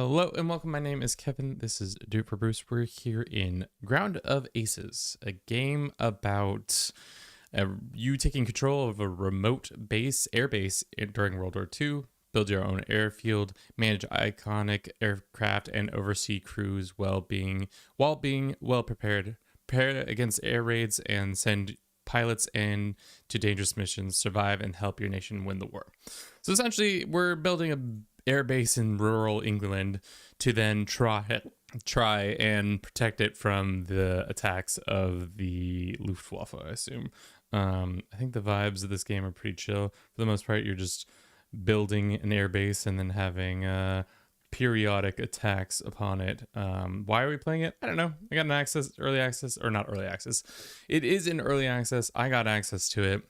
Hello and welcome. My name is Kevin. This is Dude for Bruce. We're here in Ground of Aces, a game about you taking control of a remote base, airbase during World War II, build your own airfield, manage iconic aircraft, and oversee crews while being well prepared against air raids, and send pilots in to dangerous missions, survive, and help your nation win the war. So essentially, we're building a airbase in rural England to then try and protect it from the attacks of the Luftwaffe, I assume. I think the vibes of this game are pretty chill. For the most part, you're just building an airbase and then having periodic attacks upon it. Why are we playing it? I don't know. I got an early access, or not early access. It is in early access. I got access to it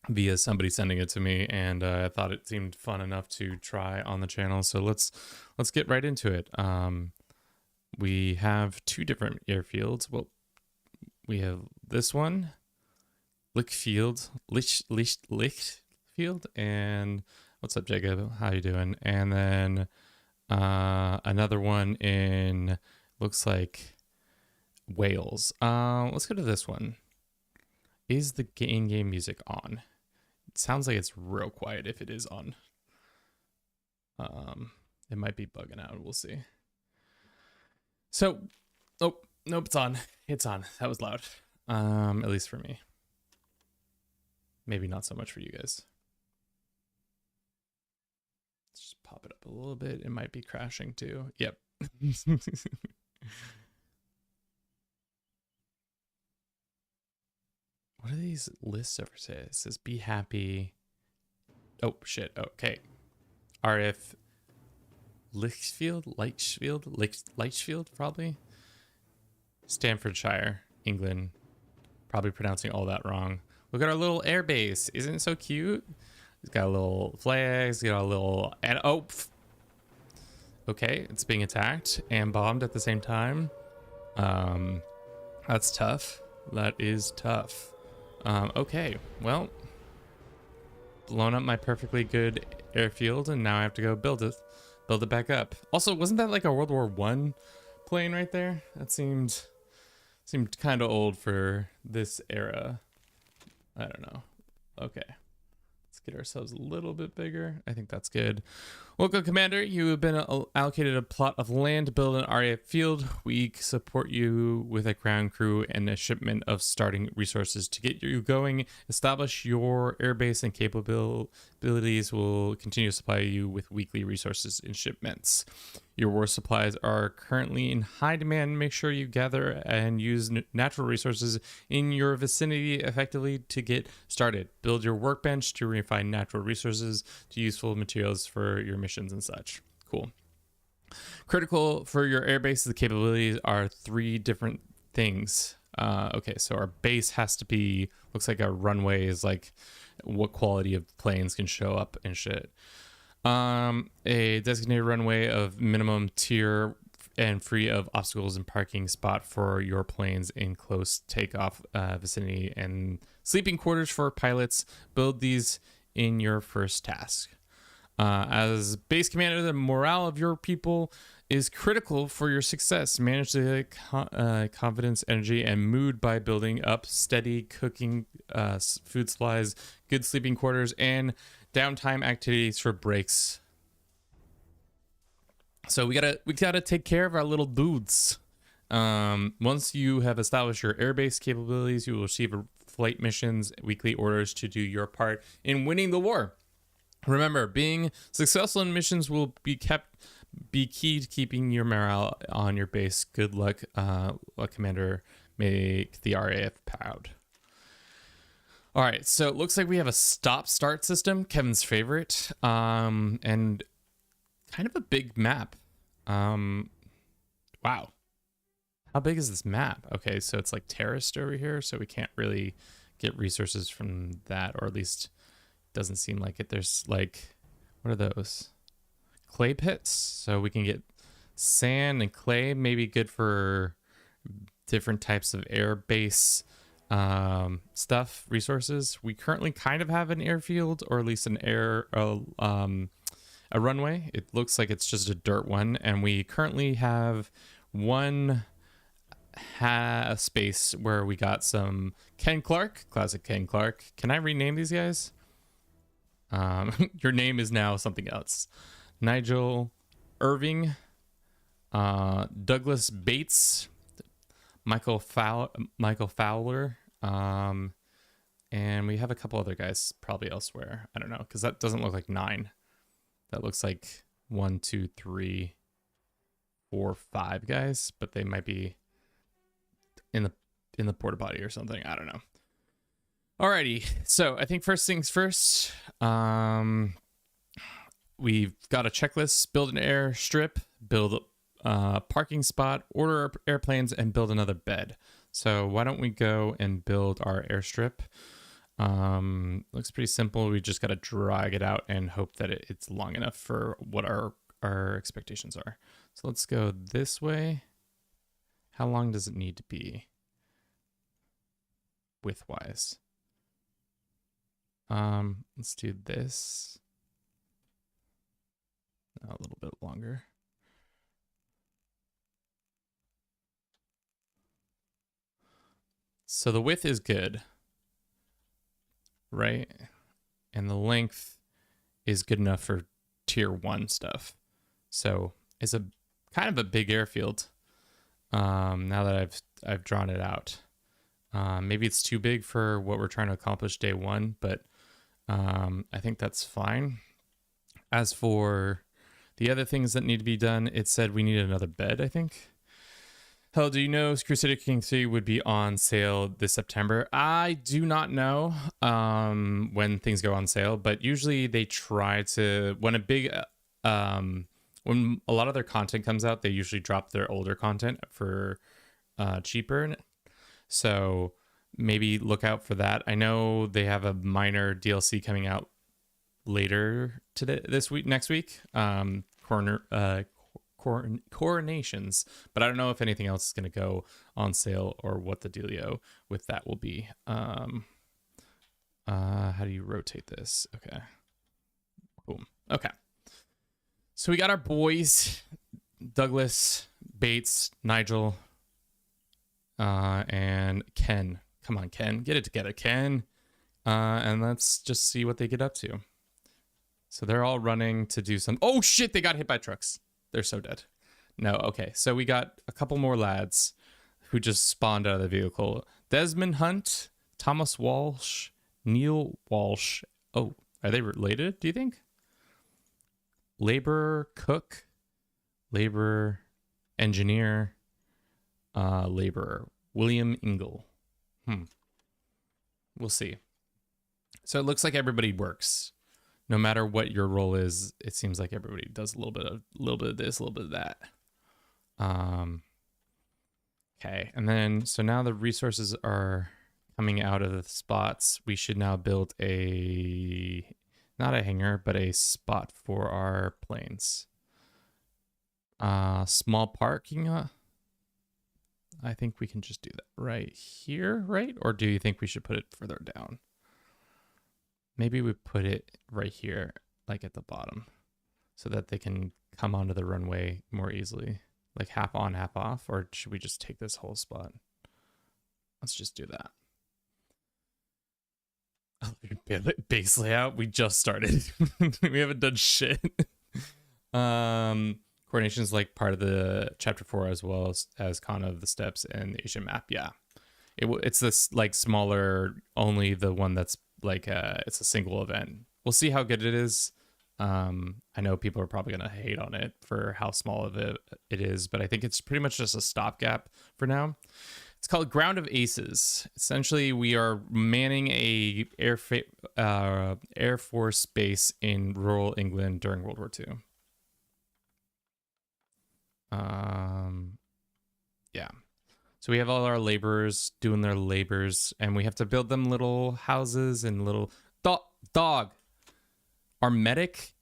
via somebody sending it to me, and I thought it seemed fun enough to try on the channel. So let's get right into it. We have two different airfields. Well, we have this one, Lichfield, and what's up, Jacob? How you doing? And then another one in, looks like, Wales. Let's go to this one. Is the in-game music on? It sounds like it's real quiet if it is on. It might be bugging out. We'll see. So, oh, nope, it's on. It's on. That was loud. At least for me. Maybe not so much for you guys. Let's just pop it up a little bit. It might be crashing too. Yep. What are these lists over say? It says be happy. Oh shit. Okay. RF Lichfield, probably. Staffordshire, England. Probably pronouncing all that wrong. Look at our little air base. Isn't it so cute? It's got a little flags, it's got a little, and oh, okay, it's being attacked and bombed at the same time. That's tough. That is tough. Okay, well, blown up my perfectly good airfield, and now I have to go build it back up. Also, wasn't that like a World War I plane right there? That seemed kind of old for this era. I don't know. Okay. Let's get ourselves a little bit bigger. I think that's good. Welcome, Commander. You have been allocated a plot of land to build an RAF field. We support you with a ground crew and a shipment of starting resources to get you going. Establish your airbase, and capabilities will continue to supply you with weekly resources and shipments. Your war supplies are currently in high demand. Make sure you gather and use natural resources in your vicinity effectively to get started. Build your workbench to refine natural resources to useful materials for your missions and such. Cool. Critical for your airbase, the capabilities are three different things. Okay, so our base has to be, looks like our runway is like what quality of planes can show up and shit. A designated runway of minimum tier and free of obstacles and parking spot for your planes in close takeoff vicinity, and sleeping quarters for pilots. Build these in your first task. As base commander, the morale of your people is critical for your success. Manage the confidence, energy, and mood by building up steady cooking, food supplies, good sleeping quarters, and downtime activities for breaks. So we gotta take care of our little dudes. Once you have established your airbase capabilities, you will receive flight missions, weekly orders to do your part in winning the war. Remember, being successful in missions will be key to keeping your morale on your base. Good luck, Commander. Make the RAF proud. All right, so it looks like we have a stop-start system, Kevin's favorite, and kind of a big map. Wow. How big is this map? Okay, so it's like terraced over here, so we can't really get resources from that, or at least doesn't seem like it. There's like, what are those? Clay pits, so we can get sand and clay, maybe good for different types of air base stuff, resources. We currently kind of have an airfield, or at least an a runway. It looks like it's just a dirt one, and we currently have one space where we got some Ken Clark, classic Ken Clark. Can I rename these guys? Your name is now something else. Nigel Irving, Douglas Bates, Michael Fowler, and we have a couple other guys probably elsewhere. I don't know, because that doesn't look like 9. That looks like 1, 2, 3, 4, 5 guys, but they might be in the porta potty or something. I don't know. Alrighty, so I think first things first. We've got a checklist: build an airstrip, build a parking spot, order airplanes, and build another bed. So why don't we go and build our airstrip? Looks pretty simple. We just got to drag it out and hope that it's long enough for what our expectations are. So let's go this way. How long does it need to be width-wise? Let's do this. A little bit longer. So the width is good, right? And the length is good enough for tier 1 stuff. So it's a kind of a big airfield. Now that I've drawn it out. Maybe it's too big for what we're trying to accomplish day 1, but I think that's fine. As for the other things that need to be done, it said we need another bed, I think. Hell, do you know Crusader King 3 would be on sale this September? I do not know when things go on sale, but usually they try to, when a lot of their content comes out, they usually drop their older content for cheaper. So maybe look out for that. I know they have a minor DLC coming out later next week. Coronations, but I don't know if anything else is going to go on sale or what the dealio with that will be. How do you rotate this? Okay. Boom. Okay. So we got our boys, Douglas, Bates, Nigel, and Ken. Come on, Ken. Get it together, Ken. And let's just see what they get up to. So they're all running to do some... Oh, shit! They got hit by trucks. They're so dead. No, okay. So we got a couple more lads who just spawned out of the vehicle. Desmond Hunt, Thomas Walsh, Neil Walsh. Oh, are they related, do you think? Laborer, cook, laborer, engineer, laborer. William Ingle. We'll see. So it looks like everybody works. No matter what your role is, it seems like everybody does a little bit of this, a little bit of that. Okay, and then so now the resources are coming out of the spots. We should now build not a hangar, but a spot for our planes. Small parking. I think we can just do that right here, right? Or do you think we should put it further down? Maybe we put it right here, like at the bottom, so that they can come onto the runway more easily, like half on, half off. Or should we just take this whole spot? Let's just do that. Base layout, we just started. We haven't done shit. Coordination is like part of the chapter 4 as well as kind of the steps and the Asian map. Yeah, it's this like smaller, only the one that's like it's a single event. We'll see how good it is. I know people are probably gonna hate on it for how small of it is, but I think it's pretty much just a stopgap for now. It's called Ground of Aces. Essentially, we are manning a Air Force base in rural England during World War II. Yeah. So we have all our laborers doing their labors, and we have to build them little houses and little dog. Our medic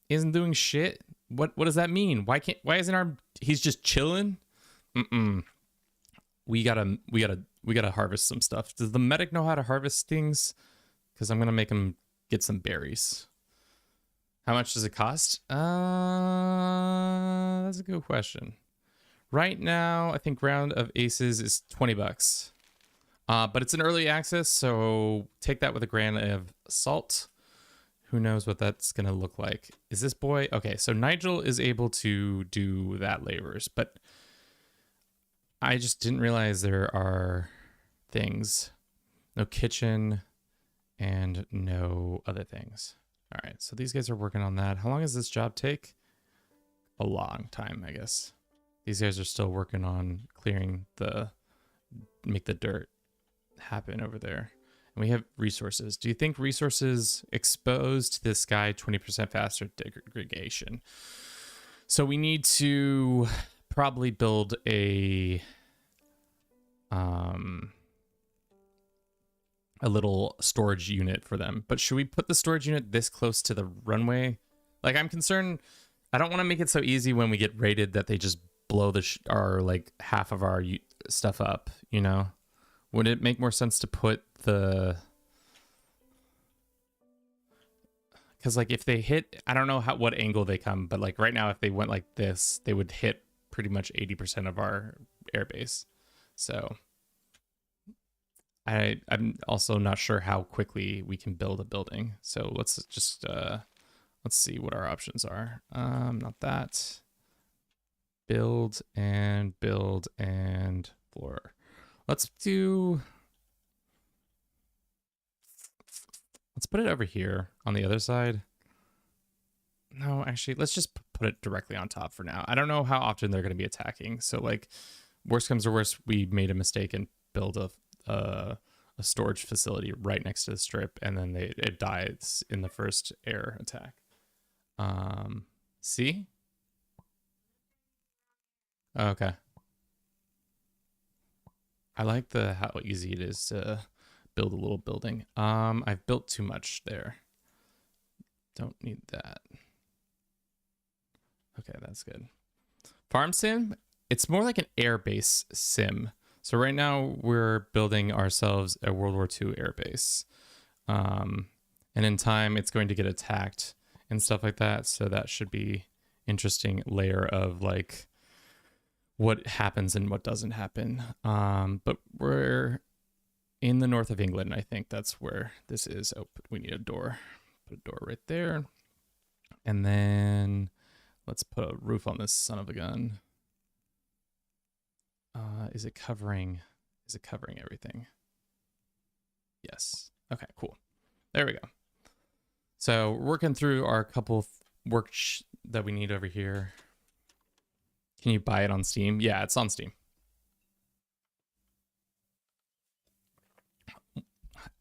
isn't doing shit. What does that mean? Why isn't he's just chilling? We gotta harvest some stuff. Does the medic know how to harvest things? Because I'm gonna make him get some berries. How much does it cost? That's a good question. Right now, I think Round of Aces is 20 bucks. But it's an early access, so take that with a grain of salt. Who knows what that's going to look like. Is this boy? Okay, so Nigel is able to do that labors, but I just didn't realize there are things. No kitchen and no other things. All right, so these guys are working on that. How long does this job take? A long time, I guess. These guys are still working on clearing make the dirt happen over there. And we have resources. Do you think resources exposed to the sky 20% faster degradation? So we need to probably build a little storage unit for them. But should we put the storage unit this close to the runway? Like, I'm concerned. I don't want to make it so easy when we get raided that they just blow our like half of our stuff up, you know? Would it make more sense to put because like if they hit, I don't know what angle they come, but like right now if they went like this, they would hit pretty much 80% of our airbase. So I'm also not sure how quickly we can build a building. So let's just let's see what our options are. Not that. Build and floor. Let's put it over here on the other side. No, actually, let's just put it directly on top for now. I don't know how often they're going to be attacking. So like worst comes to worst, we made a mistake and build a storage facility right next to the strip, and then it dies in the first air attack. See? Okay. I like how easy it is to build a little building. I've built too much there. Don't need that. Okay, that's good. Farm sim, it's more like an airbase sim. So right now we're building ourselves a World War II airbase. And in time it's going to get attacked and stuff like that. So that should be interesting layer of like what happens and what doesn't happen. But we're in the north of England. I think that's where this is. Oh, we need a door. Put a door right there. And then let's put a roof on this son of a gun. Is it covering everything? Yes. Okay, cool. There we go. So we're working through our couple work that we need over here. Can you buy it on Steam? Yeah, it's on Steam.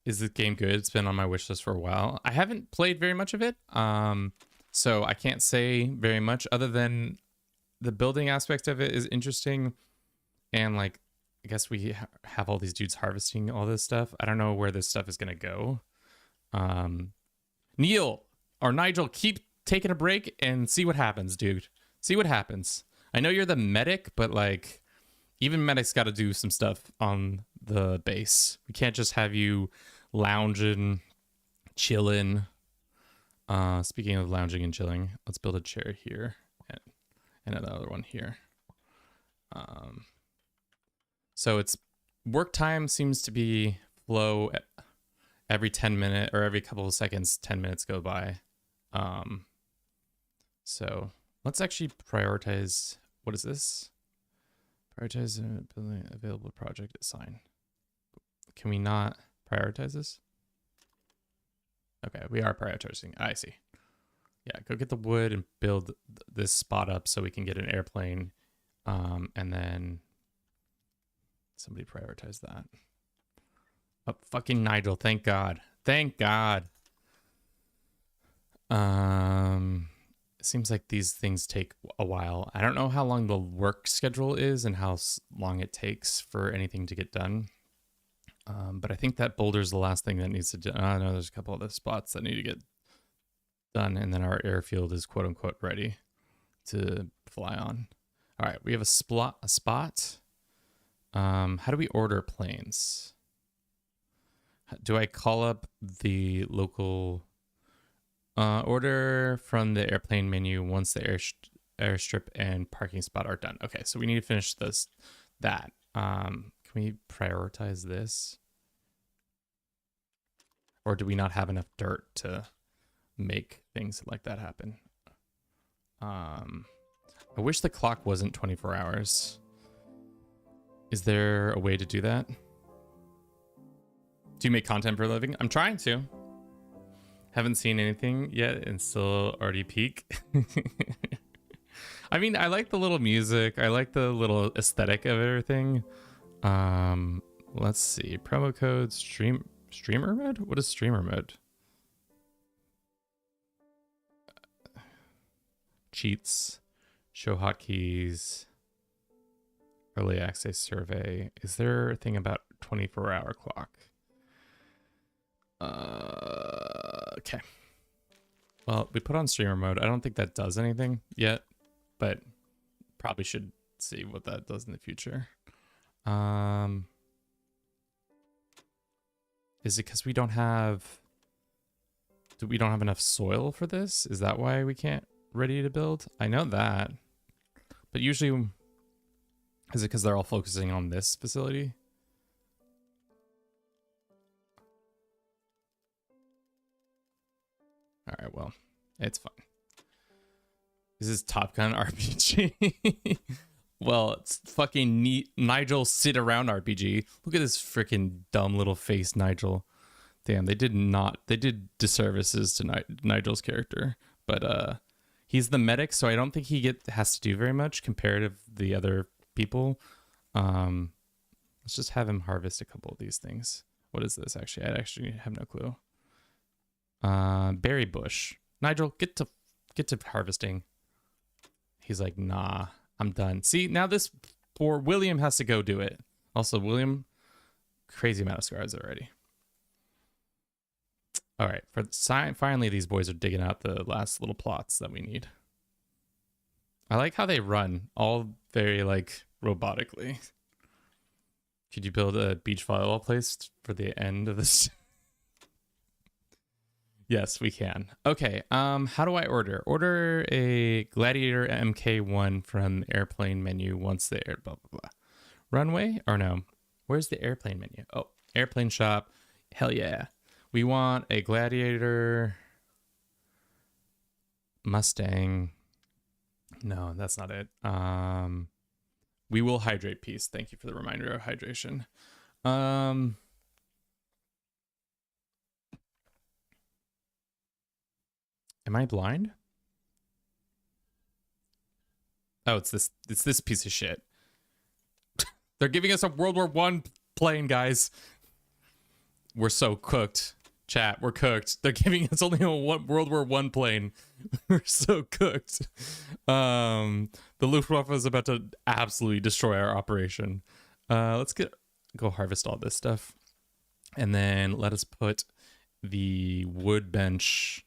Is this game good? It's been on my wish list for a while. I haven't played very much of it, so I can't say very much other than the building aspect of it is interesting. And like, I guess we have all these dudes harvesting all this stuff. I don't know where this stuff is going to go. Neil or Nigel, keep taking a break and see what happens, dude. See what happens. I know you're the medic, but like even medics got to do some stuff on the base. We can't just have you lounging, chilling. Speaking of lounging and chilling, let's build a chair here and another one here. So it's work time seems to be flow every 10 minutes or every couple of seconds, 10 minutes go by. So let's actually prioritize. What is this? Prioritize building available project assign. Can we not prioritize this? Okay, we are prioritizing. I see. Yeah, go get the wood and build this spot up so we can get an airplane. And then somebody prioritize that. Oh, fucking Nigel, thank God. Thank God. It seems like these things take a while. I don't know how long the work schedule is and how long it takes for anything to get done. But I think that boulder's the last thing that needs to do. No, there's a couple other spots that need to get done, and then our airfield is quote unquote ready to fly on. All right, we have a spot. How do we order planes? Do I call up the local Order from the airplane menu once the airstrip and parking spot are done. Okay, so we need to finish that. Can we prioritize this? Or do we not have enough dirt to make things like that happen? I wish the clock wasn't 24 hours. Is there a way to do that? Do you make content for a living? I'm trying to. Haven't seen anything yet and still already peak. I mean, I like the little music. I like the little aesthetic of everything. Let's see. Promo code streamer mode? What is streamer mode? Cheats. Show hotkeys. Early access survey. Is there a thing about 24-hour clock? Okay. Well, we put on streamer mode. I don't think that does anything yet, but probably should see what that does in the future. Is it because we don't have enough soil for this? Is that why we can't ready to build? I know that, but usually, is it because they're all focusing on this facility? All right, well, it's fine. This is Top Gun RPG. Well, it's fucking neat. Nigel sit around RPG. Look at this freaking dumb little face, Nigel. Damn, they did disservices to Nigel's character. But he's the medic, so I don't think he has to do very much compared to the other people. Let's just have him harvest a couple of these things. What is this actually? I actually have no clue. Berry bush. Nigel, get to harvesting. He's like, nah, I'm done. See, now this poor William has to go do it. Also, William, crazy amount of scars already. All right, finally these boys are digging out the last little plots that we need. I like how they run, all very like robotically. Could you build a beach volleyball place for the end of this? Yes, we can. Okay, how do I order? Order a Gladiator MK1 from the airplane menu once the air blah blah blah. Runway or no? Where's the airplane menu? Oh, airplane shop. Hell yeah. We want a Gladiator Mustang. No, that's not it. We will hydrate piece. Thank you for the reminder of hydration. Am I blind? Oh, it's this piece of shit. They're giving us a World War I plane, guys. We're so cooked. Chat, we're cooked. They're giving us only a World War I plane. We're so cooked. The Luftwaffe is about to absolutely destroy our operation. Let's go harvest all this stuff. And then let us put the wood bench.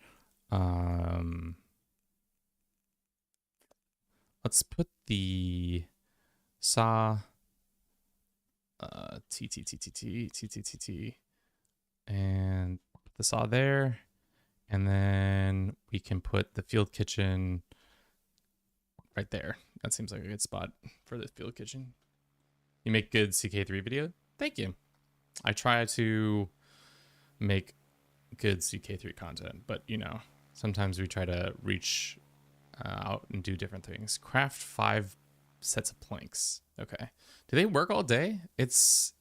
Let's put the saw T and put the saw there, and then we can put the field kitchen right there. That seems like a good spot for the field kitchen. You make good CK3 video? Thank you. I try to make good CK3 content, but you know, sometimes we try to reach out and do different things. Craft 5 sets of planks. Okay. Do they work all day? Is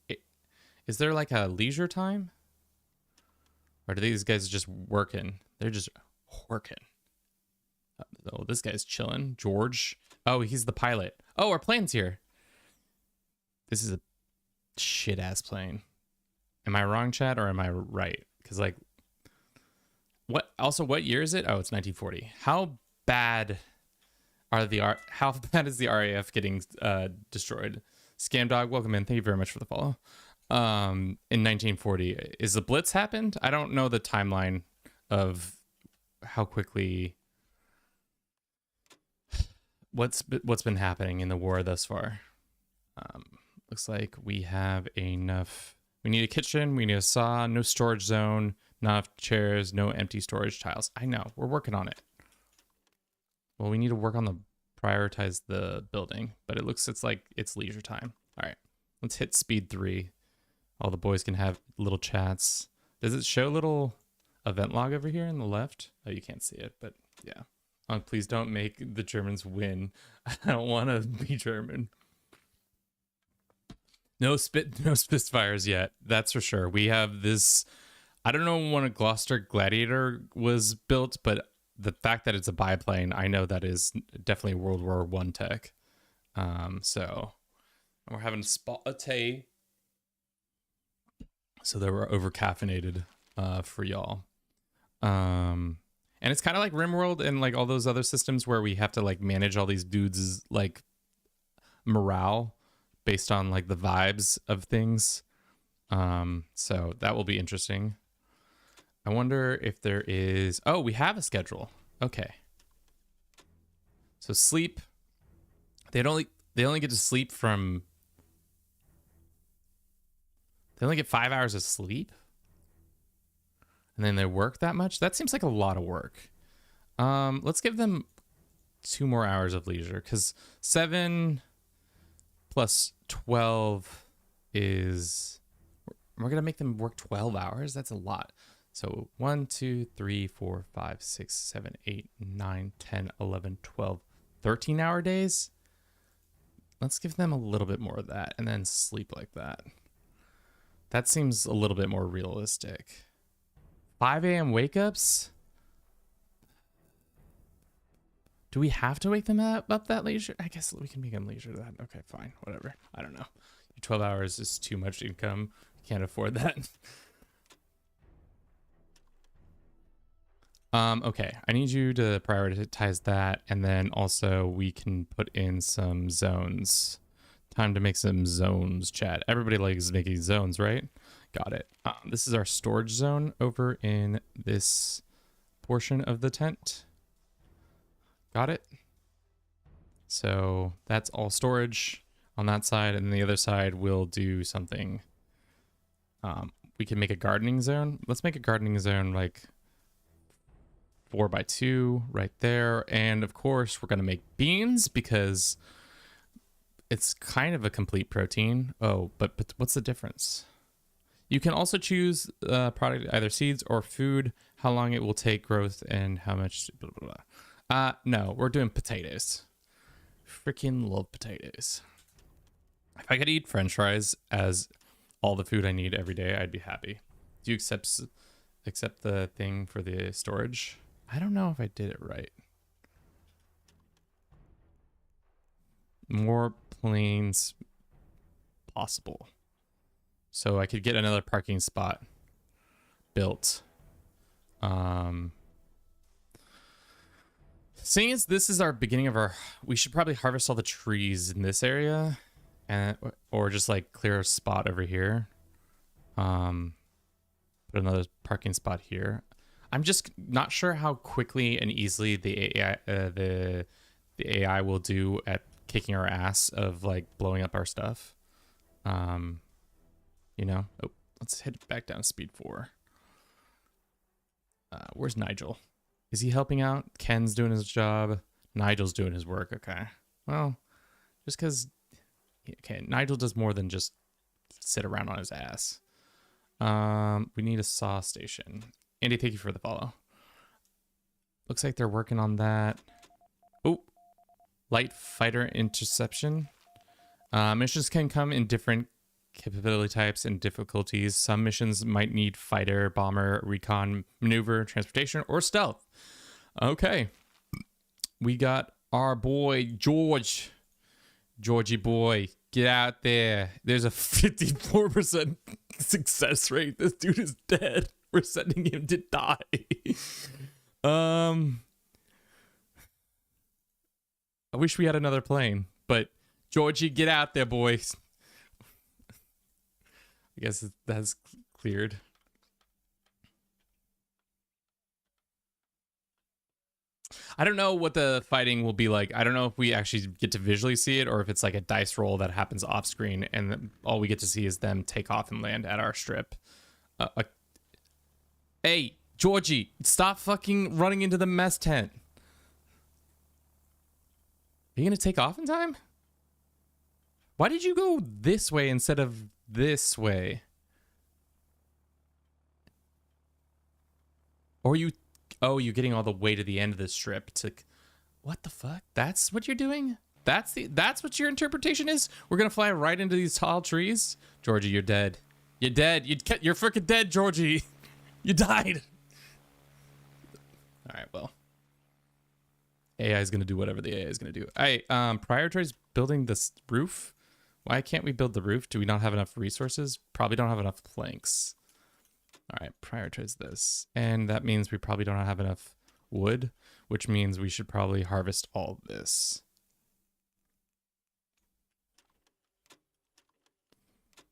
there like a leisure time? Or do these guys just working? They're just working. Oh, this guy's chilling. George. Oh, he's the pilot. Oh, our plane's here. This is a shit ass plane. Am I wrong, chat, or am I right? Because like, what year is it? Oh, it's 1940. How bad is the RAF getting destroyed? Scam Dog, welcome in. Thank you very much for the follow. In 1940, is the Blitz happened? I don't know the timeline of how quickly what's been happening in the war thus far. Looks like we have enough. We need a kitchen. We need a saw. No storage zone. Not enough chairs, no empty storage tiles. I know, we're working on it. Well, we need to work on the prioritize the building, but it looks it's like it's leisure time. All right, let's hit speed 3. All the boys can have little chats. Does it show little event log over here on the left? Oh, you can't see it, but yeah. Oh, please don't make the Germans win. I don't want to be German. No Spitfires yet. That's for sure. We have this. I don't know when a Gloucester Gladiator was built, but the fact that it's a biplane, I know that is definitely World War I tech. So we're having a tea. So that we're over caffeinated for y'all. And it's kind of like RimWorld and like all those other systems where we have to like manage all these dudes' like morale based on like the vibes of things. So that will be interesting. I wonder if there is, oh, we have a schedule. Okay. So sleep. They only get to sleep from, they only get 5 hours of sleep. And then they work that much? That seems like a lot of work. Let's give them 2 more hours of leisure, because 7 plus 12 is... We're going to make them work 12 hours? That's a lot. So 1, 2, 3, 4, 5, 6, 7, 8, 9, 10, 11, 12, 13-hour days? Let's give them a little bit more of that, and then sleep like that. That seems a little bit more realistic. 5 a.m. wake-ups? Do we have to wake them up that leisure? I guess we can make them leisure to that. Okay, fine. Whatever. I don't know. 12 hours is too much income. Can't afford that. Okay. I need you to prioritize that. And then also we can put in some zones. Time to make some zones, chat. Everybody likes making zones, right? Got it. This is our storage zone over in this portion of the tent. Got it. So that's all storage on that side, and the other side we'll do something. We can make a gardening zone. Let's make a gardening zone like 4x2 right there. And of course we're gonna make beans because it's kind of a complete protein. Oh, but what's the difference? You can also choose product, either seeds or food, how long it will take growth, and how much blah, blah, blah. No, we're doing potatoes. Freaking love potatoes. If I could eat French fries as all the food I need every day, I'd be happy. Do you accept the thing for the storage? I don't know if I did it right. More planes possible. So I could get another parking spot built. Seeing as this is our beginning of our, we should probably harvest all the trees in this area, and or just like clear a spot over here. Put another parking spot here. I'm just not sure how quickly and easily the AI, the AI will do at kicking our ass of like blowing up our stuff. You know, oh, let's head back down to speed 4. Where's Nigel? Is he helping out? Ken's doing his job. Nigel's doing his work. Okay. Well, just because, okay, Nigel does more than just sit around on his ass. We need a saw station. Andy, thank you for the follow. Looks like they're working on that. Oh, light fighter interception. Missions can come in different capability types and difficulties. Some missions might need fighter, bomber, recon, maneuver, transportation, or stealth. Okay. We got our boy, George. Georgie boy, get out there. There's a 54% success rate. This dude is dead. We're sending him to die. I wish we had another plane, but Georgie, get out there, boys. I guess that's cleared. I don't know what the fighting will be like. I don't know if we actually get to visually see it or if it's like a dice roll that happens off screen and all we get to see is them take off and land at our strip. Hey, Georgie, stop fucking running into the mess tent. Are you gonna take off in time? Why did you go this way instead of this way? Or you... Oh, you're getting all the way to the end of the strip to... What the fuck? That's what you're doing? That's what your interpretation is? We're gonna fly right into these tall trees? Georgie, you're dead. You're dead. You're freaking dead, Georgie. You died. All right, well. AI is gonna do whatever the AI is gonna do. Prioritize building this roof. Why can't we build the roof? Do we not have enough resources? Probably don't have enough planks. All right, prioritize this. And that means we probably don't have enough wood, which means we should probably harvest all of this.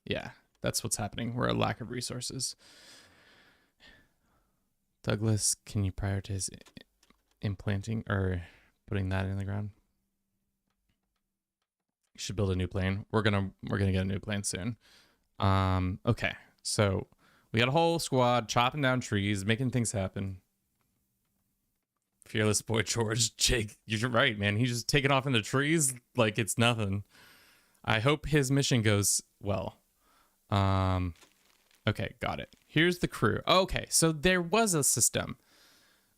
Yeah, that's what's happening. We're at lack of resources. Douglas, can you prioritize implanting or putting that in the ground? You should build a new plane. We're gonna get a new plane soon. Okay, so we got a whole squad chopping down trees, making things happen. Fearless boy George, Jake, you're right, man. He's just taking off in the trees like it's nothing. I hope his mission goes well. Okay, got it. Here's the crew. Okay, so there was a system.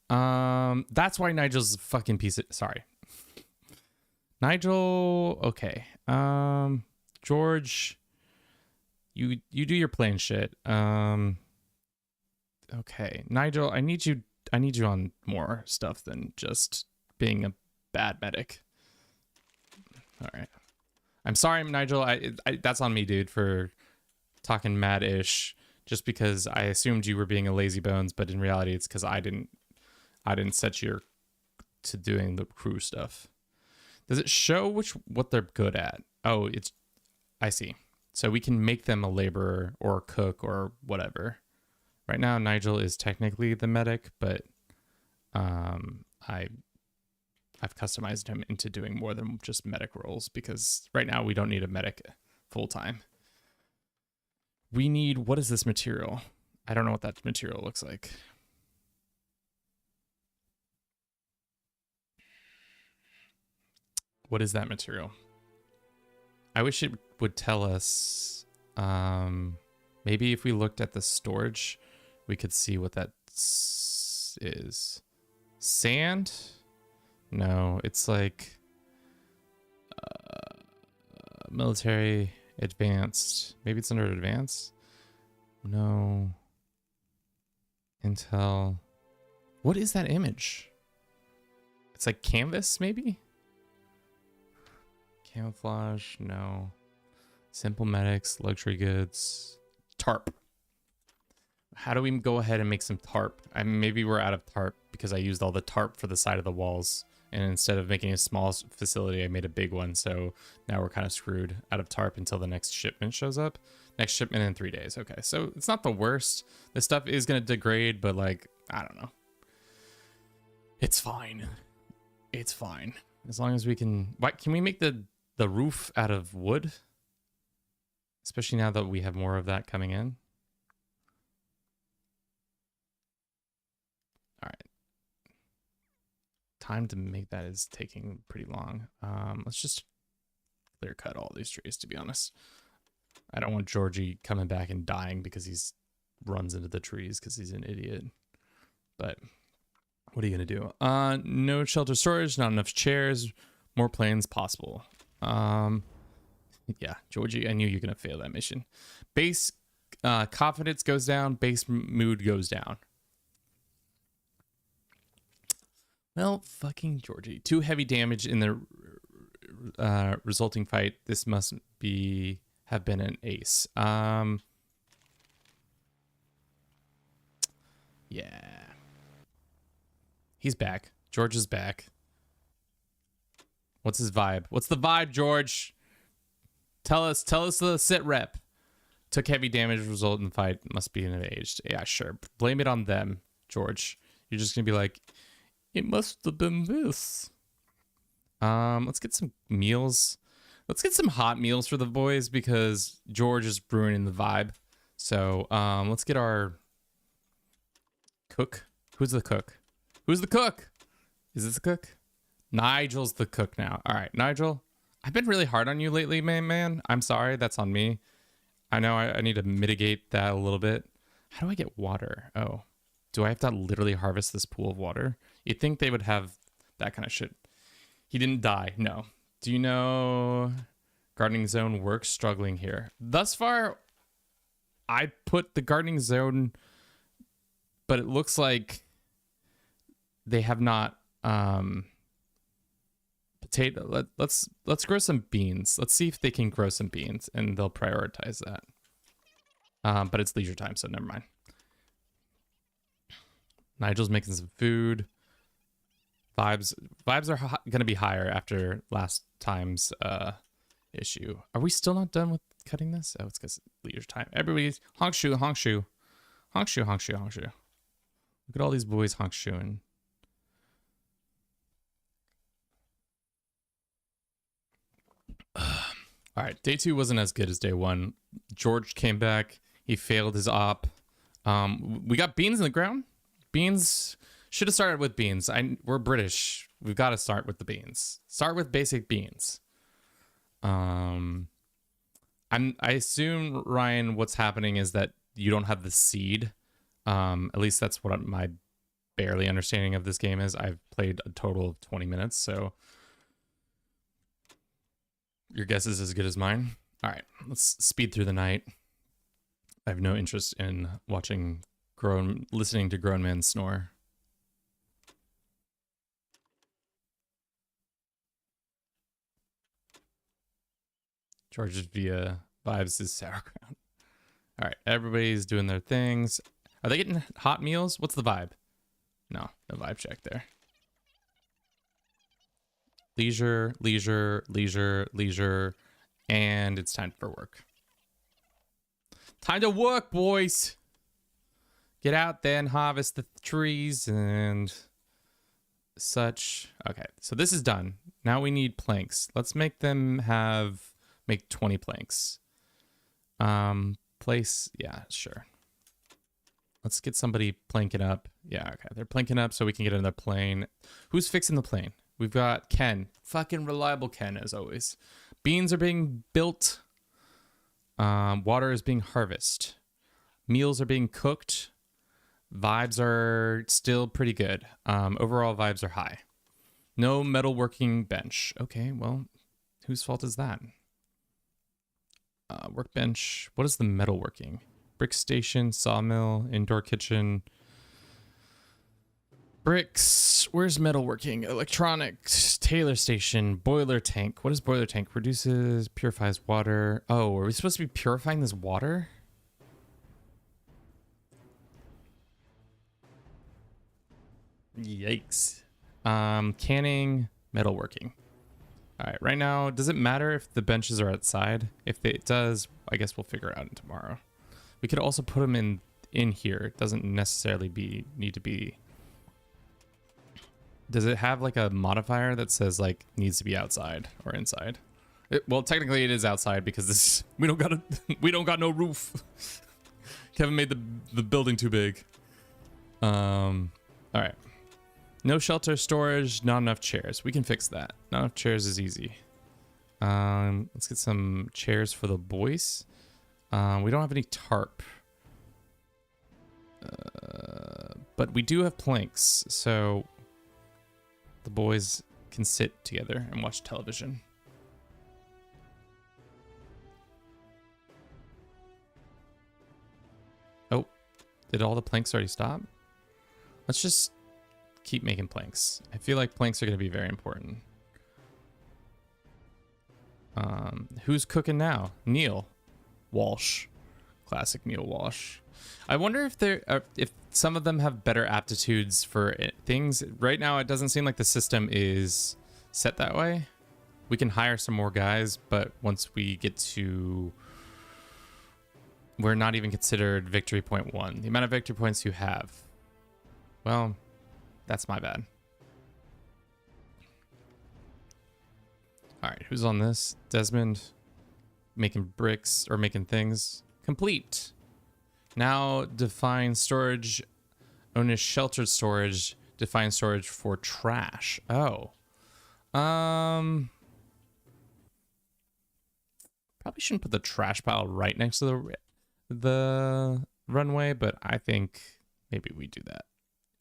That's why Nigel's a fucking piece of... Sorry. Nigel, okay. George, you do your plane shit. Okay. Nigel, I need you on more stuff than just being a bad medic. All right. I'm sorry, Nigel. I that's on me, dude, for talking mad-ish just because I assumed you were being a lazy bones, but in reality it's because I didn't set you to doing the crew stuff. Does it show what they're good at? Oh, I see. So we can make them a laborer or a cook or whatever. Right now, Nigel is technically the medic, but I've customized him into doing more than just medic roles because right now we don't need a medic full time. We need, what is this material? I don't know what that material looks like. What is that material? I wish it would tell us. Maybe if we looked at the storage, we could see what that is. Sand? No, it's like military advanced. Maybe it's under advanced. No. Intel. What is that image? It's like canvas, maybe? Camouflage, no. Simple medics, luxury goods, tarp. How do we go ahead and make some tarp? Maybe we're out of tarp because I used all the tarp for the side of the walls. And instead of making a small facility, I made a big one. So now we're kind of screwed out of tarp until the next shipment shows up. Next shipment in 3 days. Okay, so it's not the worst. This stuff is going to degrade, but like, I don't know. It's fine. It's fine. As long as we can... Why, can we make the roof out of wood? Especially now that we have more of that coming in. All right. Time to make that is taking pretty long. Let's just clear cut all these trees, to be honest. I don't want Georgie coming back and dying because he's runs into the trees because he's an idiot. But what are you gonna do? No shelter storage, not enough chairs, more planes possible. Yeah, Georgie, I knew you're gonna fail that mission. Base confidence goes down, base mood goes down. Well, fucking Georgie. 2 heavy damage in the resulting fight. This must have been an ace. Yeah. He's back. George is back. What's his vibe? What's the vibe, George? Tell us the sit rep. Took heavy damage, result in the fight. Must be an aged. Yeah, sure. Blame it on them, George. You're just gonna be like, it must have been this. Let's get some meals. Let's get some hot meals for the boys because George is ruining the vibe. So let's get our Cook? Who's the cook? Who's the cook? Is this the cook? Nigel's the cook now. All right, Nigel. I've been really hard on you lately, man. I'm sorry. That's on me. I know I need to mitigate that a little bit. How do I get water? Oh, do I have to literally harvest this pool of water? You'd think they would have that kind of shit. He didn't die. No. Do you know gardening zone works? Struggling here. Thus far, I put the gardening zone, but it looks like they have not. Potato. Let's grow some beans. Let's see if they can grow some beans, and they'll prioritize that. But it's leisure time, so never mind. Nigel's making some food. Vibes are gonna be higher after last time's issue. Are we still not done with cutting this? Oh, it's because leisure time. Everybody's honk shoe, honk shoe, honk shoe, honk shoe, honk shoe. Look at all these boys honk shoeing. All right, day 2 wasn't as good as day 1. George came back. He failed his op. We got beans in the ground. Beans should have started with beans. We're British. We've got to start with the beans. Start with basic beans. I assume, Ryan, what's happening is that you don't have the seed. At least that's what my barely understanding of this game is. I've played a total of 20 minutes, so your guess is as good as mine. All right, let's speed through the night. I have no interest in listening to grown men snore. George's via vibes is sauerkraut. All right, everybody's doing their things. Are they getting hot meals? What's the vibe? No vibe check there. Leisure, leisure, leisure, leisure, and it's time for work. Time to work, boys. Get out there and harvest the trees and such. Okay, so this is done. Now we need planks. Let's make them make 20 planks. Yeah, sure. Let's get somebody planking up. Yeah, okay, they're planking up so we can get another plane. Who's fixing the plane? We've got Ken. Fucking reliable Ken, as always. Beans are being built. Water is being harvested. Meals are being cooked. Vibes are still pretty good. Overall vibes are high. No metalworking bench. Okay, well, whose fault is that? Workbench. What is the metalworking? Brick station, sawmill, indoor kitchen. Bricks. Where's metalworking? Electronics. Tailor station. Boiler tank. What is boiler tank? Reduces, purifies water. Oh, are we supposed to be purifying this water? Yikes. Canning, metalworking. All right, right now, does it matter if the benches are outside? If it does, I guess we'll figure it out tomorrow. We could also put them in here. It doesn't necessarily need to be. Does it have like a modifier that says like needs to be outside or inside? Well, technically it is outside because we don't got no roof. Kevin made the building too big. All right. No shelter, storage, not enough chairs. We can fix that. Not enough chairs is easy. Let's get some chairs for the boys. We don't have any tarp. But we do have planks, so the boys can sit together and watch television. Oh, did all the planks already stop? Let's just keep making planks. I feel like planks are going to be very important. Who's cooking now? Neil Walsh. Classic Neil Walsh. I wonder if some of them have better aptitudes for things. Right now, it doesn't seem like the system is set that way. We can hire some more guys, but once we get to... We're not even considered victory point 1. The amount of victory points you have. Well, that's my bad. All right, who's on this? Desmond, making bricks or making things. Complete. Now define storage Own a sheltered storage. Define storage for trash. Oh. Probably shouldn't put the trash pile right next to the runway, but I think maybe we do that.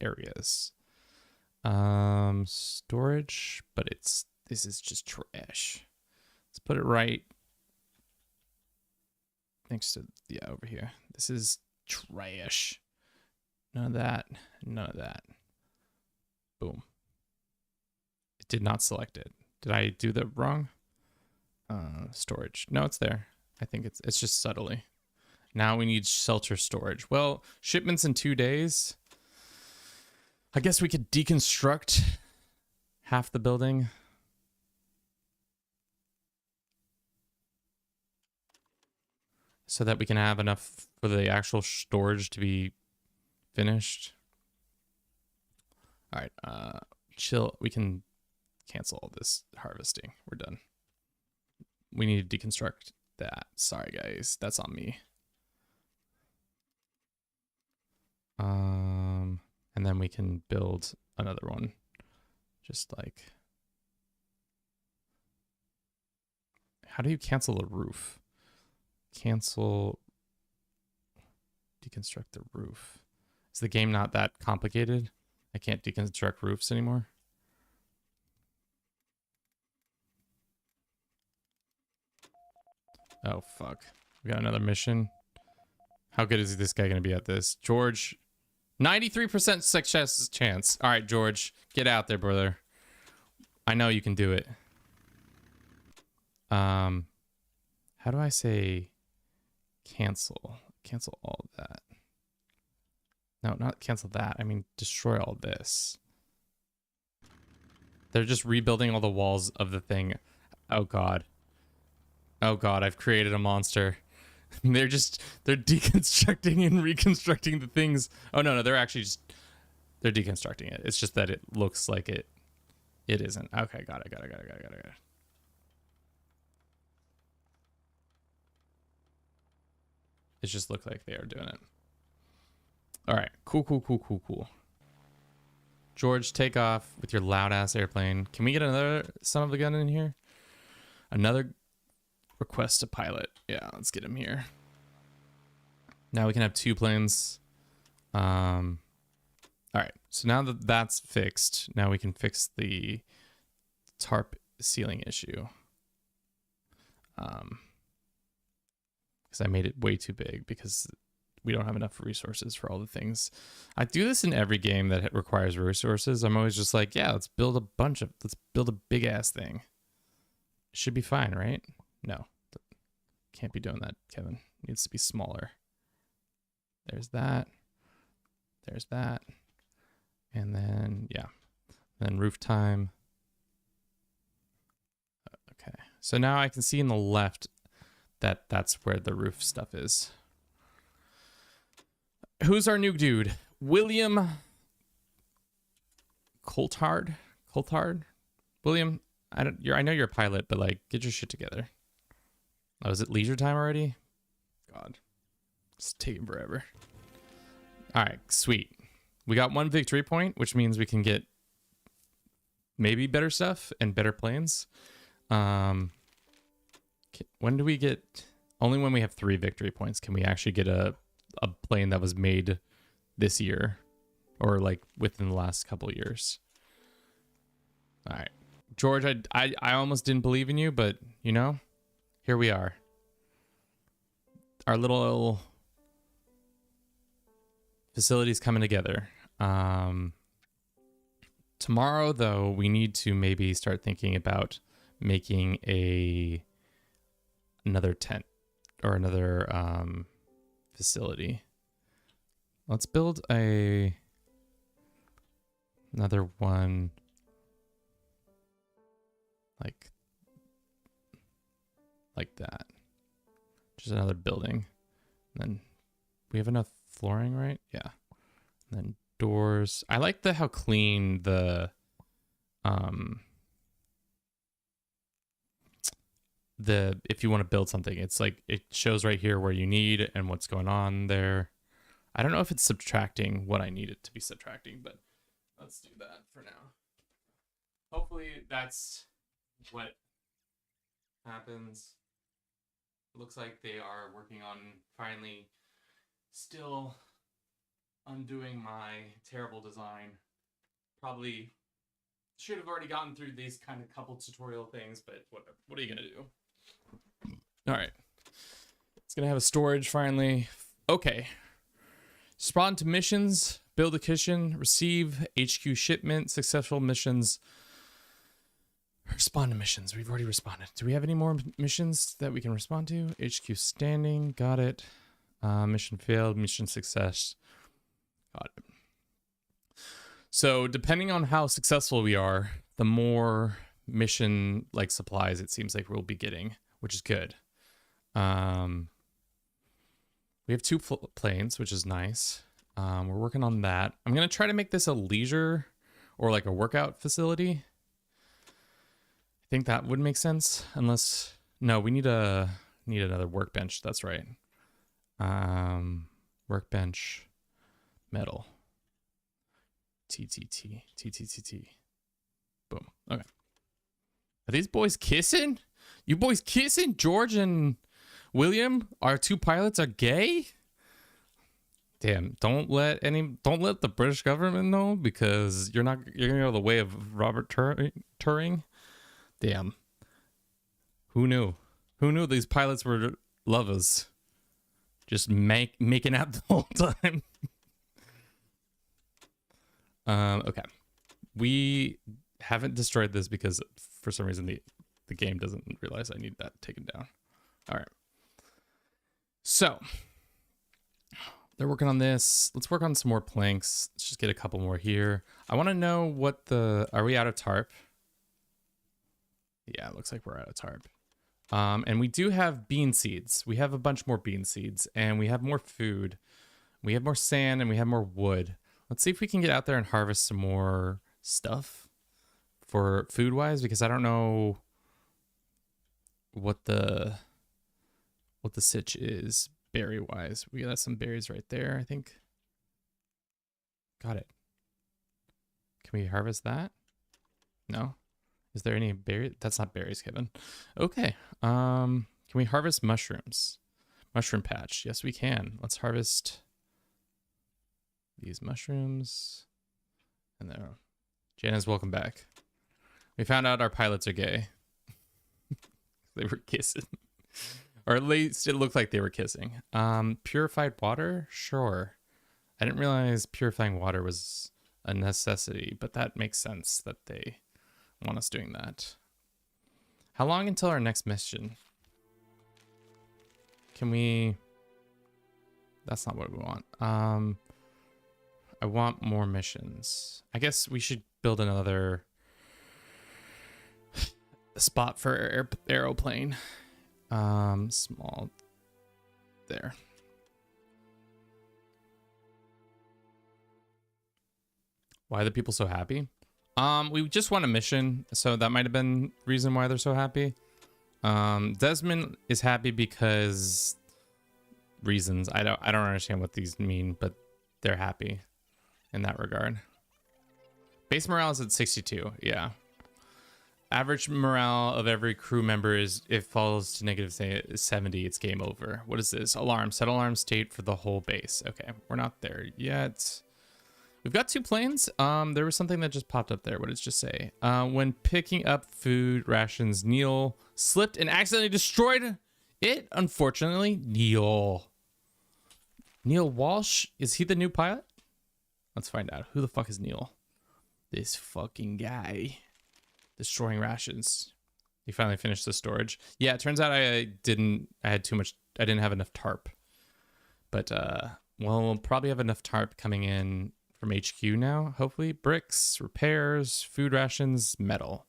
Areas. Storage, but this is just trash. Let's put it right next to, yeah, over here. This is trash. None of that. None of that. Boom. It did not select it. Did I do that wrong? Storage. No, it's there. I think it's just subtly. Now we need shelter storage. Well, shipments in 2 days. I guess we could deconstruct half the building. So that we can have enough for the actual storage to be finished. All right, chill. We can cancel all this harvesting. We're done. We need to deconstruct that. Sorry, guys. That's on me. And then we can build another one. Just like... How do you cancel the roof? Cancel... Deconstruct the roof. Is the game not that complicated? I can't deconstruct roofs anymore. Oh, fuck. We got another mission. How good is this guy going to be at this? George, 93% success chance. All right, George, get out there, brother. I know you can do it. How do I say cancel? Cancel all of that. No, not cancel that. I mean, destroy all this. They're just rebuilding all the walls of the thing. Oh, God. Oh, God, I've created a monster. They're deconstructing and reconstructing the things. Oh, no, they're actually just... They're deconstructing it. It's just that it looks like it isn't. Okay, got it. It just looked like they are doing it. All right, cool. George, take off with your loud-ass airplane. Can we get another son of a gun in here? Another request to pilot. Yeah, let's get him here. Now we can have 2 planes. All right, so now that that's fixed, now we can fix the tarp ceiling issue. Because I made it way too big because we don't have enough resources for all the things. I do this in every game that requires resources. I'm always just like, yeah, let's build a big ass thing. It should be fine, right? No, can't be doing that, Kevin. It needs to be smaller. There's that. There's that. And then, yeah. Then roof time. Okay. So now I can see in the left that that's where the roof stuff is. Who's our new dude? William Coulthard? William, I know you're a pilot, but like, get your shit together. Oh, is it leisure time already? God, it's taking forever. All right, sweet. We got 1 victory point, which means we can get maybe better stuff and better planes. When do we get? Only when we have 3 victory points can we actually get a plane that was made this year, or like within the last couple of years. All right, George, I almost didn't believe in you, but you know, here we are. Our little facility's coming together. Tomorrow, though, we need to maybe start thinking about making another tent or another facility. Let's build another one like that. Just another building. And then we have enough flooring, right? Yeah. And then doors. I like how clean the if you want to build something, it's like it shows right here where you need and what's going on there. I don't know if it's subtracting what I need it to be subtracting, but let's do that for now. Hopefully that's what happens. Looks like they are working on finally still undoing my terrible design. Probably should have already gotten through these kind of couple tutorial things, but whatever. What are you gonna do? All right. It's gonna have a storage finally. Okay. Respond to missions, build a kitchen, receive HQ shipment, successful missions. Respond to missions. We've already responded. Do we have any more missions that we can respond to? HQ standing. Got it. Mission failed. Mission success. Got it. So depending on how successful we are, the more mission like supplies it seems like we'll be getting, which is good. We have 2 planes, which is nice. We're working on that. I'm gonna try to make this a leisure or like a workout facility. I think that would make sense, unless no, we need another workbench. That's right. Workbench, metal. TTT. Boom. Okay. Are these boys kissing? You boys kissing? George and William, our 2 pilots, are gay? Damn, don't let the British government know, because you're gonna go the way of Robert Turing. Damn. Who knew? Who knew these pilots were lovers? Just making out the whole time. Okay. We haven't destroyed this because for some reason the game doesn't realize I need that taken down. All right. So they're working on this. Let's work on some more planks. Let's just get a couple more here. I want to know what are we out of tarp? Yeah, it looks like we're out of tarp. And we do have bean seeds. We have a bunch more bean seeds, and we have more food. We have more sand, and we have more wood. Let's see if we can get out there and harvest some more stuff for food-wise, because I don't know what the sitch is berry-wise. We got some berries right there, I think. Got it. Can we harvest that? No? Is there any berry? That's not berries, Kevin. Okay. Can we harvest mushrooms? Mushroom patch. Yes, we can. Let's harvest these mushrooms. And there. Janice, welcome back. We found out our pilots are gay. They were kissing. Or at least it looked like they were kissing. Purified water? Sure. I didn't realize purifying water was a necessity, but that makes sense that they want us doing that. How long until our next mission? Can we... That's not what we want. I want more missions. I guess we should build another spot for aeroplane. Small. There. Why are the people so happy? We just won a mission, so that might have been the reason why they're so happy. Desmond is happy because reasons. I don't understand what these mean, but they're happy in that regard. Base morale is at 62. Yeah. Average morale of every crew member is, if it falls to negative say 70, it's game over. What is this? Alarm. Set alarm state for the whole base. Okay, we're not there yet. We've got 2 planes. There was something that just popped up there. What did it just say? When picking up food rations, Neil slipped and accidentally destroyed it. Unfortunately, Neil Walsh, is he the new pilot? Let's find out. Who the fuck is Neil? This fucking guy destroying rations. He finally finished the storage. Yeah, it turns out I didn't have enough tarp. But well, we'll probably have enough tarp coming in from HQ now, hopefully. Bricks, repairs, food rations, metal.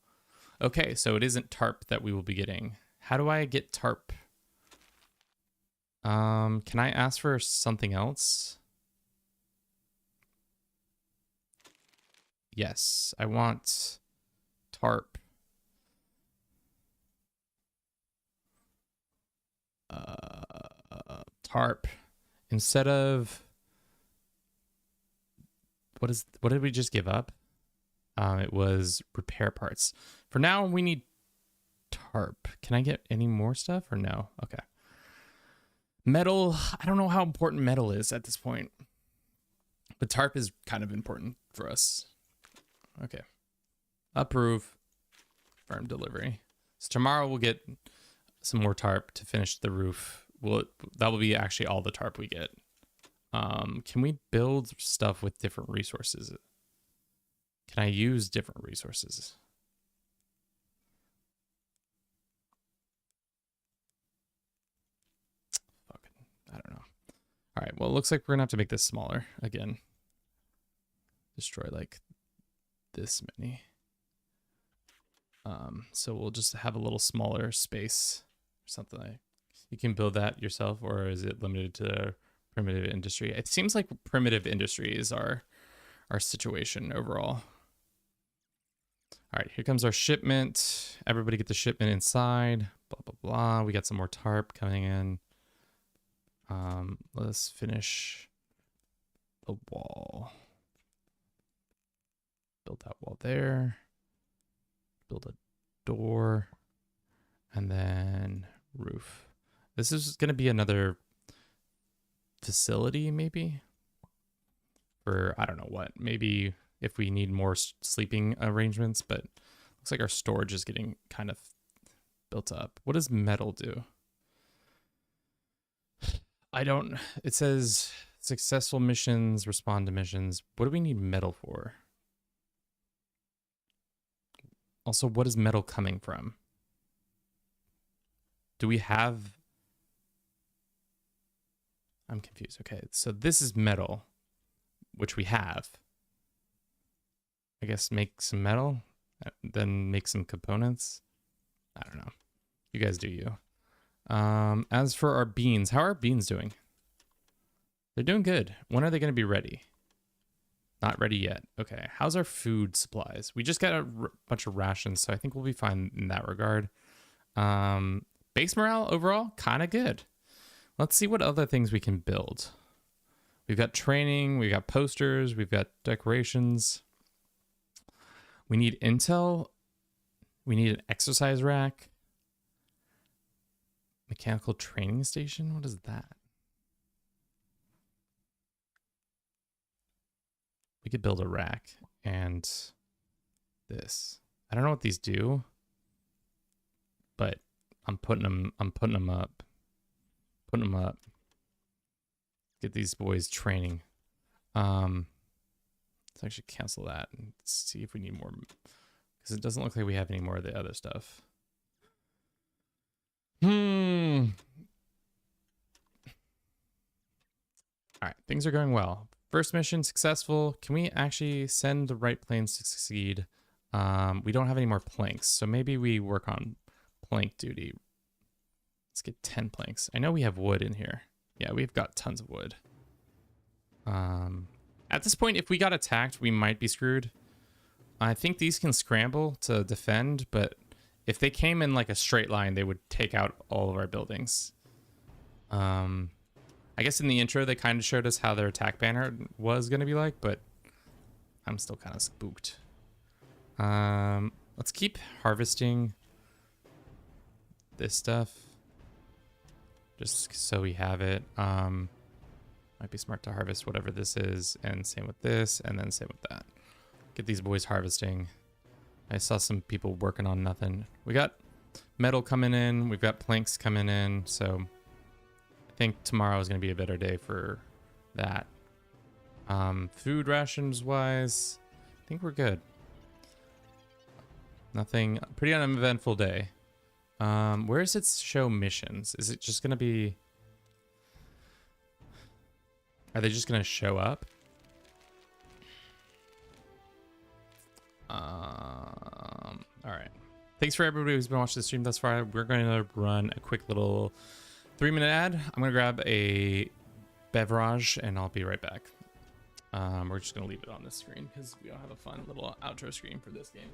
Okay, so it isn't tarp that we will be getting. How do I get tarp? Can I ask for something else? Yes, I want tarp. Tarp. Instead of what did we just give up? It was repair parts. For now, we need tarp. Can I get any more stuff or no? Okay. Metal. I don't know how important metal is at this point, but tarp is kind of important for us. Okay. Approve. Firm delivery. So tomorrow we'll get some more tarp to finish the roof. That will be actually all the tarp we get. Can we build stuff with different resources? Can I use different resources? Fucking, I don't know. All right, well, it looks like we're gonna have to make this smaller again. Destroy like this many. So we'll just have a little smaller space or something like. You can build that yourself, or is it limited to primitive industry? It seems like primitive industry is our situation overall. All right, here comes our shipment. Everybody get the shipment inside. Blah, blah, blah. We got some more tarp coming in. Let's finish the wall. Build that wall there. Build a door. And then roof. This is going to be another facility, maybe? For, I don't know what. Maybe if we need more sleeping arrangements, but looks like our storage is getting kind of built up. What does metal do? It says successful missions, respond to missions. What do we need metal for? Also, what is metal coming from? Do we have... I'm confused. Okay, so this is metal, which we have. I guess make some metal, then make some components. I don't know. You guys do you. As for our beans, how are our beans doing? They're doing good. When are they going to be ready? Not ready yet. Okay. How's our food supplies? We just got a bunch of rations, so I think we'll be fine in that regard. Base morale overall, kind of good. Let's see what other things we can build. We've got training, we've got posters, we've got decorations. We need intel. We need an exercise rack. Mechanical training station? What is that? We could build a rack and this. I don't know what these do, but I'm putting them up. Putting them up. Get these boys training. Let's actually cancel that and see if we need more, because it doesn't look like we have any more of the other stuff. All right, things are going well. First mission successful. Can we actually send the right planes to succeed? We don't have any more planks, so maybe we work on plank duty. Let's get 10 planks. I know we have wood in here. Yeah, we've got tons of wood. At this point, if we got attacked, we might be screwed. I think these can scramble to defend, but if they came in like a straight line, they would take out all of our buildings. I guess in the intro, they kind of showed us how their attack banner was going to be like, but I'm still kind of spooked. Let's keep harvesting this stuff, just so we have it. Might be smart to harvest whatever this is, and same with this, and then same with that. Get these boys harvesting. I saw some people working on nothing. We got metal coming in, we've got planks coming in, so I think tomorrow is going to be a better day for that. Food rations wise, I think we're good. Nothing, pretty uneventful day. Where does it show missions? Is it just going to be... Are they just going to show up? All right. Thanks for everybody who's been watching the stream thus far. We're going to run a quick little 3-minute ad. I'm going to grab a beverage and I'll be right back. We're just going to leave it on this screen because we don't have a fun little outro screen for this game.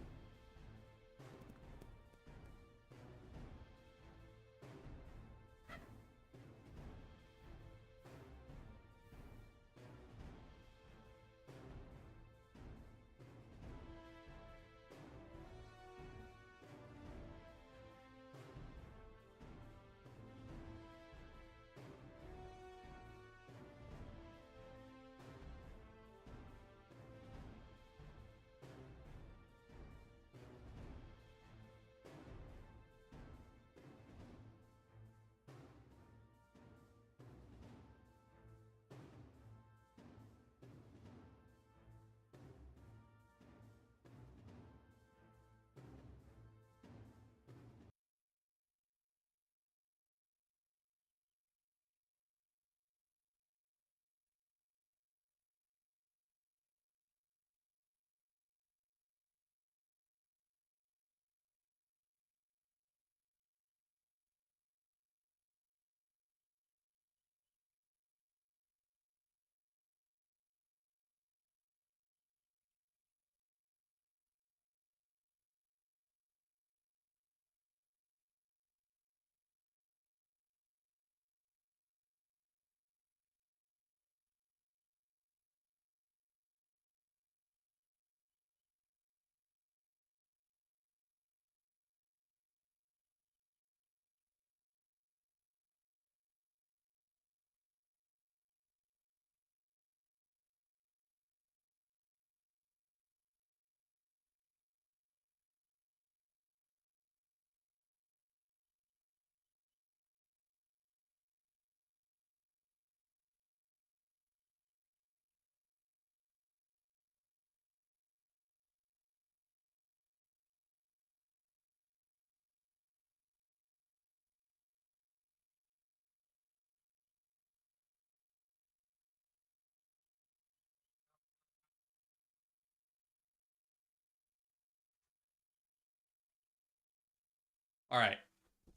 All right.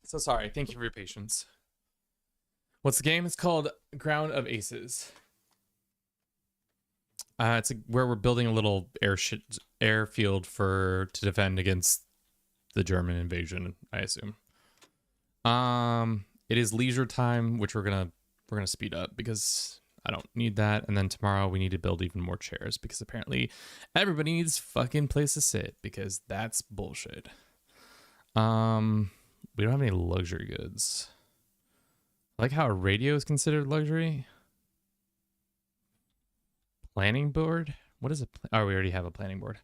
So sorry. Thank you for your patience. What's the game? It's called Ground of Aces. It's where we're building a little airfield to defend against the German invasion, I assume. It is leisure time, which we're gonna speed up because I don't need that. And then tomorrow we need to build even more chairs because apparently everybody needs fucking place to sit because that's bullshit. We don't have any luxury goods. I like how a radio is considered luxury. Planning board? What is it? Oh, we already have a planning board.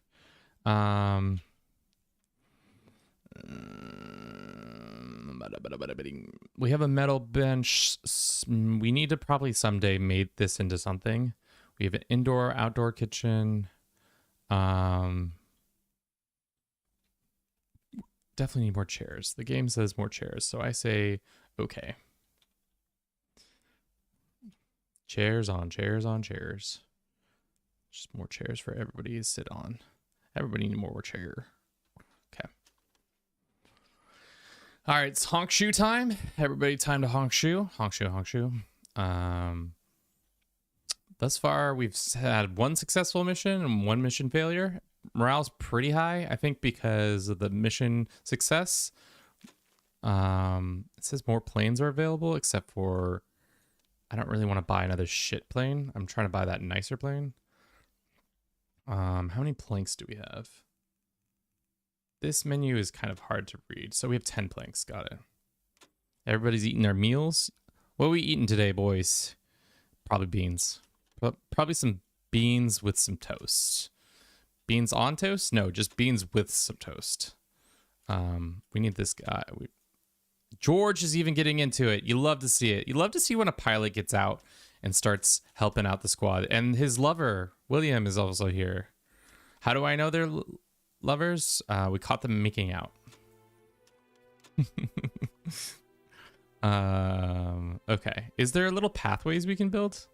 We have a metal bench. We need to probably someday make this into something. We have an indoor, outdoor kitchen. Definitely need more chairs. The game says more chairs, so I say okay. Chairs on chairs on chairs. Just more chairs for everybody to sit on. Everybody need more chair. Okay. All right, it's honk shoe time. Everybody, time to honk shoe. Honk shoe, honk shoe. Thus far, we've had one successful mission and one mission failure. Morale's pretty high, I think, because of the mission success. It says more planes are available, except for I don't really want to buy another shit plane. I'm trying to buy that nicer plane. How many planks do we have? This menu is kind of hard to read. So we have 10 planks. Got it. Everybody's eating their meals. What are we eating today, boys? Probably beans. Probably some beans with some toast. Beans on toast? No, just beans with some toast. We need this guy. George is even getting into it. You love to see it. You love to see when a pilot gets out and starts helping out the squad. And his lover, William, is also here. How do I know they're lovers? We caught them making out. Okay. Is there little pathways we can build?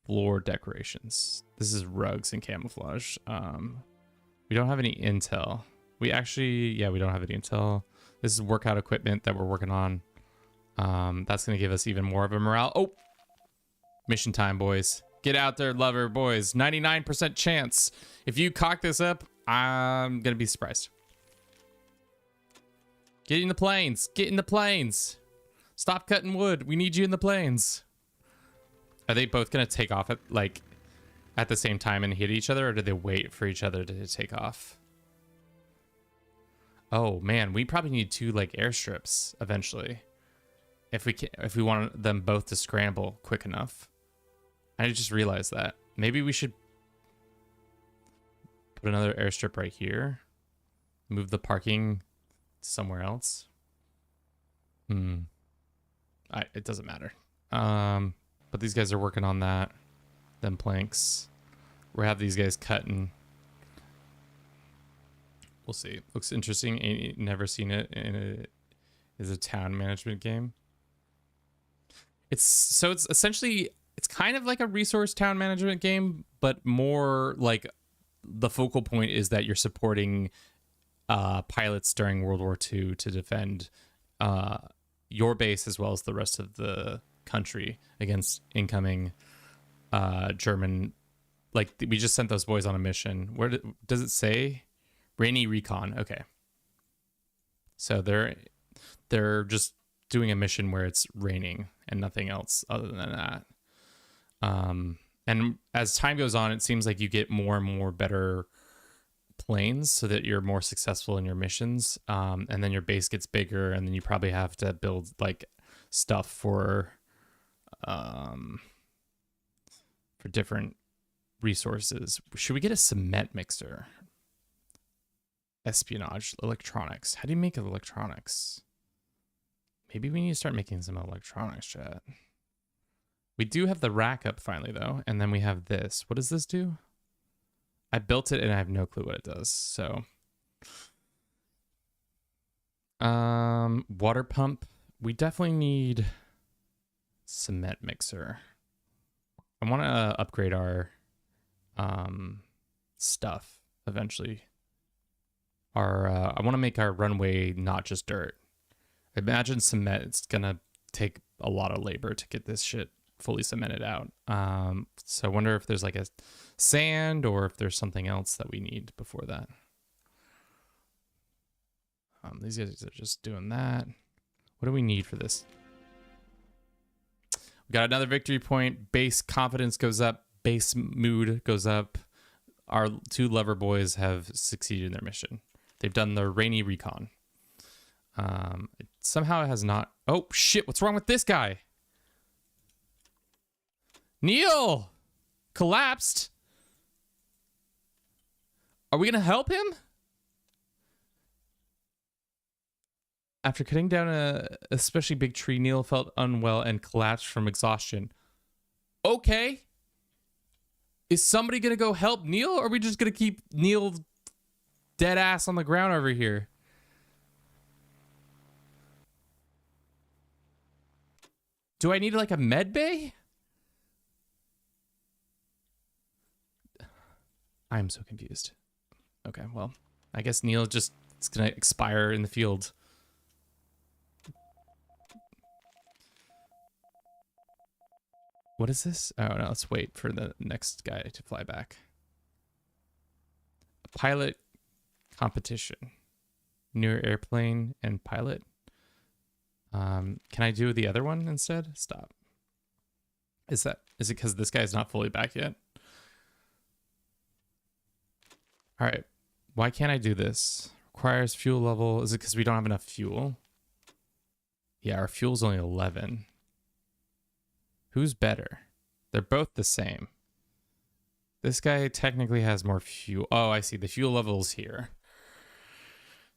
Floor decorations. This is rugs and camouflage. We don't have any intel. We don't have any intel. This is workout equipment that we're working on. That's going to give us even more of a morale. Oh, mission time, boys. Get out there, lover boys. 99% chance. If you cock this up, I'm going to be surprised. Get in the planes. Get in the planes. Stop cutting wood. We need you in the planes. Are they both going to take off at the same time and hit each other, or do they wait for each other to take off? Oh man, we probably need 2 airstrips eventually. If we want them both to scramble quick enough. I just realized that. Maybe we should put another airstrip right here. Move the parking somewhere else. It doesn't matter. But these guys are working on that. Them planks. We have these guys cutting. We'll see. Looks interesting. Ain't never seen it is a town management game. It's essentially kind of like a resource town management game, but more like the focal point is that you're supporting pilots during World War II to defend your base as well as the rest of the country against incoming German. We just sent those boys on a mission. Where does it say? Rainy Recon. Okay. So they're just doing a mission where it's raining and nothing else other than that. And as time goes on, it seems like you get more and more better planes so that you're more successful in your missions. And then your base gets bigger, and then you probably have to build stuff for different resources. Should we get a cement mixer? Espionage, electronics. How do you make electronics? Maybe we need to start making some electronics, chat. We do have the rack up finally, though. And then we have this. What does this do? I built it and I have no clue what it does. So, water pump. We definitely need cement mixer. I want to upgrade our stuff eventually. our I want to make our runway not just dirt. Imagine cement. It's gonna take a lot of labor to get this shit fully cemented out. So I wonder if there's like a sand or if there's something else that we need before that. These guys are just doing that. What do we need for this? We got another victory point. Base confidence goes up. Base mood goes up. Our 2 lover boys have succeeded in their mission. They've done the rainy recon. Somehow it has not. Oh shit! What's wrong with this guy? Neil collapsed. Are we gonna help him? After cutting down a especially big tree, Neil felt unwell and collapsed from exhaustion. Okay. Is somebody gonna go help Neil, or are we just gonna keep Neil dead ass on the ground over here? Do I need like a med bay? I'm so confused. Okay, well, I guess Neil just is gonna expire in the field. What is this? Oh no, let's wait for the next guy to fly back. A pilot competition. Near airplane and pilot. Can I do the other one instead? Stop. Is it because this guy's not fully back yet? All right. Why can't I do this? Requires fuel level. Is it because we don't have enough fuel? Yeah, our fuel's only 11. Who's better? They're both the same. This guy technically has more fuel. Oh, I see. The fuel level's here.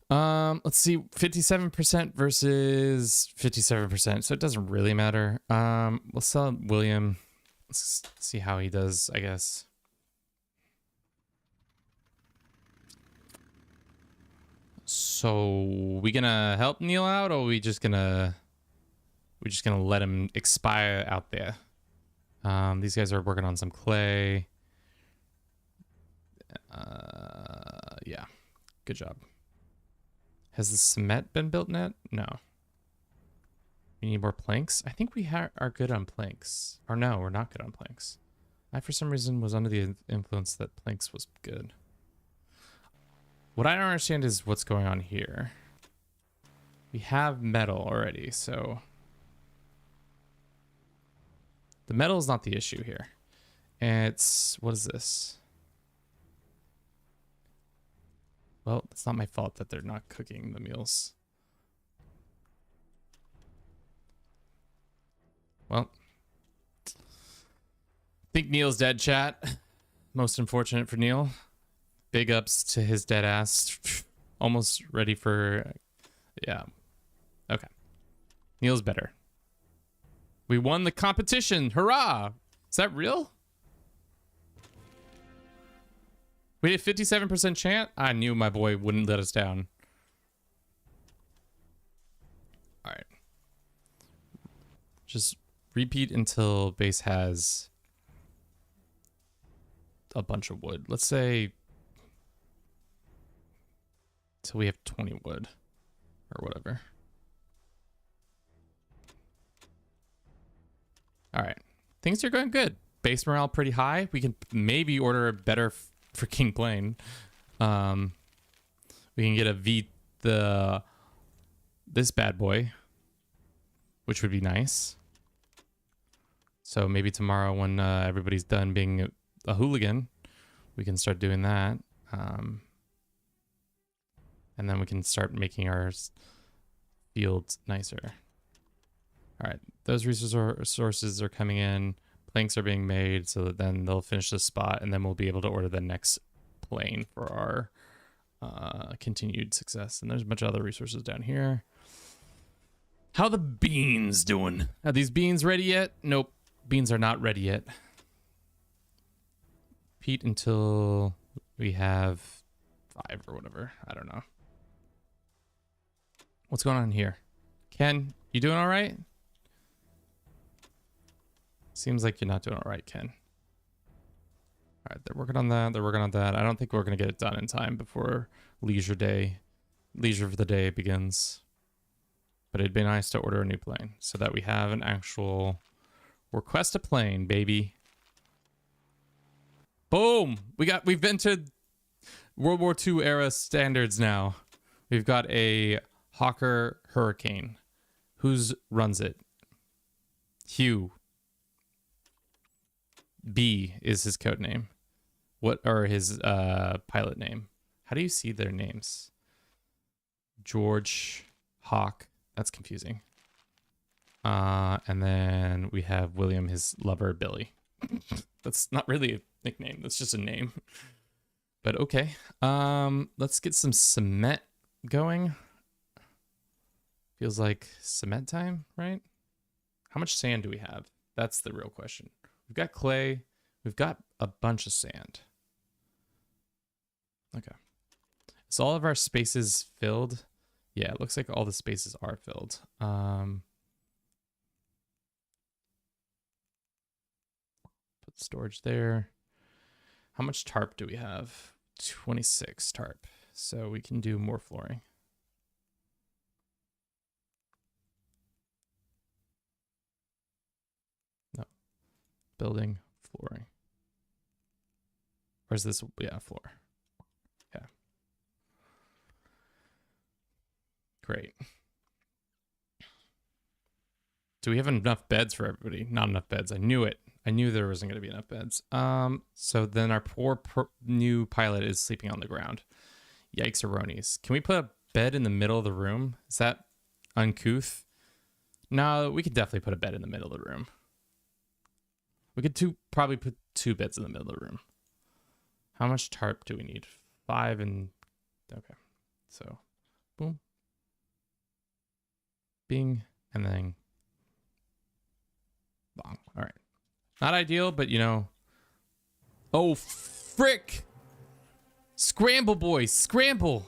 Let's see. 57% versus 57%. So it doesn't really matter. We'll sell William. Let's see how he does, I guess. So we gonna help Neil out, or we just gonna let him expire out there? These guys are working on some clay. Yeah, good job. Has the cement been built yet? No. We need more planks. I think we are good on planks. Or no, we're not good on planks. I, for some reason, was under the influence that planks was good. What I don't understand is what's going on here. We have metal already, so... The metal is not the issue here. It's... What is this? Well, it's not my fault that they're not cooking the meals. Well. I think Neil's dead, chat. Most unfortunate for Neil. Big ups to his dead ass. Almost ready for... Yeah. Okay. Neil's better. We won the competition. Hurrah! Is that real? We had 57% chance? I knew my boy wouldn't let us down. Alright. Just repeat until base has a bunch of wood. Let's say... Till we have 20 wood. Or whatever. Alright. Things are going good. Base morale pretty high. We can maybe order a better freaking plane. We can get a this bad boy, which would be nice. So maybe tomorrow when everybody's done being a hooligan, we can start doing that. And then we can start making our fields nicer. All right, those resources are coming in. Planks are being made so that then they'll finish this spot, and then we'll be able to order the next plane for our continued success. And there's a bunch of other resources down here. How are the beans doing? Are these beans ready yet? Nope, beans are not ready yet. Repeat until we have 5 or whatever. I don't know. What's going on here? Ken, you doing all right? Seems like you're not doing all right, Ken. All right, they're working on that. They're working on that. I don't think we're gonna get it done in time before leisure for the day begins. But it'd be nice to order a new plane so that we have an actual request a plane, baby. Boom! We've been to World War II era standards now. We've got a Hawker Hurricane. Who's runs it? Hugh. B is his code name. What are his pilot name? How do you see their names? George Hawk. That's confusing. And then we have William, his lover, Billy. That's not really a nickname. That's just a name. But okay. Let's get some cement going. Feels like cement time, right? How much sand do we have? That's the real question. We've got clay. We've got a bunch of sand. Okay. Is all of our spaces filled? Yeah, it looks like all the spaces are filled. Put storage there. How much tarp do we have? 26 tarp. So we can do more flooring. No. Building, flooring. Or is this? Yeah, floor. Okay. Great. Do we have enough beds for everybody? Not enough beds. I knew it. I knew there wasn't going to be enough beds. So then our poor new pilot is sleeping on the ground. Yikes aronies. Can we put a bed in the middle of the room? Is that uncouth? No, we could definitely put a bed in the middle of the room. We could probably put 2 beds in the middle of the room. How much tarp do we need? 5 and... Okay. So, boom. Bing. And then... bong. All right. Not ideal, but you know... Oh, frick! Scramble, boys. Scramble!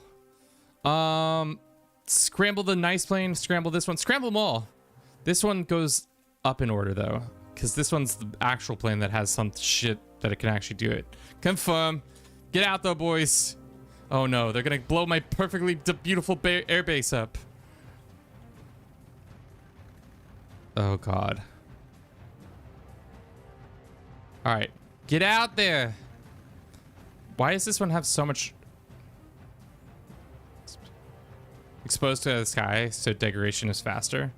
Scramble the nice plane. Scramble this one. Scramble them all. This one goes up in order, though. Because this one's the actual plane that has some shit that it can actually do it. Confirm. Get out, though, boys. Oh, no. They're going to blow my perfectly beautiful airbase up. Oh, God. All right. Get out there. Why does this one have so much... exposed to the sky so degradation is faster?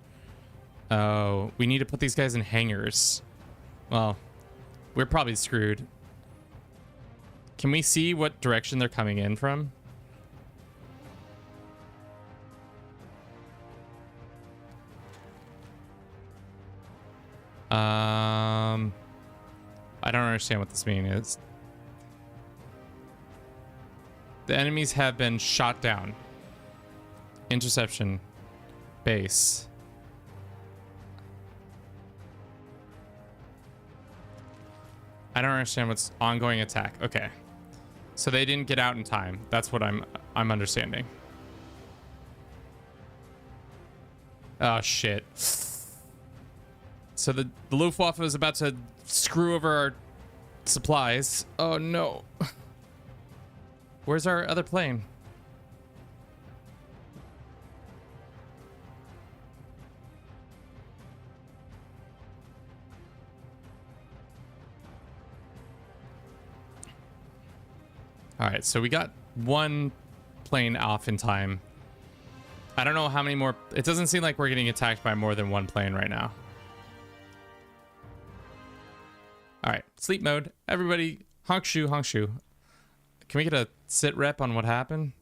Oh, we need to put these guys in hangars. Well, we're probably screwed. Can we see what direction they're coming in from? I don't understand what this means. The enemies have been shot down. Interception. Base. I don't understand what's ongoing attack. Okay. So they didn't get out in time. That's what I'm understanding. Oh shit. So the Luftwaffe is about to screw over our supplies. Oh no. Where's our other plane? All right, so we got one plane off in time. I don't know how many more. It doesn't seem like we're getting attacked by more than one plane right now. All right, sleep mode. Everybody, honk shoe, honk shoe. Can we get a sit rep on what happened?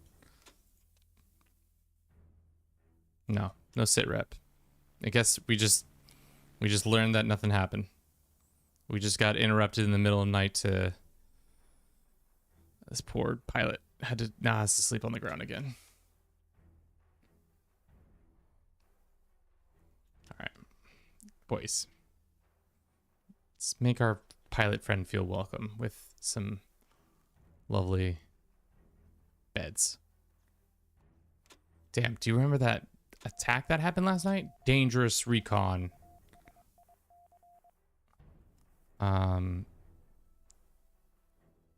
No, no sit rep. I guess we just learned that nothing happened. We just got interrupted in the middle of the night to... This poor pilot has to sleep on the ground again. All right, boys. Let's make our pilot friend feel welcome with some lovely beds. Damn, do you remember that attack that happened last night? Dangerous recon.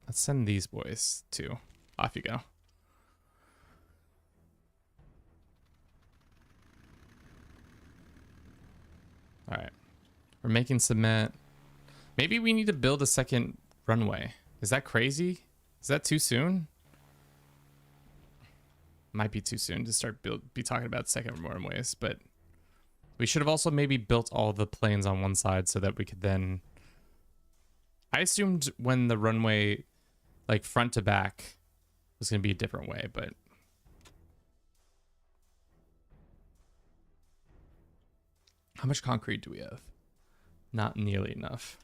Let's send these boys too. Off you go. All right. We're making cement. Maybe we need to build a second runway. Is that crazy? Is that too soon? Might be too soon to start be talking about second runways, but we should have also maybe built all the planes on one side so that we could then... I assumed when the runway, like front to back, was going to be a different way, but... How much concrete do we have? Not nearly enough.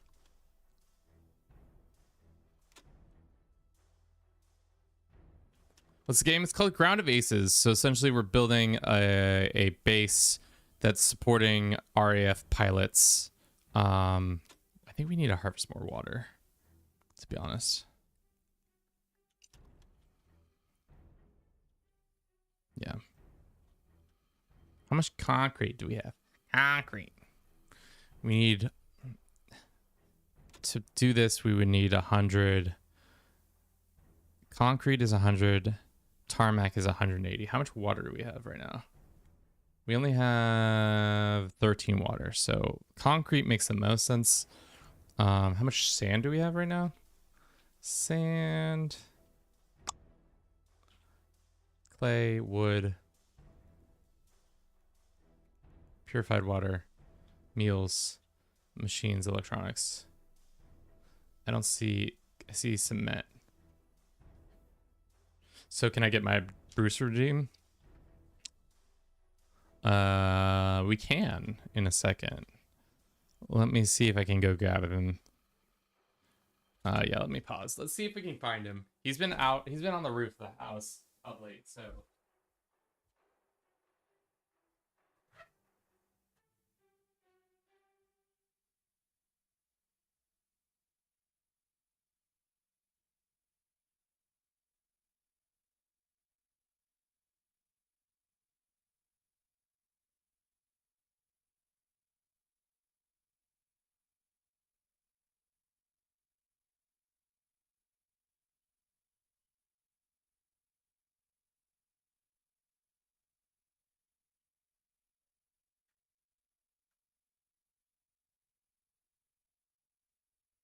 What's the game? It's called Ground of Aces. So essentially we're building a base that's supporting RAF pilots. I think we need to harvest more water, to be honest. Yeah. How much concrete do we have? Concrete. We need... To do this, we would need 100. Concrete is 100. Tarmac is 180. How much water do we have right now? We only have 13 water, so concrete makes the most sense. How much sand do we have right now? Sand, clay, wood, purified water, meals, machines, electronics. I see cement. So can I get my Bruce redeem? We can in a second. Let me see if I can go grab him. Yeah, let me pause. Let's see if we can find him. He's been out. He's been on the roof of the house up late, so.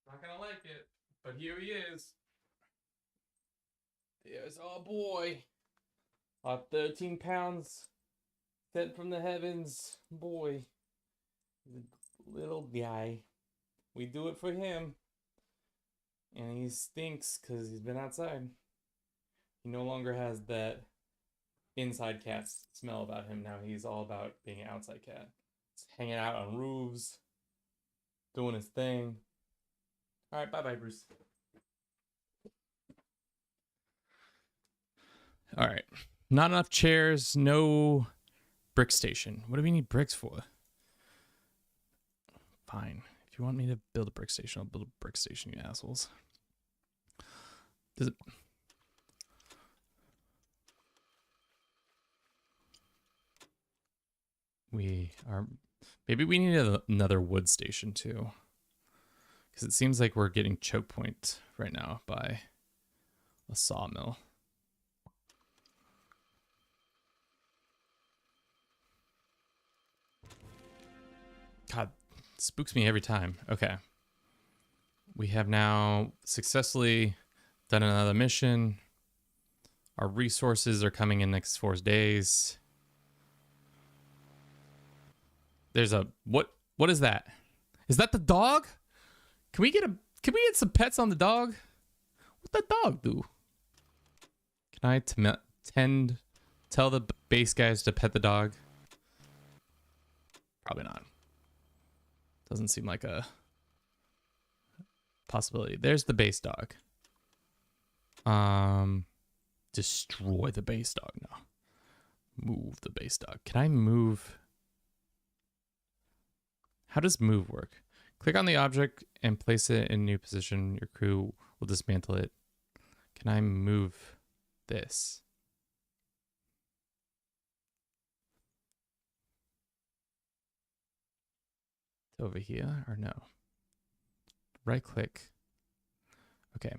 Not gonna like it, but here he is. There's our boy. Our 13 pounds sent from the heavens. Boy. The little guy. We do it for him. And he stinks because he's been outside. He no longer has that inside cat smell about him. Now he's all about being an outside cat. He's hanging out on roofs, doing his thing. All right, bye-bye, Bruce. All right. Not enough chairs, no brick station. What do we need bricks for? Fine. If you want me to build a brick station, I'll build a brick station, you assholes. Does it... We are... Maybe we need another wood station, too. Because it seems like we're getting choke point right now by a sawmill. God, spooks me every time. Okay. We have now successfully done another mission. Our resources are coming in next 4 days. There's a what is that? Is that the dog? Can we get some pets on the dog? What the dog do? Can I tell the base guys to pet the dog? Probably not. Doesn't seem like a possibility. There's the base dog. Destroy the base dog now. Move the base dog. Can I move? How does move work? Click on the object and place it in a new position. Your crew will dismantle it. Can I move this? Over here or no? Right click. Okay.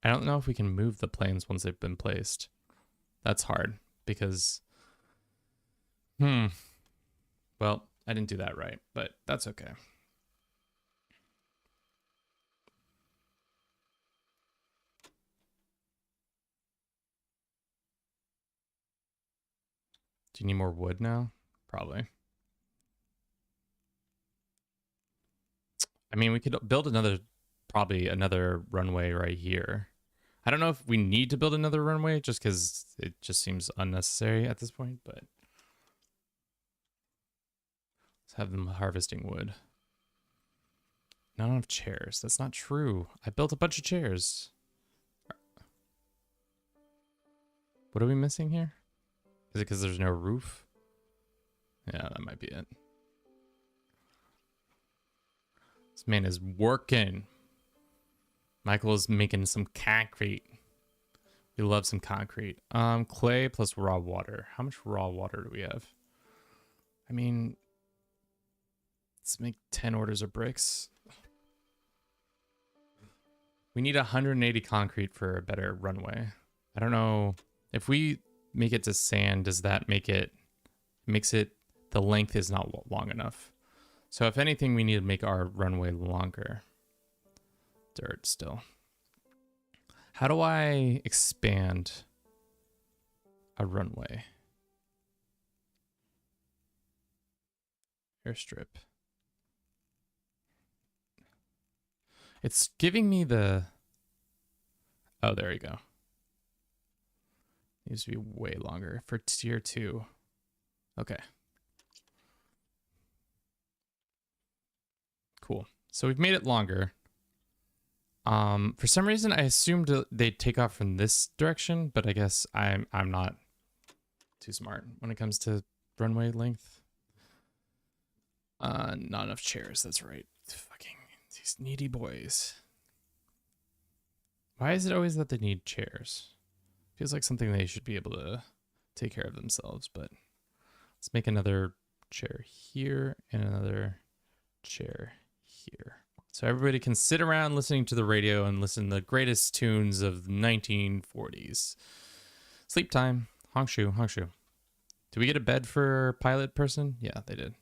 I don't know if we can move the planes once they've been placed. That's hard because, well, I didn't do that right, but that's okay. Do you need more wood now? Probably. I mean, we could build probably another runway right here. I don't know if we need to build another runway just because it just seems unnecessary at this point, but let's have them harvesting wood. Not enough chairs. That's not true. I built a bunch of chairs. What are we missing here? Is it because there's no roof? Yeah, that might be it. This man is working. Michael is making some concrete. We love some concrete. Clay plus raw water. How much raw water do we have? I mean, let's make 10 orders of bricks. We need 180 concrete for a better runway. I don't know if we make it to sand, does that makes it the length is not long enough. So if anything, we need to make our runway longer. Dirt still. How do I expand a runway? Airstrip. It's giving me the... Oh, there you go. Needs to be way longer for tier 2. Okay. Cool. So we've made it longer. For some reason, I assumed they'd take off from this direction, but I guess I'm not too smart when it comes to runway length. Not enough chairs. That's right. Fucking these needy boys. Why is it always that they need chairs? Feels like something they should be able to take care of themselves, but let's make another chair here and another chair here. So everybody can sit around listening to the radio and listen to the greatest tunes of the 1940s. Sleep time. Hongshu, Hongshu. Did we get a bed for pilot person? Yeah, they did.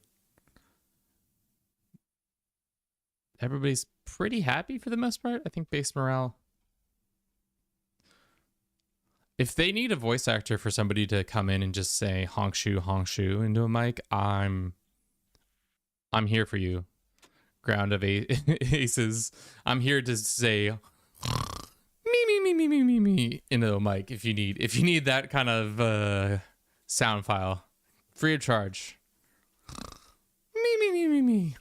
Everybody's pretty happy for the most part. I think base morale. If they need a voice actor for somebody to come in and just say Hongshu, Hongshu into a mic, I'm here for you. Ground of aces. I'm here to say me into a mic if you need that kind of sound file. Free of charge. Me.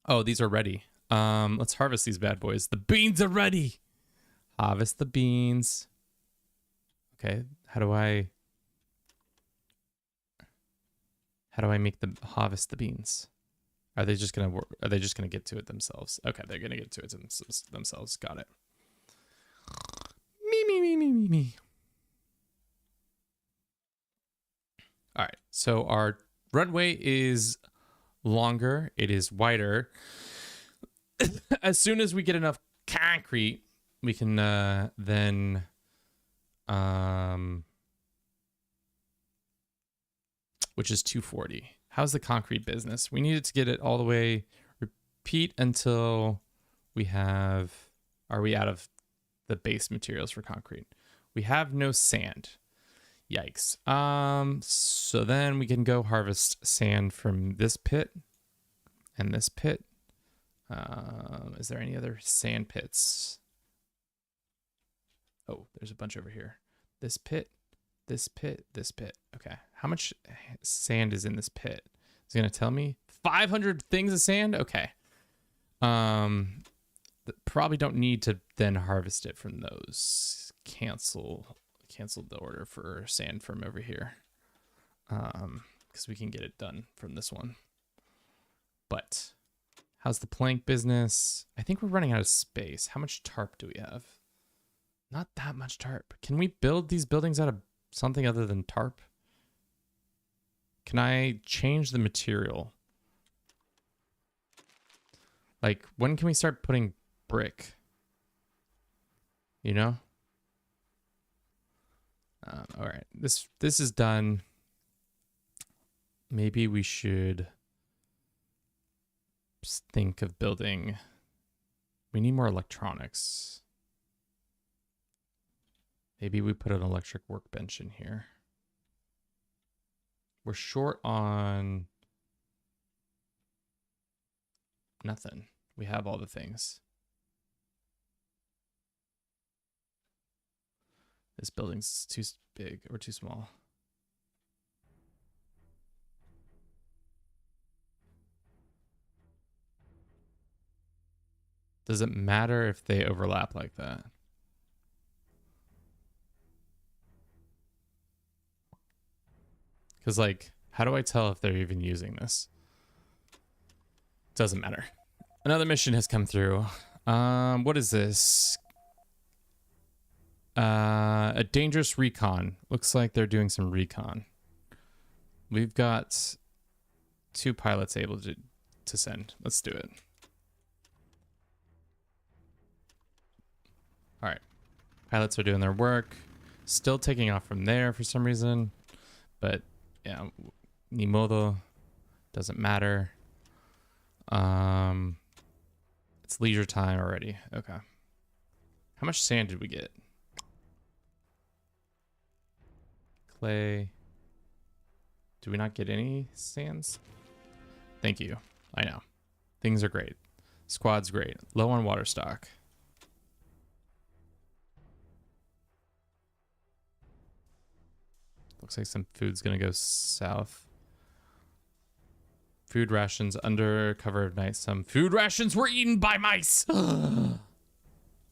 Oh, these are ready. Let's harvest these bad boys. The beans are ready. Harvest the beans. Okay, how do I make them harvest the beans? Are they just gonna get to it themselves? Okay, they're gonna get to it themselves. Got it. Me. All right, so our runway is longer. It is wider. As soon as we get enough concrete, we can then which is 240. How's the concrete business? We needed to get it all the way. Repeat until we have... Are we out of the base materials for concrete? We have no sand. Yikes. So then we can go harvest sand from this pit and this pit. Is there any other sand pits? Oh, there's a bunch over here. This pit, this pit, this pit. Okay. How much sand is in this pit? It's going to tell me 500 things of sand. Okay. Probably don't need to then harvest it from those. Canceled the order for sand from over here. Because we can get it done from this one. But how's the plank business? I think we're running out of space. How much tarp do we have? Not that much tarp. Can we build these buildings out of something other than tarp? Can I change the material? Like, when can we start putting brick. You know? All right. This is done. Maybe we should think of building. We need more electronics. Maybe we put an electric workbench in here. We're short on nothing. We have all the things. This building's too big or too small. Does it matter if they overlap like that? Because, like, how do I tell if they're even using this? Doesn't matter. Another mission has come through. What is this? A dangerous recon. Looks like they're doing some recon. We've got 2 pilots able to send. Let's do it. All right. Pilots are doing their work. Still taking off from there for some reason. But, yeah, ni modo. Doesn't matter. It's leisure time already. Okay. How much sand did we get? Clay. Do we not get any sands? Thank you. I know. Things are great. Squad's great. Low on water stock. Looks like some food's gonna go south. Food rations under cover of night. Some food rations were eaten by mice.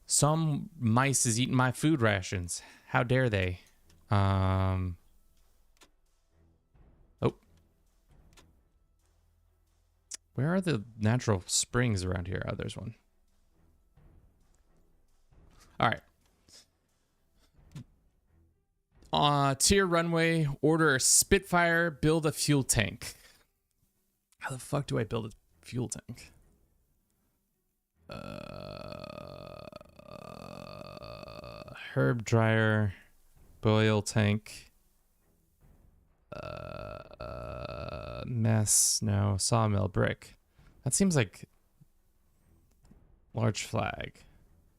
Some mice is eating my food rations. How dare they? Oh. Where are the natural springs around here? Oh, there's one. All right. Tier runway, order a Spitfire, build a fuel tank. How the fuck do I build a fuel tank? Herb dryer, boil tank. Mess, no. Sawmill, brick. That seems like large flag.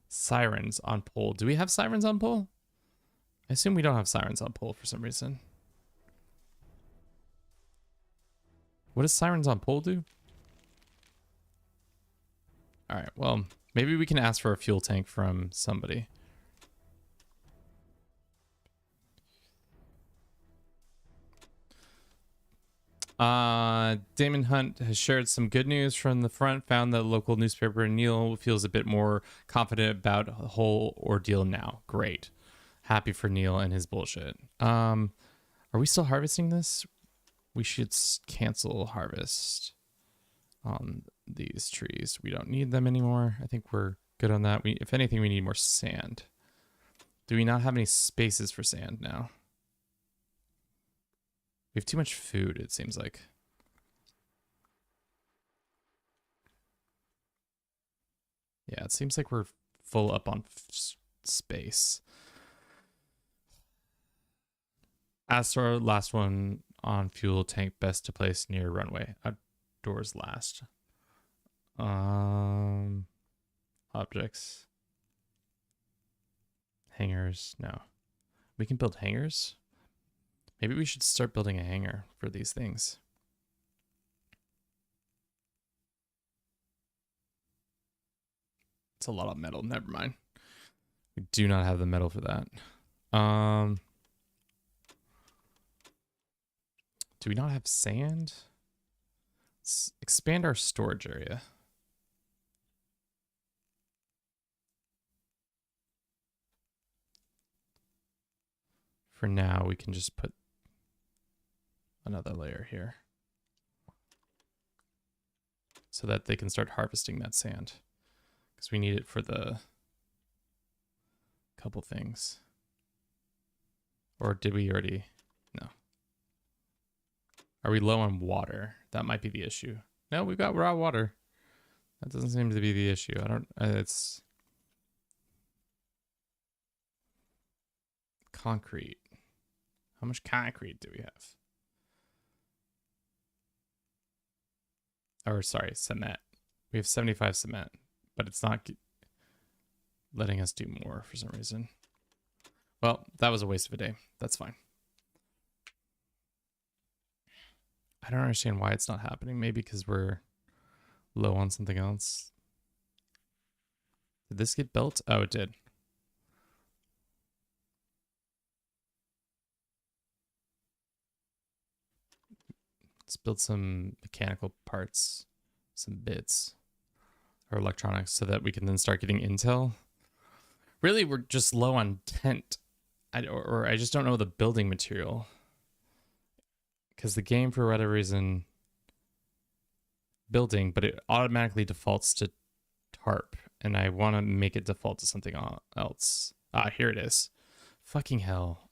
Sirens on pole. Do we have sirens on pole? I assume we don't have sirens on pole for some reason. What does sirens on pole do? All right, well, maybe we can ask for a fuel tank from somebody. Damon Hunt has shared some good news from the front, found that the local newspaper. Neil feels a bit more confident about the whole ordeal now. Great. Happy for Neil and his bullshit. Are we still harvesting this? We should cancel harvest on these trees. We don't need them anymore. I think we're good on that. If anything, we need more sand. Do we not have any spaces for sand now? We have too much food, it seems like. Yeah, it seems like we're full up on space. As for our last one on fuel tank, best to place near runway. Outdoors last. Objects. Hangars. No. We can build hangars? Maybe we should start building a hangar for these things. It's a lot of metal. Never mind. We do not have the metal for that. Do we not have sand? Let's expand our storage area. For now, we can just put another layer here so that they can start harvesting that sand, because we need it for the couple things. Or did we already? No. Are we low on water? That might be the issue. No, we've got raw water. That doesn't seem to be the issue. I don't, it's concrete. How much concrete do we have? Or sorry, cement. We have 75 cement, but it's not letting us do more for some reason. Well, that was a waste of a day. That's fine. I don't understand why it's not happening. Maybe because we're low on something else. Did this get built? Oh, it did. Let's build some mechanical parts, some bits, or electronics so that we can then start getting intel. Really, we're just low on tent. Or I just don't know the building material. Because the game, for whatever reason, building, but it automatically defaults to tarp. And I want to make it default to something else. Ah, here it is. Fucking hell.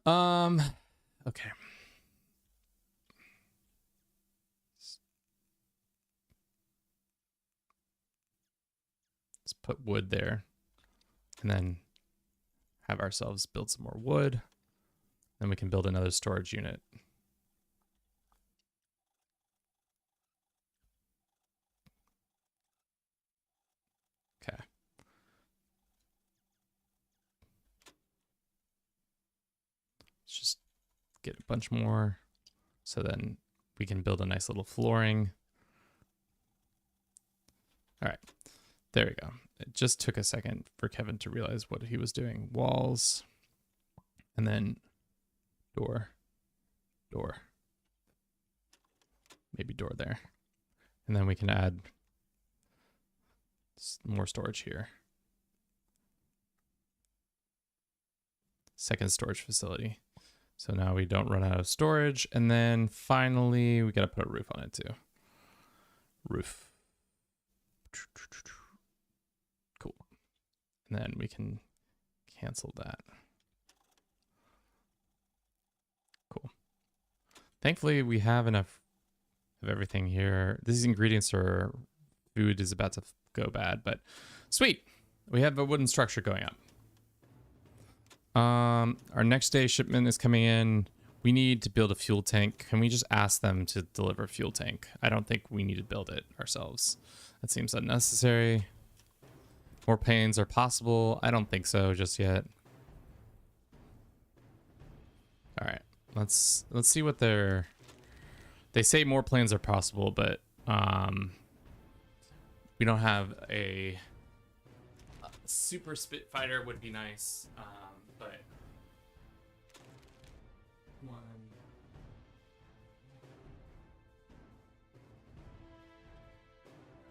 Okay. Let's put wood there. And then have ourselves build some more wood. Then we can build another storage unit. Okay. Let's just get a bunch more. So then we can build a nice little flooring. All right. There we go. It just took a second for Kevin to realize what he was doing. Walls. And then door. Door. Maybe door there. And then we can add more storage here. Second storage facility. So now we don't run out of storage. And then finally, we got to put a roof on it too. Roof. Cool. And then we can cancel that. Cool. Thankfully, we have enough of everything here. These ingredients are... Food is about to go bad, but sweet. We have a wooden structure going up. Our next day shipment is coming in. We need to build a fuel tank. Can we just ask them to deliver a fuel tank? I don't think we need to build it ourselves. That seems unnecessary. More planes are possible. I don't think so just yet. All right, let's see what they're... They say more planes are possible, but we don't have a super Spitfire would be nice, but one.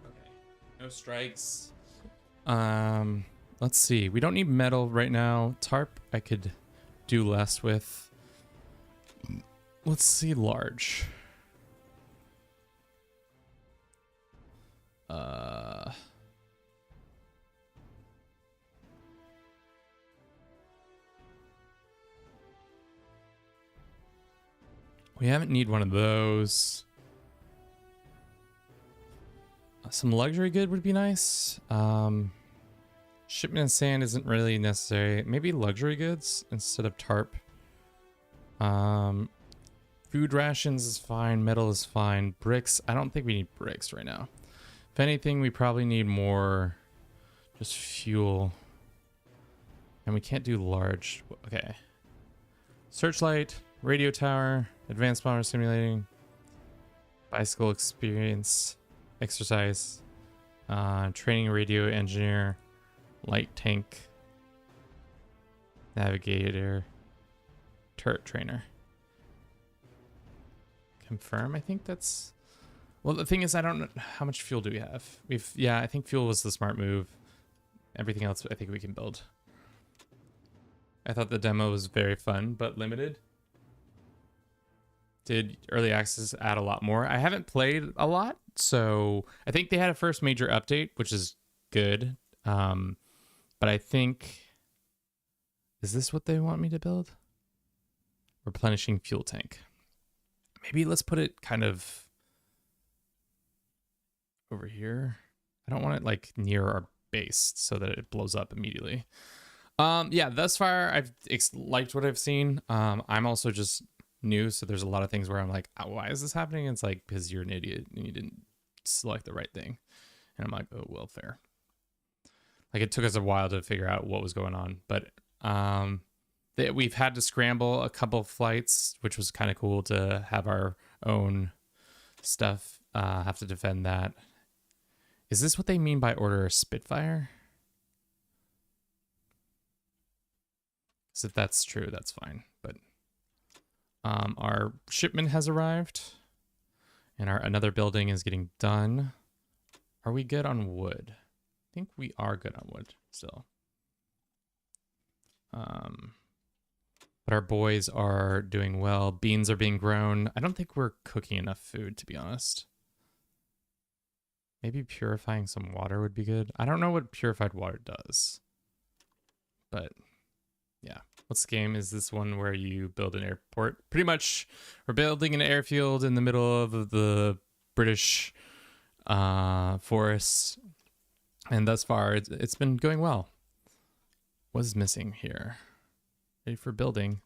Okay, no strikes. Let's see. We don't need metal right now. Tarp I could do less with. Let's see large. We haven't need one of those. Some luxury good would be nice. Shipment of sand isn't really necessary. Maybe luxury goods instead of tarp. Food rations is fine. Metal is fine. Bricks. I don't think we need bricks right now. If anything, we probably need more just fuel. And we can't do large. Okay. Searchlight, radio tower, advanced bomber simulating, bicycle experience, exercise, training radio engineer, light tank, navigator, turret trainer. Confirm, I think that's... Well, the thing is, I don't know how much fuel do we have. Yeah, I think fuel was the smart move. Everything else I think we can build. I thought the demo was very fun, but limited. Did early access add a lot more? I haven't played a lot, so I think they had a first major update, which is good. But I think... Is this what they want me to build? Replenishing fuel tank. Maybe let's put it kind of... over here. I don't want it like near our base so that it blows up immediately. Yeah, thus far I've liked what I've seen. I'm also just new, so there's a lot of things where I'm like, oh, why is this happening? And it's like, because you're an idiot and you didn't select the right thing. And I'm like, oh, well, fair. Like, it took us a while to figure out what was going on, but we've had to scramble a couple flights, which was kind of cool to have our own stuff. Have to defend that. Is this what they mean by order a Spitfire? So if that's true, that's fine. But our shipment has arrived, and our another building is getting done. Are we good on wood? I think we are good on wood still. But our boys are doing well. Beans are being grown. I don't think we're cooking enough food, to be honest. Maybe purifying some water would be good. I don't know what purified water does. But yeah. What's the game? Is this one where you build an airport? Pretty much, we're building an airfield in the middle of the British forests. And thus far, it's been going well. What is missing here? Ready for building.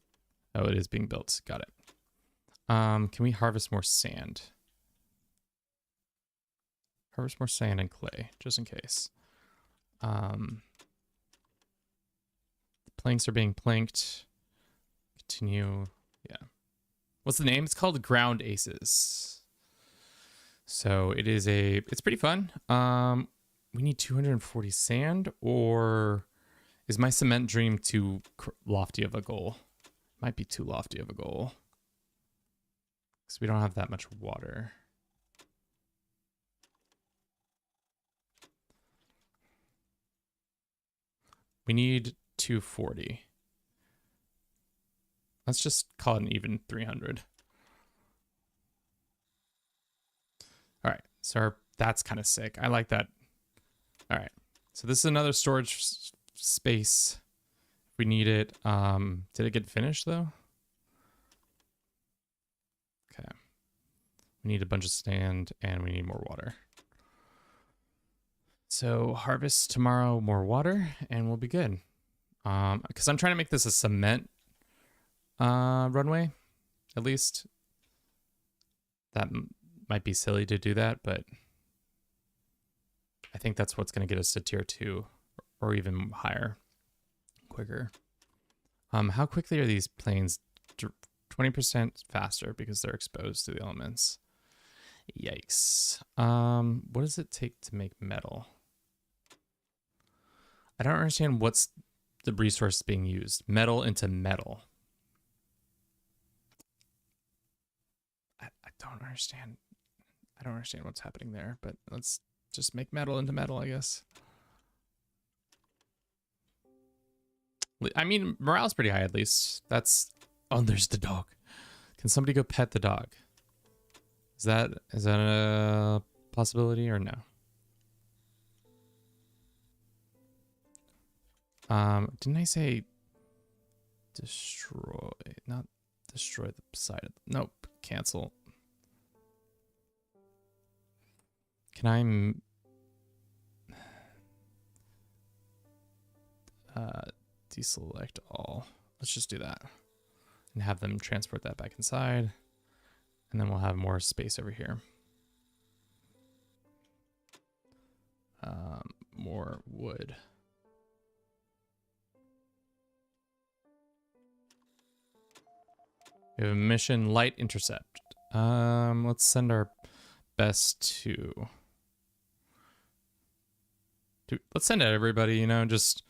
Oh, it is being built. Got it. Can we harvest more sand? Harvest more sand and clay, just in case. The planks are being planked. Continue. Yeah. What's the name? It's called Ground Aces. So it is it's pretty fun. We need 240 sand, or is my cement dream too lofty of a goal? Might be too lofty of a goal. Because we don't have that much water. We need 240. Let's just call it an even 300. All right, so that's kind of sick. I like that. All right, so this is another storage space. We need it. Did it get finished though? Okay. We need a bunch of sand and we need more water. So harvest tomorrow more water and we'll be good. Because I'm trying to make this a cement runway, at least. That might be silly to do that, but I think that's what's going to get us to tier 2 or even higher quicker. How quickly are these planes? 20% faster because they're exposed to the elements. Yikes. What does it take to make metal? I don't understand what's the resource being used. Metal into metal. I don't understand. I don't understand what's happening there, but let's just make metal into metal, I guess. I mean, morale's pretty high at least. That's... Oh, there's the dog. Can somebody go pet the dog? Is that a possibility or no? Didn't I say destroy? Not destroy the side of... Nope. Cancel. Can I deselect all? Let's just do that and have them transport that back inside, and then we'll have more space over here. More wood. We have a mission, light intercept. Let's send our best to... let's send it to everybody, you know, just...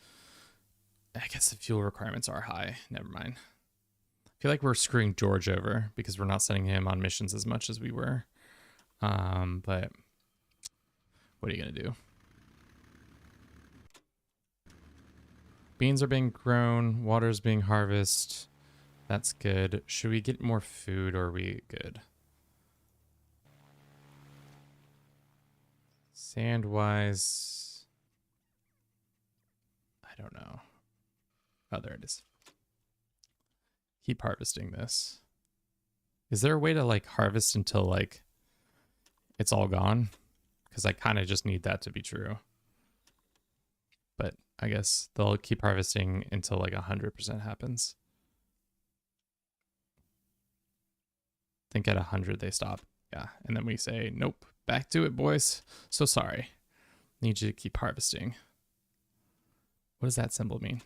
I guess the fuel requirements are high. Never mind. I feel like we're screwing George over because we're not sending him on missions as much as we were. But what are you going to do? Beans are being grown. Water's being harvested. That's good. Should we get more food or are we good? Sand-wise, I don't know. Oh, there it is. Keep harvesting this. Is there a way to like harvest until like it's all gone? because I kind of just need that to be true. But I guess they'll keep harvesting until like 100% happens. I think at 100 they stop. Yeah, and then we say, nope, back to it, boys. So sorry. Need you to keep harvesting. What does that symbol mean?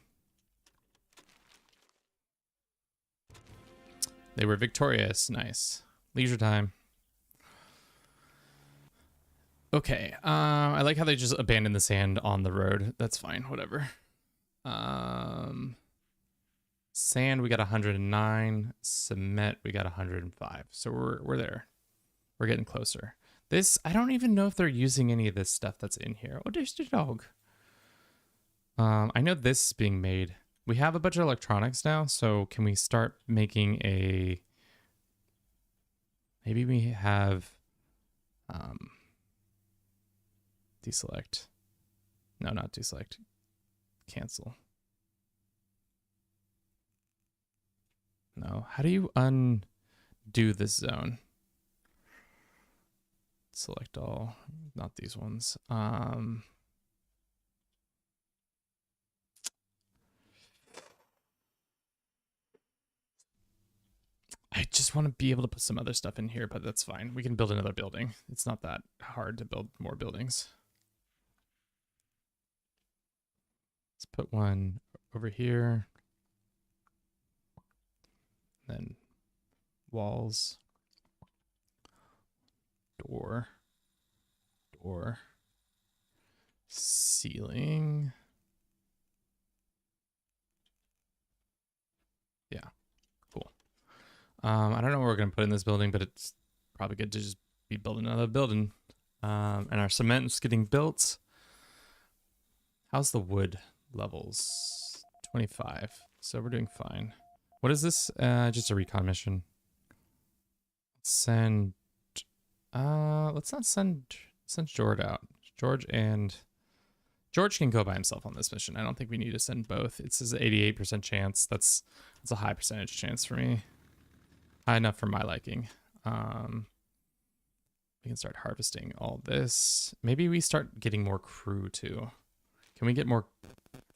They were victorious. Nice. Leisure time. Okay. I like how they just abandoned the sand on the road. That's fine. Whatever. Sand, we got 109. Cement, we got 105. So we're there. We're getting closer. This, I don't even know if they're using any of this stuff that's in here. Oh, there's the dog. I know this is being made. We have a bunch of electronics now, so can we start making a... Maybe we have... Deselect. No, not deselect. Cancel. No. How do you undo this zone? Select all. Not these ones. I just want to be able to put some other stuff in here, but that's fine. We can build another building. It's not that hard to build more buildings. Let's put one over here. Then walls. Door. Ceiling. Yeah, cool. I don't know what we're gonna put in this building, but it's probably good to just be building another building. And our cement's getting built. How's the wood levels? 25. So we're doing fine. What is this? Just a recon mission. Send. Let's not send George out. George can go by himself on this mission. I don't think we need to send both. It says 88% chance. That's a high percentage chance for me. High enough for my liking. We can start harvesting all this. Maybe we start getting more crew too. Can we get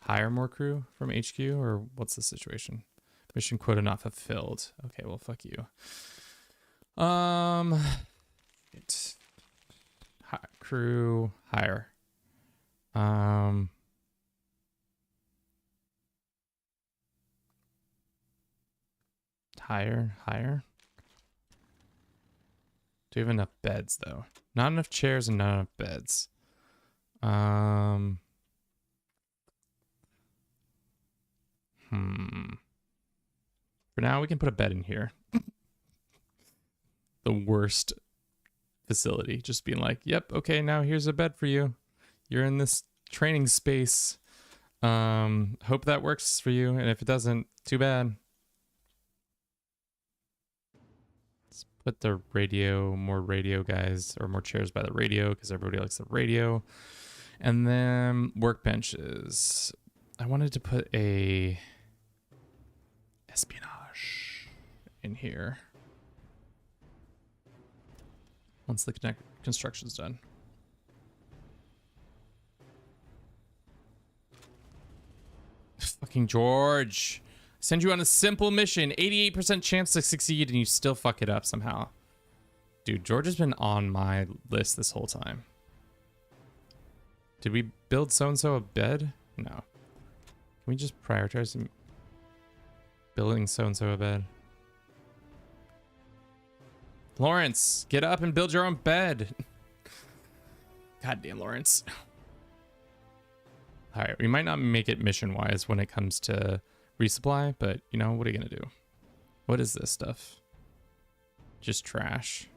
hire more crew from HQ, or what's the situation? Mission quota not fulfilled. Okay, well, fuck you. Crew hire. Hire. Do we have enough beds though? Not enough chairs and not enough beds. For now, we can put a bed in here. The worst facility. Just being like, yep, okay, now here's a bed for you. You're in this training space. Hope that works for you. And if it doesn't, too bad. Let's put the radio, more radio guys, or more chairs by the radio, because everybody likes the radio. And then workbenches. I wanted to put a espionage in here once the construction's done. Fucking George. Send you on a simple mission. 88% chance to succeed and you still fuck it up somehow. Dude, George has been on my list this whole time. Did we build so-and-so a bed? No. Can we just prioritize building so-and-so a bed? Lawrence, get up and build your own bed. Goddamn, Lawrence. All right, we might not make it mission-wise when it comes to resupply, but, you know, what are you going to do? What is this stuff? Just trash.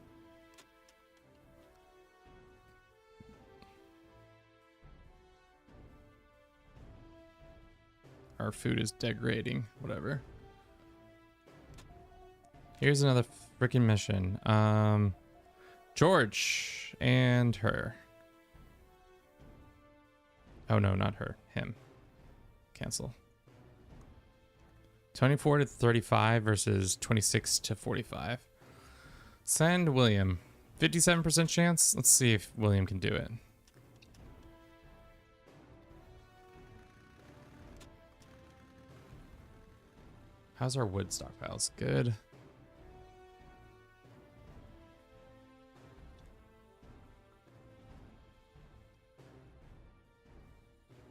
Our food is degrading, whatever. Here's another freaking mission. George and her. Oh no, not her, him. Cancel. 24 to 35 versus 26 to 45. Send William. 57% chance. Let's see if William can do it. How's our wood stockpiles? Good.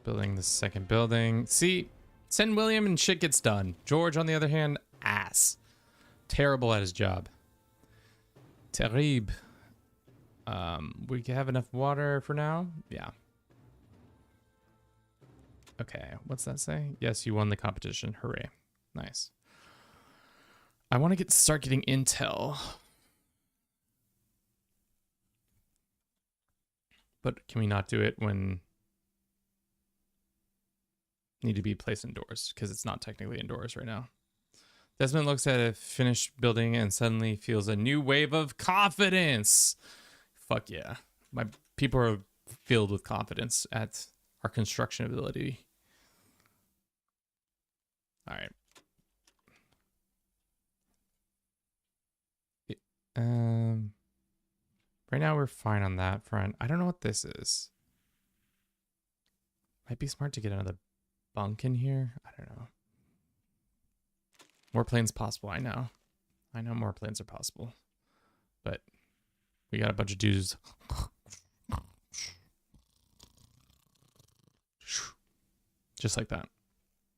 Building the second building. See, send William and shit gets done. George, on the other hand, ass. Terrible at his job. Terrible. We have enough water for now? Yeah. Okay, what's that say? Yes, you won the competition. Hooray. Nice. I want to start getting intel. But can we not do it when need to be placed indoors? Because it's not technically indoors right now. Desmond looks at a finished building and suddenly feels a new wave of confidence. Fuck yeah. My people are filled with confidence at our construction ability. All right. Right now we're fine on that front. I don't know what this is. Might be smart to get another bunk in here. I don't know. More planes possible. I know. I know more planes are possible. But we got a bunch of dudes. Just like that.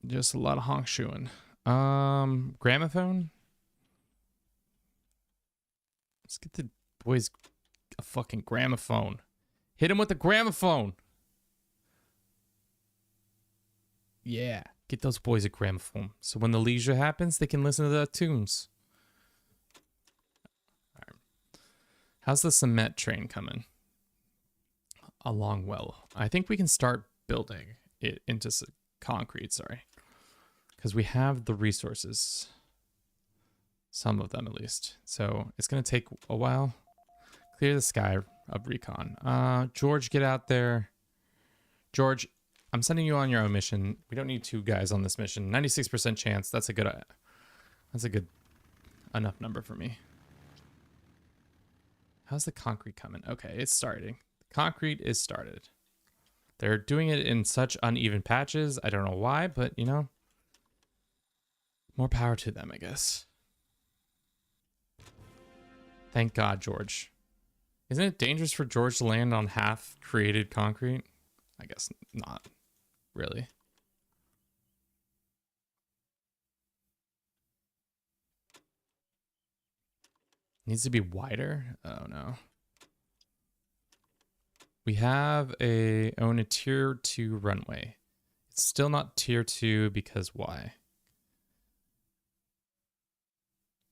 Just a lot of honk shoeing. Gramophone? Let's get the boys a fucking gramophone. Hit him with the gramophone. Yeah. Get those boys a gramophone. So when the leisure happens, they can listen to the tunes. All right. How's the cement train coming? Along well. I think we can start building it into concrete, sorry. Because we have the resources. Some of them, at least. So it's going to take a while. Clear the sky of recon. George, get out there. George, I'm sending you on your own mission. We don't need two guys on this mission. 96% chance. That's a good enough number for me. How's the concrete coming? Okay, it's starting. Concrete is started. They're doing it in such uneven patches. I don't know why, but you know, more power to them, I guess. Thank God, George. Isn't it dangerous for George to land on half-created concrete? I guess not, really. Needs to be wider? Oh, no. We have own a tier 2 runway. It's still not tier 2 because why?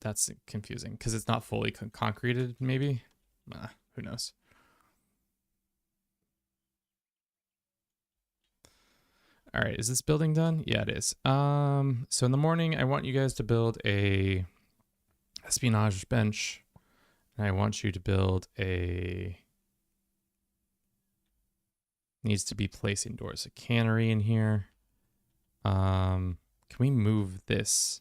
That's confusing because it's not fully concreted, maybe? Who knows? All right, is this building done? Yeah, it is. So in the morning, I want you guys to build a espionage bench. And I want you to build needs to be placed indoors. A cannery in here. Can we move this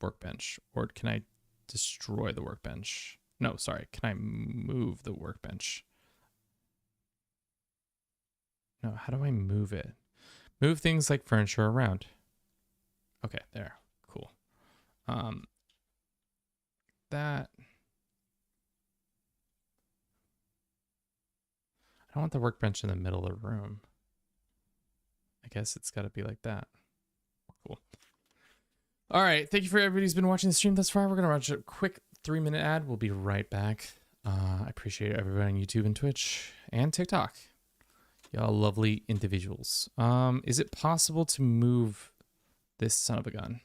workbench? Or can I destroy the workbench? No, sorry. Can I move the workbench? No, how do I move it? Move things like furniture around. Okay, there. Cool. That. I don't want the workbench in the middle of the room. I guess it's got to be like that. Cool. All right. Thank you for everybody who's been watching the stream thus far. We're going to watch a quick 3-minute ad. We'll be right back. I appreciate everybody on YouTube and Twitch and TikTok. Y'all lovely individuals. Is it possible to move this son of a gun?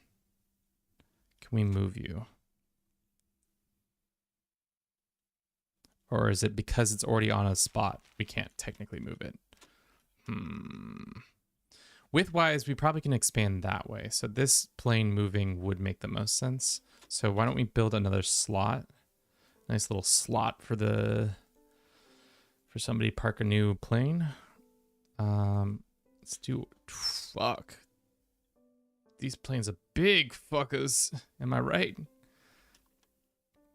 Can we move you? Or is it because it's already on a spot, we can't technically move it? Width-wise, we probably can expand that way. So this plane moving would make the most sense. So why don't we build another slot? Nice little slot for somebody to park a new plane. Let's do, fuck. These planes are big fuckers. Am I right?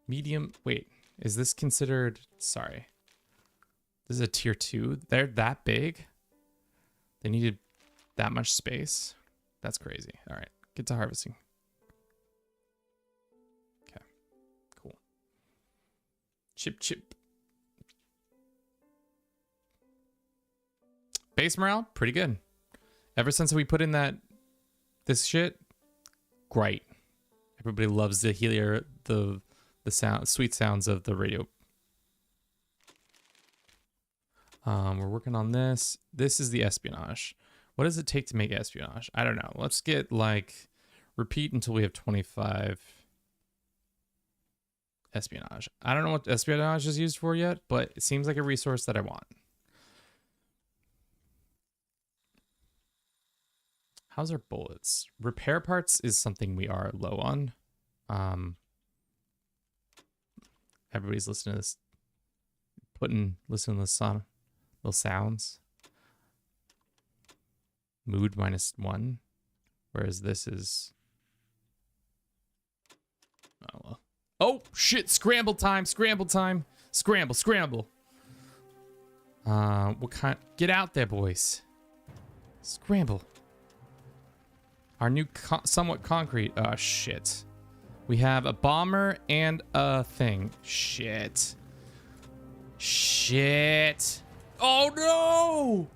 Medium, wait. Is this considered... Sorry. This is a tier 2. They're that big? They needed that much space? That's crazy. All right. Get to harvesting. Okay. Cool. Chip, chip. Base morale, pretty good. Ever since we put in this shit, great. Everybody loves to hear the sweet sounds of the radio. We're working on this. This is the espionage. What does it take to make espionage? I don't know. Let's get like repeat until we have 25 espionage. I don't know what espionage is used for yet, but it seems like a resource that I want. How's our bullets? Repair parts is something we are low on. Everybody's listening to this. Listening to the sound, little sounds. Mood -1, whereas this is. Oh well. Oh shit! Scramble time! Scramble time! Scramble! Scramble! What kind? Get out there, boys! Scramble! Our new somewhat concrete. Oh, shit. We have a bomber and a thing. Shit. Shit. Oh, no!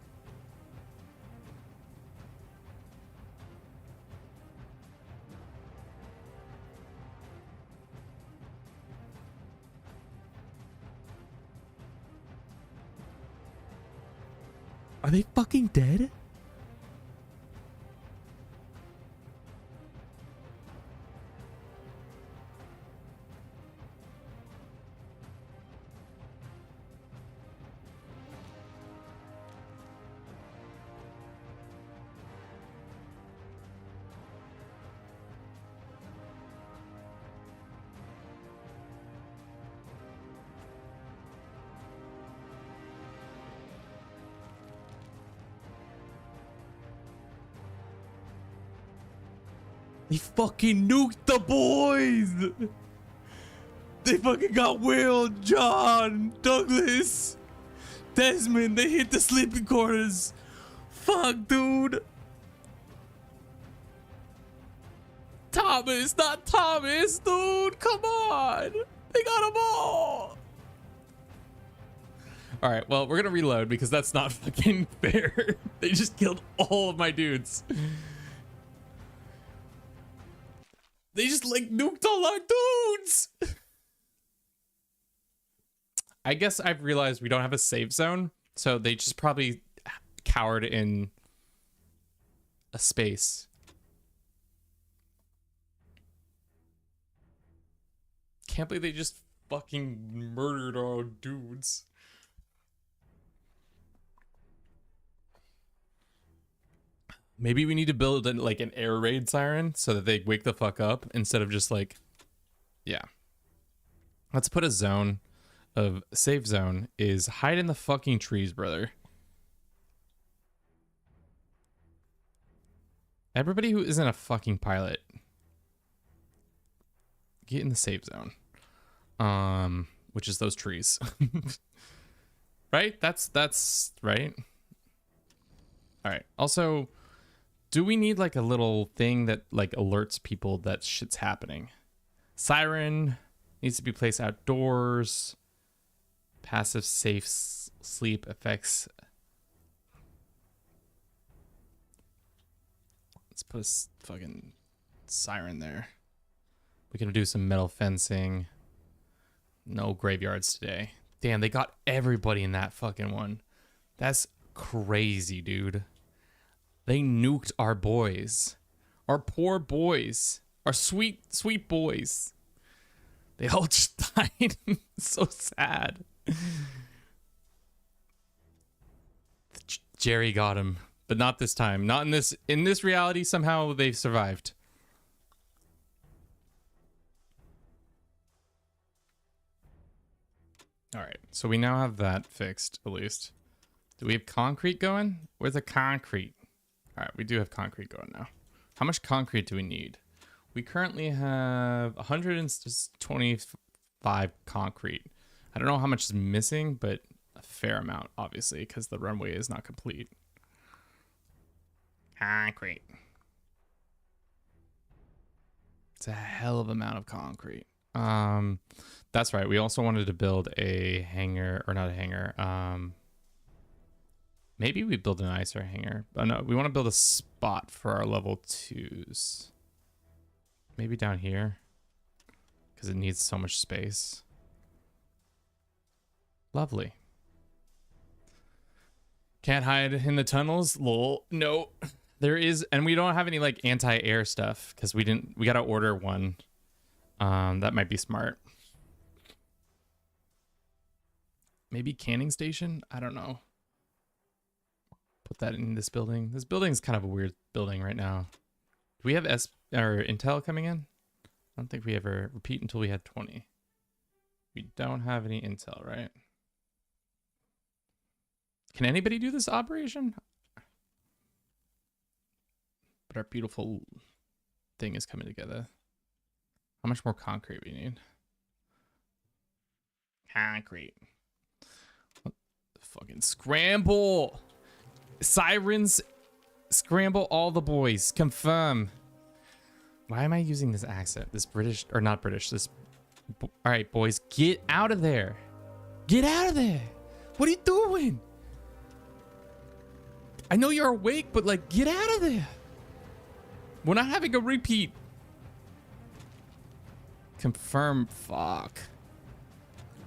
Are they fucking dead? They fucking nuked the boys! They fucking got Will, John, Douglas, Desmond. They hit the sleeping quarters. Fuck, dude. Thomas, not Thomas, dude. Come on. They got them all. All right, well, we're going to reload because that's not fucking fair. They just killed all of my dudes. They just like nuked all our dudes. I guess I've realized we don't have a save zone, so they just probably cowered in a space. Can't believe they just fucking murdered our dudes. Maybe we need to build like an air raid siren so that they wake the fuck up instead of just like, yeah. Let's put a zone of safe zone is hide in the fucking trees, brother. Everybody who isn't a fucking pilot, get in the safe zone. Which is those trees. Right? That's right. All right. Also, do we need like a little thing that like alerts people that shit's happening? Siren needs to be placed outdoors. Passive safe sleep effects. Let's put a fucking siren there. We can do some metal fencing. No graveyards today. Damn, they got everybody in that fucking one. That's crazy, dude. They nuked our boys. Our poor boys. Our sweet, sweet boys. They all just died. So sad. Jerry got him, but not this time. Not in this reality. Somehow they've survived. All right, so we now have that fixed, at least. Do we have concrete going? Where's the concrete? All right, we do have concrete going now. How much concrete do we need? We currently have 120 5 concrete. I don't know how much is missing, but a fair amount, obviously, because the runway is not complete. Concrete. It's a hell of amount of concrete. That's right. We also wanted to build a hangar, or not a hangar. Maybe we build an ISR hangar. Oh no, we want to build a spot for our level 2s. Maybe down here, because it needs so much space. Lovely. Can't hide in the tunnels. Lol. No, there is, and we don't have any like anti-air stuff because we gotta order one. That might be smart. Maybe canning station? I don't know. Put that in this building. This building is kind of a weird building right now. Do we have Intel coming in? I don't think we ever repeat until we had 20. We don't have any Intel, right? Can anybody do this operation? But our beautiful thing is coming together. How much more concrete we need? Concrete. What the fucking scramble? Sirens, scramble all the boys. Confirm. Why am I using this accent? This British, or not British, this... All right, boys, get out of there. Get out of there. What are you doing? I know you're awake, but like, get out of there. We're not having a repeat. Confirm. Fuck.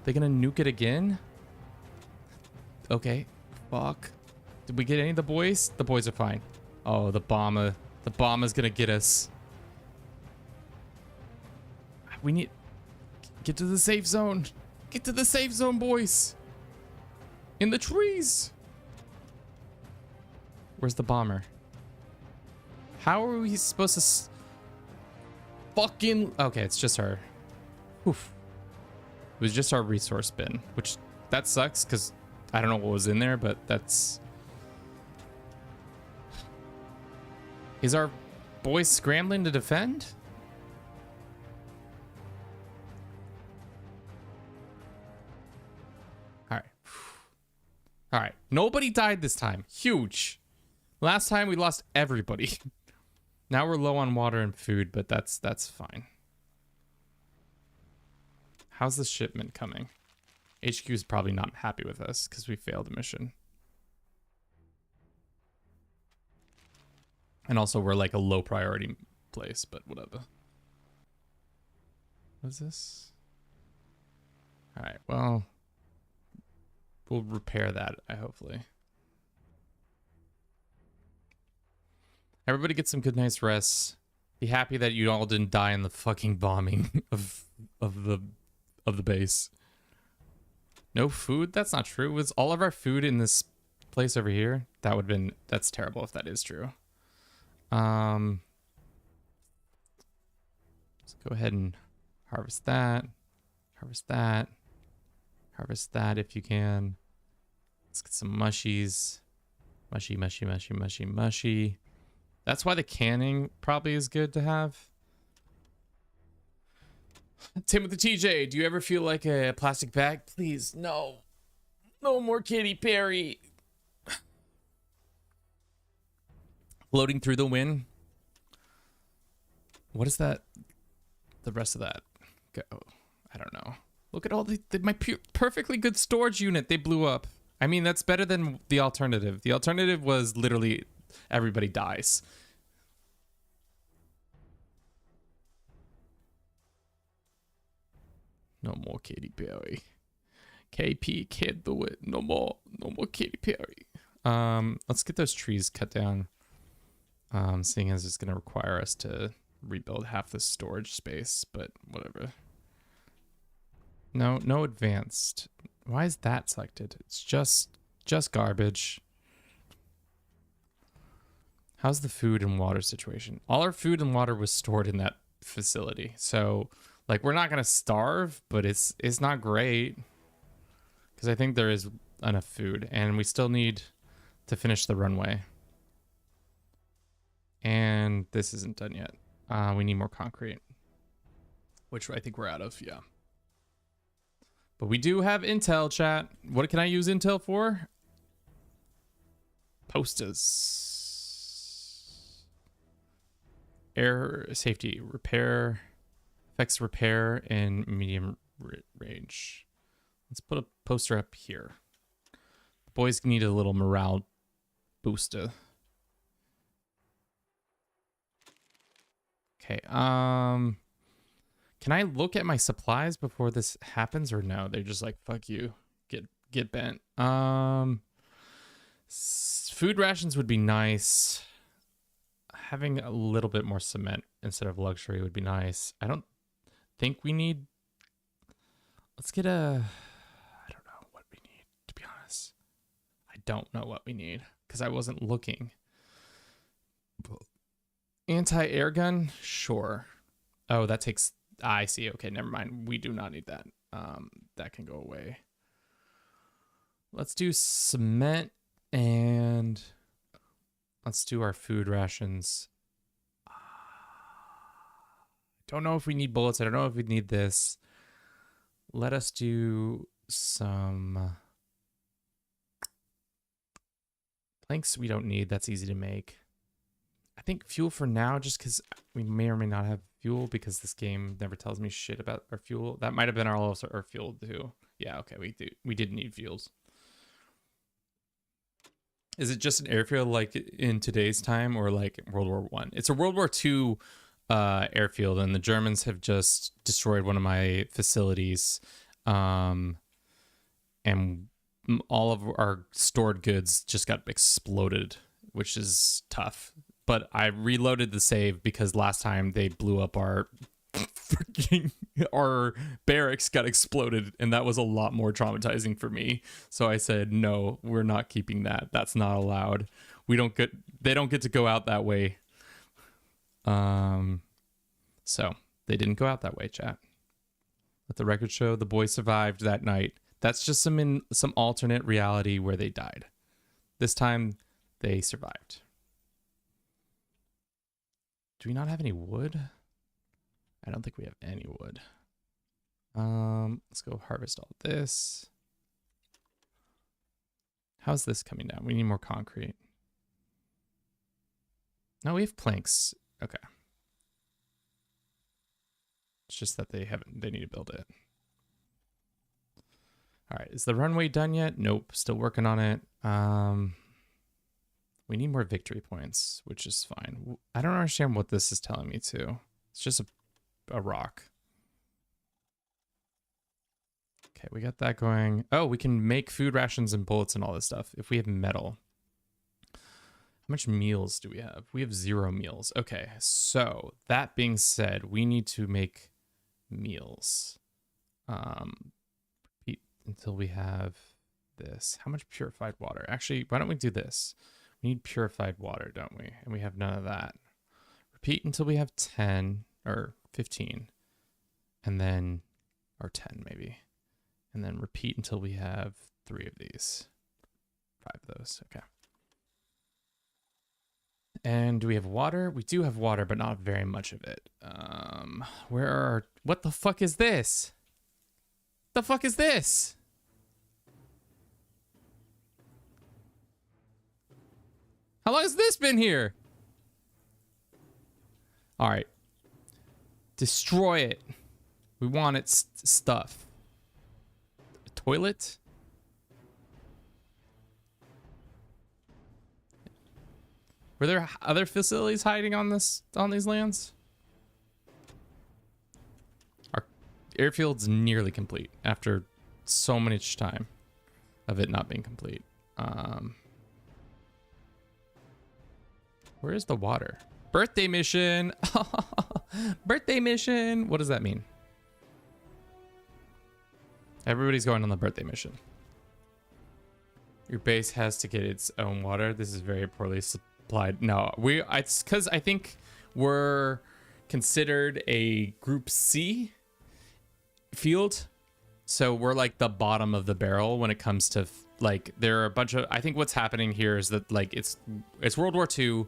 They gonna nuke it again? Okay. Fuck. Did we get any of the boys? The boys are fine. Oh, the bomber. The bomber's gonna get us. We need... Get to the safe zone. Get to the safe zone, boys. In the trees. Where's the bomber? How are we supposed to... Fucking... Okay, it's just our... Oof. It was just our resource bin, which... That sucks, because I don't know what was in there, but that's... Is our boys scrambling to defend? Alright. Alright. Nobody died this time. Huge. Last time we lost everybody. Now we're low on water and food, but that's fine. How's the shipment coming? HQ is probably not happy with us because we failed the mission. And also we're like a low priority place, but whatever. What is this? All right, well, we'll repair that, hopefully. Everybody get some good nice rests. Be happy that you all didn't die in the fucking bombing of the base. No food? That's not true. Was all of our food in this place over here? That would have been... That's terrible if that is true. Let's go ahead and harvest that. Harvest that. Harvest that if you can. Let's get some mushies. Mushy, mushy, mushy, mushy, mushy. That's why the canning probably is good to have. Tim with the TJ, do you ever feel like a plastic bag? Please, no. No more Katy Perry. Floating through the wind. What is that? The rest of that go? I don't know. Look at all my perfectly good storage unit. They blew up. I mean, that's better than the alternative. The alternative was literally everybody dies. No more Katy Perry. KP can't do it. No more Katy Perry. Let's get those trees cut down. Seeing as it's gonna require us to rebuild half the storage space, but whatever. No advanced. Why is that selected? It's just garbage. How's the food and water situation? All our food and water was stored in that facility. So, like, we're not gonna starve, but it's not great. Because I think there is enough food, and we still need to finish the runway. And this isn't done yet. We need more concrete, which I think we're out of, yeah. But we do have intel, chat. What can I use intel for? Postas. Air safety. Repair. Affects repair in medium range. Let's put a poster up here. The boys need a little morale booster. Okay, can I look at my supplies before this happens or no? They're just like, fuck you. Get bent. Food rations would be nice. Having a little bit more cement instead of luxury would be nice. I don't think we need. Let's get a. I don't know what we need, to be honest. I don't know what we need because I wasn't looking. Anti-air gun? Sure. Oh, that takes. I see. Okay, never mind. We do not need that. That can go away. Let's do cement and let's do our food rations. Don't know if we need bullets. I don't know if we need this. Let us do some planks we don't need. That's easy to make. I think fuel for now, just because we may or may not have fuel because this game never tells me shit about our fuel. That might have been our fuel too. Yeah, okay, we did need fuels. Is it just an airfield like in today's time or like World War I? It's a World War II airfield, and the Germans have just destroyed one of my facilities, and all of our stored goods just got exploded, which is tough. But I reloaded the save because last time they blew up our freaking our barracks got exploded, and that was a lot more traumatizing for me. So I said, no, we're not keeping that. That's not allowed. They don't get to go out that way. So they didn't go out that way, chat. Let the record show the boys survived that night. That's just some alternate reality where they died. This time they survived. Do we not have any wood? I don't think we have any wood. Let's go harvest all this. How's this coming down? We need more concrete. No, we have planks. Okay. It's just that they need to build it. All right, is the runway done yet? Nope, still working on it. We need more victory points, which is fine. I don't understand what this is telling me to. It's just a rock. Okay, we got that going. Oh, we can make food rations and bullets and all this stuff if we have metal. How much meals do we have? We have 0 meals. Okay, so that being said, we need to make meals. Repeat until we have this. How much purified water? Actually, why don't we do this? We need purified water, don't we? And we have none of that. Repeat until we have 10 or 15. And then, or 10 maybe. And then repeat until we have 3 of these. 5 of those, okay. And do we have water? We do have water, but not very much of it. What the fuck is this? The fuck is this? How long has this been here? All right. Destroy it. We want its stuff. A toilet? Were there other facilities hiding on these lands? Our airfield's nearly complete after so much time of it not being complete. Where is the water? Birthday mission. Birthday mission. What does that mean? Everybody's going on the birthday mission. Your base has to get its own water. This is very poorly supplied. No, it's because I think we're considered a group C field. So we're like the bottom of the barrel when it comes to like, there are a bunch of, I think what's happening here is that like, it's World War II.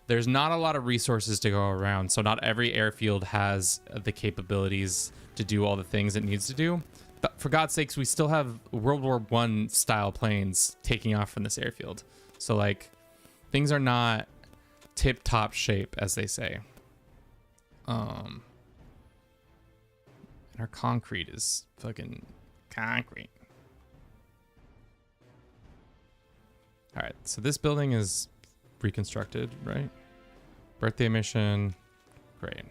There's not a lot of resources to go around. So not every airfield has the capabilities to do all the things it needs to do. for God's sakes, we still have World War I style planes taking off from this airfield. So like things are not tip top shape, as they say. And our concrete is fucking concrete. All right, so this building is reconstructed, right? Birthday mission, great.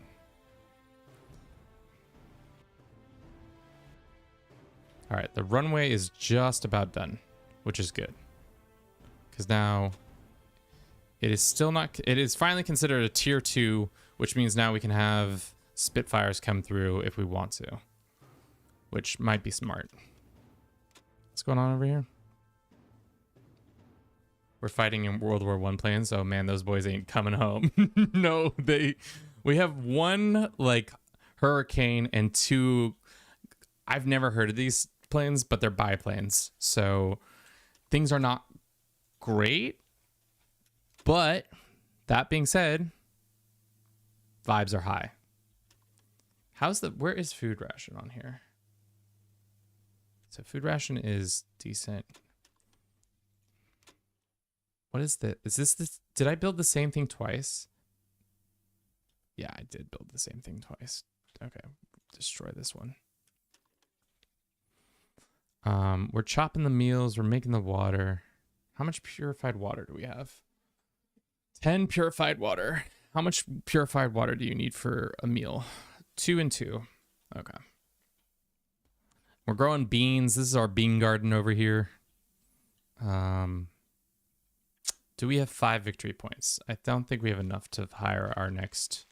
All right, the runway is just about done, which is good. Because now it is still not, it is finally considered a tier 2, which means now we can have Spitfires come through if we want to, which might be smart. What's going on over here? We're fighting in World War I planes. Oh man, those boys ain't coming home. No, we have one like Hurricane and 2, I've never heard of these planes, but they're biplanes. So things are not great. But that being said, vibes are high. Where is food ration on here? So food ration is decent. What is this? Is this, did I build the same thing twice? Yeah, I did build the same thing twice. Okay, destroy this one. We're chopping the meals, we're making the water. How much purified water do we have? 10 purified water. How much purified water do you need for a meal? 2 and 2. Okay. We're growing beans. This is our bean garden over here. Do we have 5 victory points? I don't think we have enough to hire our next.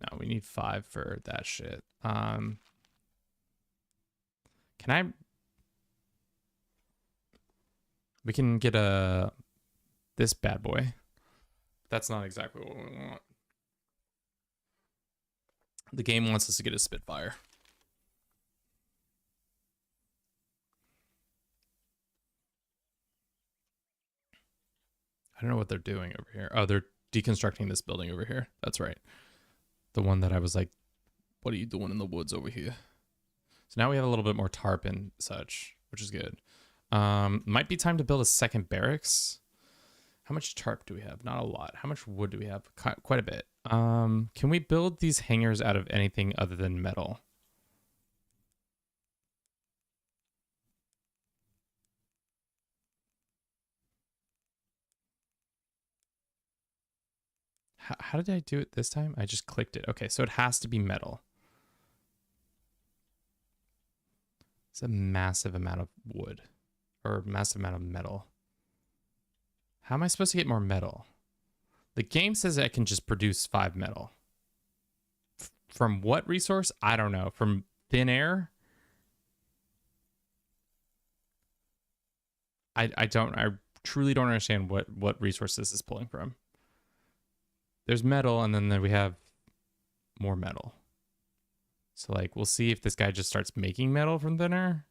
No, we need 5 for that shit. Can I? We can get this bad boy. That's not exactly what we want. The game wants us to get a Spitfire. I don't know what they're doing over here. Oh, they're deconstructing this building over here. That's right. The one that I was like, what are you doing in the woods over here? So now we have a little bit more tarp and such, which is good. Might be time to build a second barracks. How much tarp do we have? Not a lot. How much wood do we have? Quite a bit. Can we build these hangars out of anything other than metal? How did I do it this time? I just clicked it. Okay, so it has to be metal. It's a massive amount of wood or massive amount of metal. How am I supposed to get more metal? The game says I can just produce 5 metal. From what resource? I don't know. From thin air? I truly don't understand what resource this is pulling from. There's metal, and then we have more metal. So, like, we'll see if this guy just starts making metal from thin air,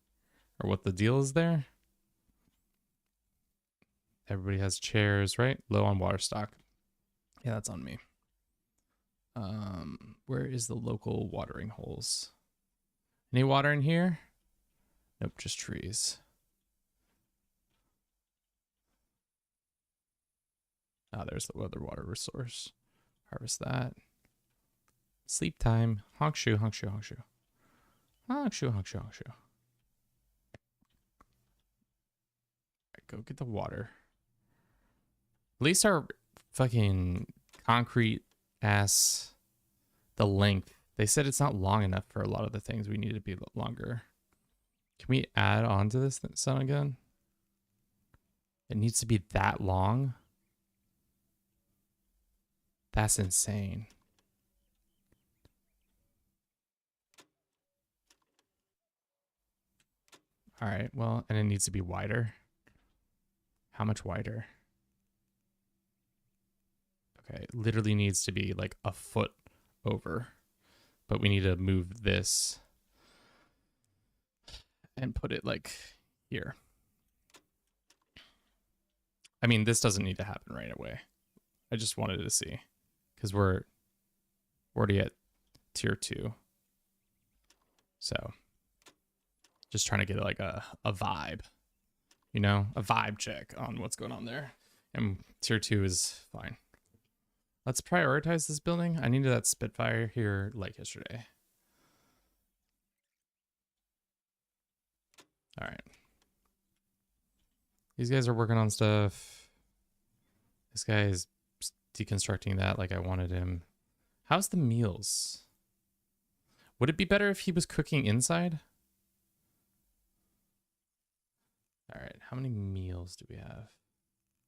or what the deal is there. Everybody has chairs, right? Low on water stock. Yeah, that's on me. Where is the local watering holes? Any water in here? Nope, just trees. Ah, there's the other water resource. Harvest that. Sleep time. Honk shoe, honk shoe, honk shoe. Honk shoe, honk shoe, honk shoe. Alright, go get the water. At least our fucking concrete ass, the length. They said it's not long enough for a lot of the things. We need to be longer. Can we add on to this sun again? It needs to be that long? That's insane. All right, well, and it needs to be wider. How much wider? Okay, it literally needs to be like a foot over. But we need to move this and put it like here. I mean, this doesn't need to happen right away. I just wanted to see. Because we're already at tier 2. So Just trying to get like a vibe, you know, a vibe check on what's going on there. And tier 2 is fine. Let's prioritize this building. I needed that Spitfire here like yesterday. All right. These guys are working on stuff. This guy is deconstructing that like I wanted him. How's the meals? Would it be better if he was cooking inside? All right, how many meals do we have?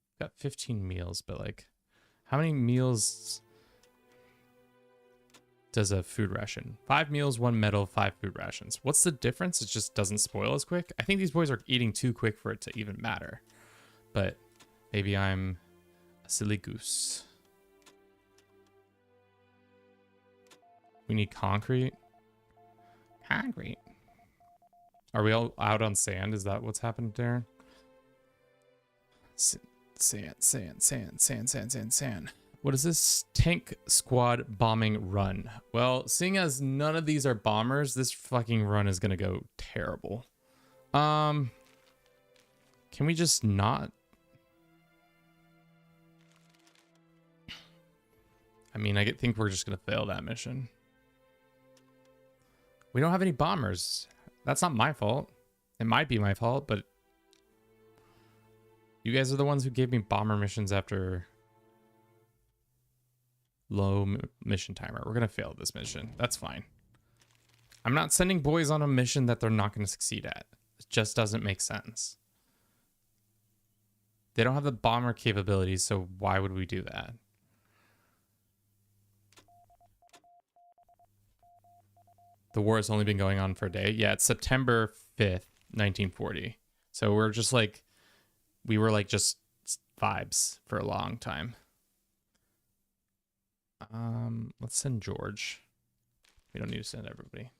We've got 15 meals, but like, how many meals does a food ration? 5 meals, 1 metal, 5 food rations. What's the difference? It just doesn't spoil as quick. I think these boys are eating too quick for it to even matter. But maybe I'm a silly goose. We need concrete. Concrete. Are we all out on sand? Is that what's happened, Darren? Sand. What is this? Tank squad bombing run. Well, seeing as none of these are bombers, this fucking run is gonna go terrible. Can we just not? I mean, I think we're just gonna fail that mission. We don't have any bombers. That's not my fault. It might be my fault, but you guys are the ones who gave me bomber missions after low mission timer. We're gonna fail this mission. That's fine. I'm not sending boys on a mission that they're not gonna succeed at. It just doesn't make sense. They don't have the bomber capabilities, so why would we do that? The war has only been going on for a day. Yeah, it's September 5th, 1940. So we're just like, we were like just vibes for a long time. Let's send George. We don't need to send everybody.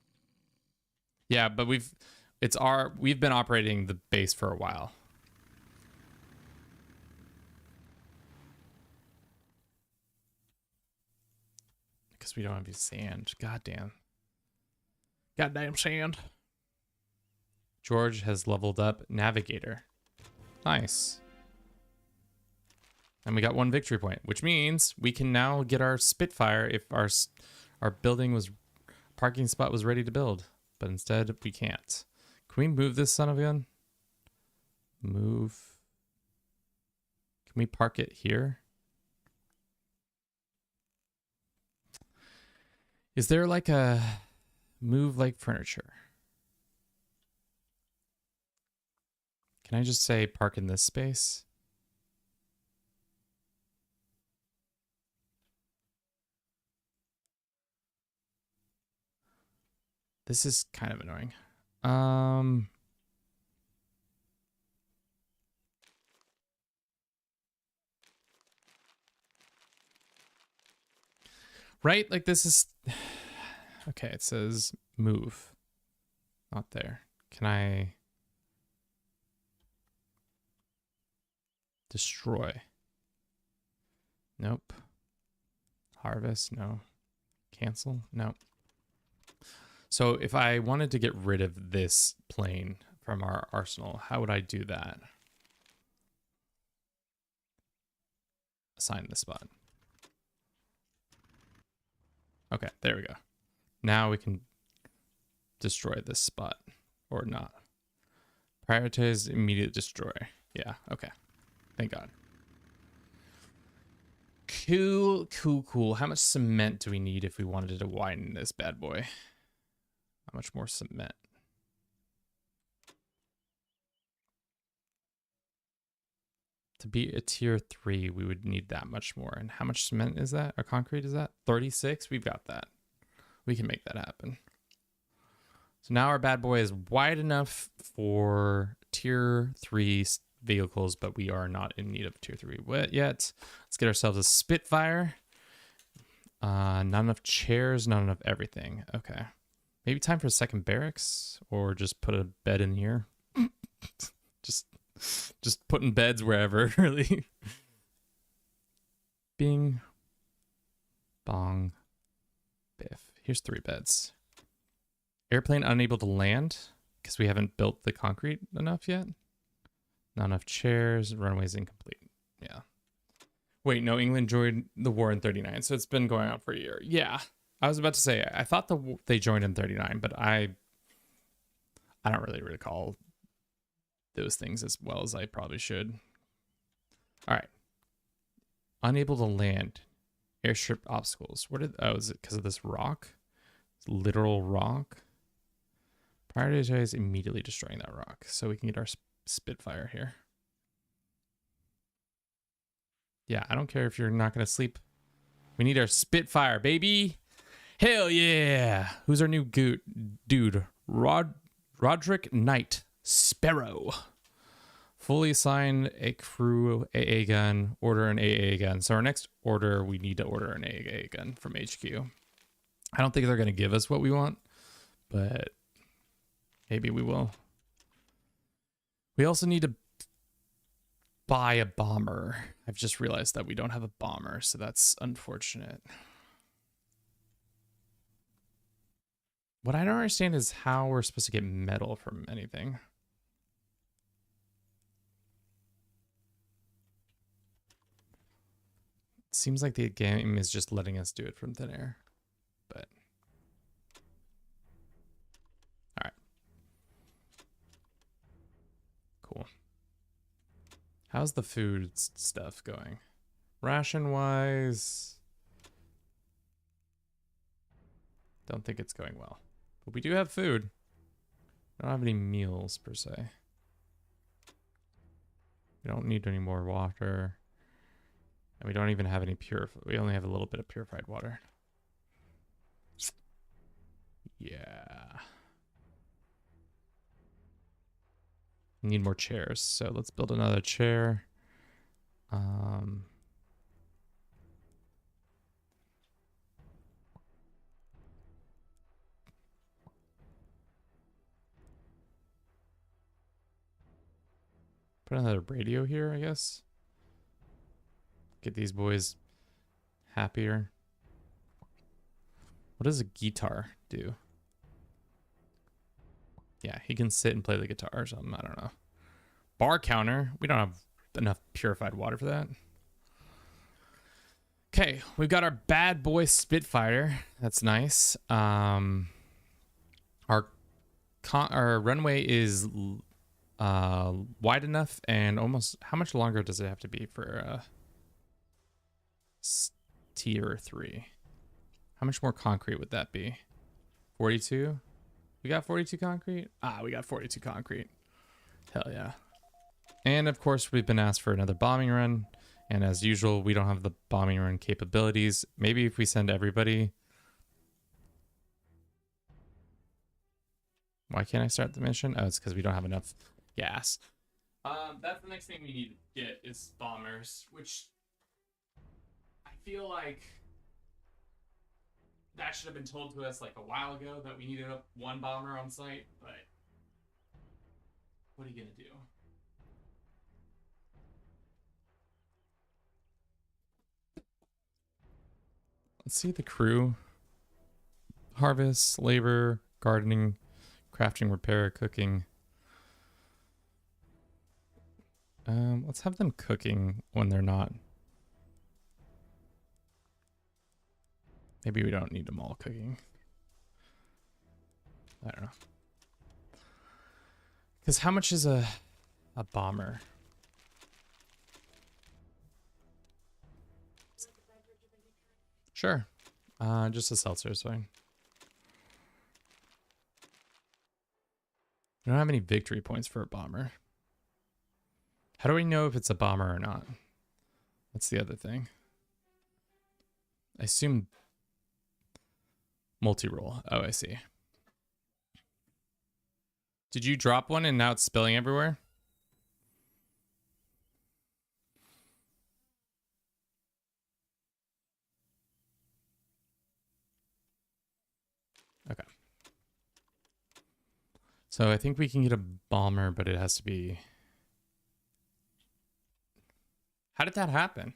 Yeah, but we've been operating the base for a while. Because we don't have any sand. Goddamn sand. George has leveled up Navigator. Nice. And we got 1 victory point, which means we can now get our Spitfire if our parking spot was ready to build. But instead, we can't. Can we move this son of a gun? Move. Can we park it here? Is there like a move like furniture? Can I just say park in this space? This is kind of annoying. Right? Like this is... Okay, it says move. Not there. Can I... destroy? Nope. Harvest? No. Cancel? No. So if I wanted to get rid of this plane from our arsenal, how would I do that? Assign the spot. Okay, there we go. Now we can destroy this spot or not. Prioritize immediate destroy. Yeah, okay. Thank God. Cool. How much cement do we need if we wanted to widen this bad boy? How much more cement? To be a tier 3, we would need that much more. And how much cement is that? Or concrete is that? 36? We've got that. We can make that happen. So now our bad boy is wide enough for tier 3 vehicles, but we are not in need of tier 3 yet. Let's get ourselves a Spitfire. Not enough chairs, not enough everything. Okay. Maybe time for a second barracks, or just put a bed in here. just putting beds wherever, really. Bing. Bong. Biff. Here's 3 beds. Airplane unable to land. because we haven't built the concrete enough yet. Not enough chairs. Runway's incomplete. Yeah. Wait, no, England joined the war in 39, so it's been going on for a year. Yeah. I was about to say, I thought they joined in 39, but I don't really recall those things as well as I probably should. All right. Unable to land. Airstrip obstacles. Is it because of this rock? It's literal rock. Prioritize immediately destroying that rock so we can get our Spitfire here. Yeah, I don't care if you're not going to sleep. We need our Spitfire, baby. Hell yeah. Who's our new dude? Roderick Knight Sparrow. Fully assign a crew AA gun. Order an AA gun. So our next order, we need to order an AA gun from HQ. I don't think they're going to give us what we want, but maybe we will. We also need to buy a bomber. I've just realized that we don't have a bomber, so that's unfortunate. What I don't understand is how we're supposed to get metal from anything. It seems like the game is just letting us do it from thin air, but all right. Cool. How's the food stuff going? Ration wise, don't think it's going well. But we do have food. We don't have any meals per se. We don't need any more water. And we don't even have any we only have a little bit of purified water. Yeah. We need more chairs, so let's build another chair. Put another radio here, I guess. Get these boys happier. What does a guitar do? Yeah, he can sit and play the guitar or something. I don't know. Bar counter. We don't have enough purified water for that. Okay, we've got our bad boy Spitfire. That's nice. Our runway is wide enough, and almost how much longer does it have to be for tier 3? How much more concrete would that be? 42? We got 42 concrete? Ah, we got 42 concrete. Hell yeah. And of course, we've been asked for another bombing run. And as usual, we don't have the bombing run capabilities. Maybe if we send everybody. Why can't I start the mission? Oh, it's because we don't have enough gas. That's the next thing we need to get is bombers, which I feel like that should have been told to us like a while ago that we needed one bomber on site, but what are you gonna do? Let's see the crew. Harvest, labor, gardening, crafting, repair, cooking. Let's have them cooking when they're not. Maybe we don't need them all cooking. I don't know. Because how much is a bomber? Sure. Just a seltzer is fine. We don't have any victory points for a bomber. How do we know if it's a bomber or not? That's the other thing. I assume multi-roll. Oh, I see. Did you drop one and now it's spilling everywhere? Okay. So I think we can get a bomber, but it has to be... How did that happen?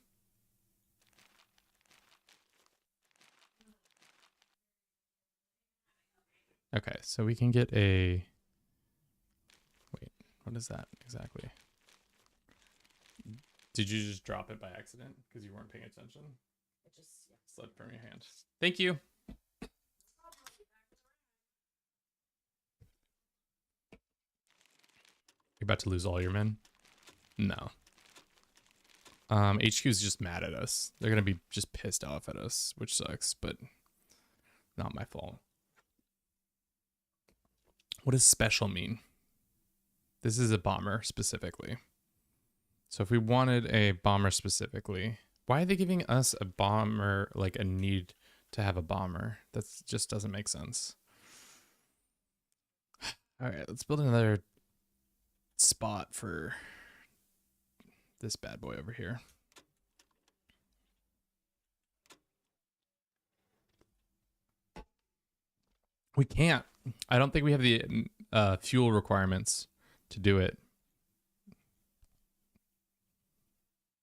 Okay, so we can get a What is that exactly? Did you just drop it by accident because you weren't paying attention? It just Slipped from your hand. Thank you. You're about to lose all your men? No. HQ is just mad at us. They're gonna be just pissed off at us, which sucks, but not my fault. What does special mean? This is a bomber specifically. So if we wanted a bomber specifically, why are they giving us a bomber, like a need to have a bomber? That just doesn't make sense. All right, let's build another spot for this bad boy over here. We can't. I don't think we have the fuel requirements to do it.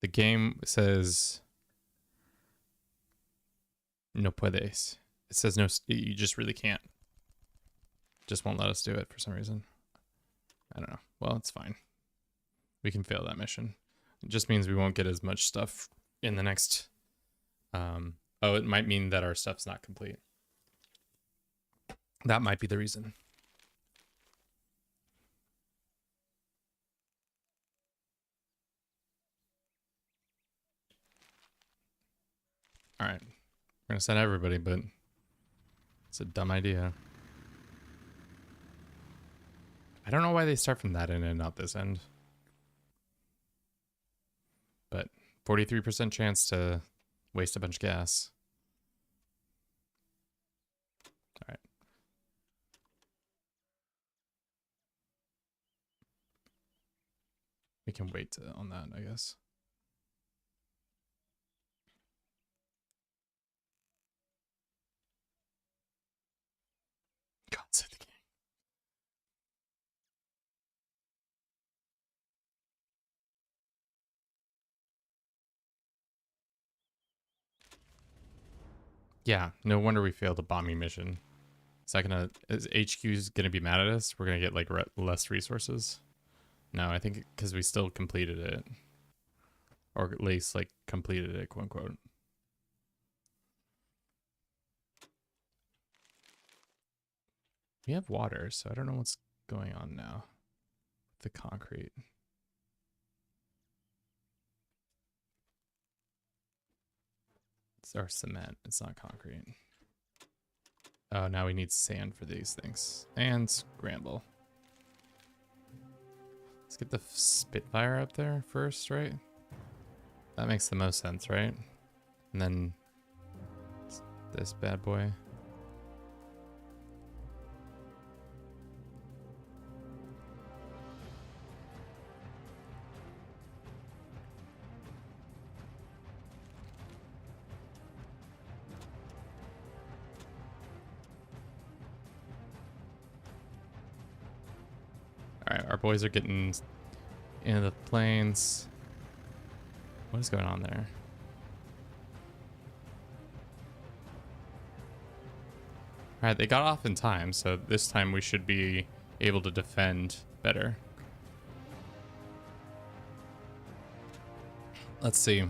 The game says no puedes. It says no, you just really can't. Just won't let us do it for some reason. I don't know. Well, it's fine. We can fail that mission. It just means we won't get as much stuff in the next... oh, it might mean that our stuff's not complete. That might be the reason. All right. We're going to send everybody, but it's a dumb idea. I don't know why they start from that end and not this end. But 43% chance to waste a bunch of gas. All right. We can wait on that, I guess. God save the king. Yeah, no wonder we failed a bombing mission. Is HQ's gonna be mad at us? We're gonna get like less resources? No, I think because we still completed it. Or at least like completed it, quote unquote. We have water, so I don't know what's going on now. The concrete. It's our cement, it's not concrete. Oh, now we need sand for these things. And scramble. Let's get the Spitfire up there first, right? That makes the most sense, right? And then this bad boy. All right, our boys are getting into the planes. What is going on there? All right, they got off in time, so this time we should be able to defend better. Let's see.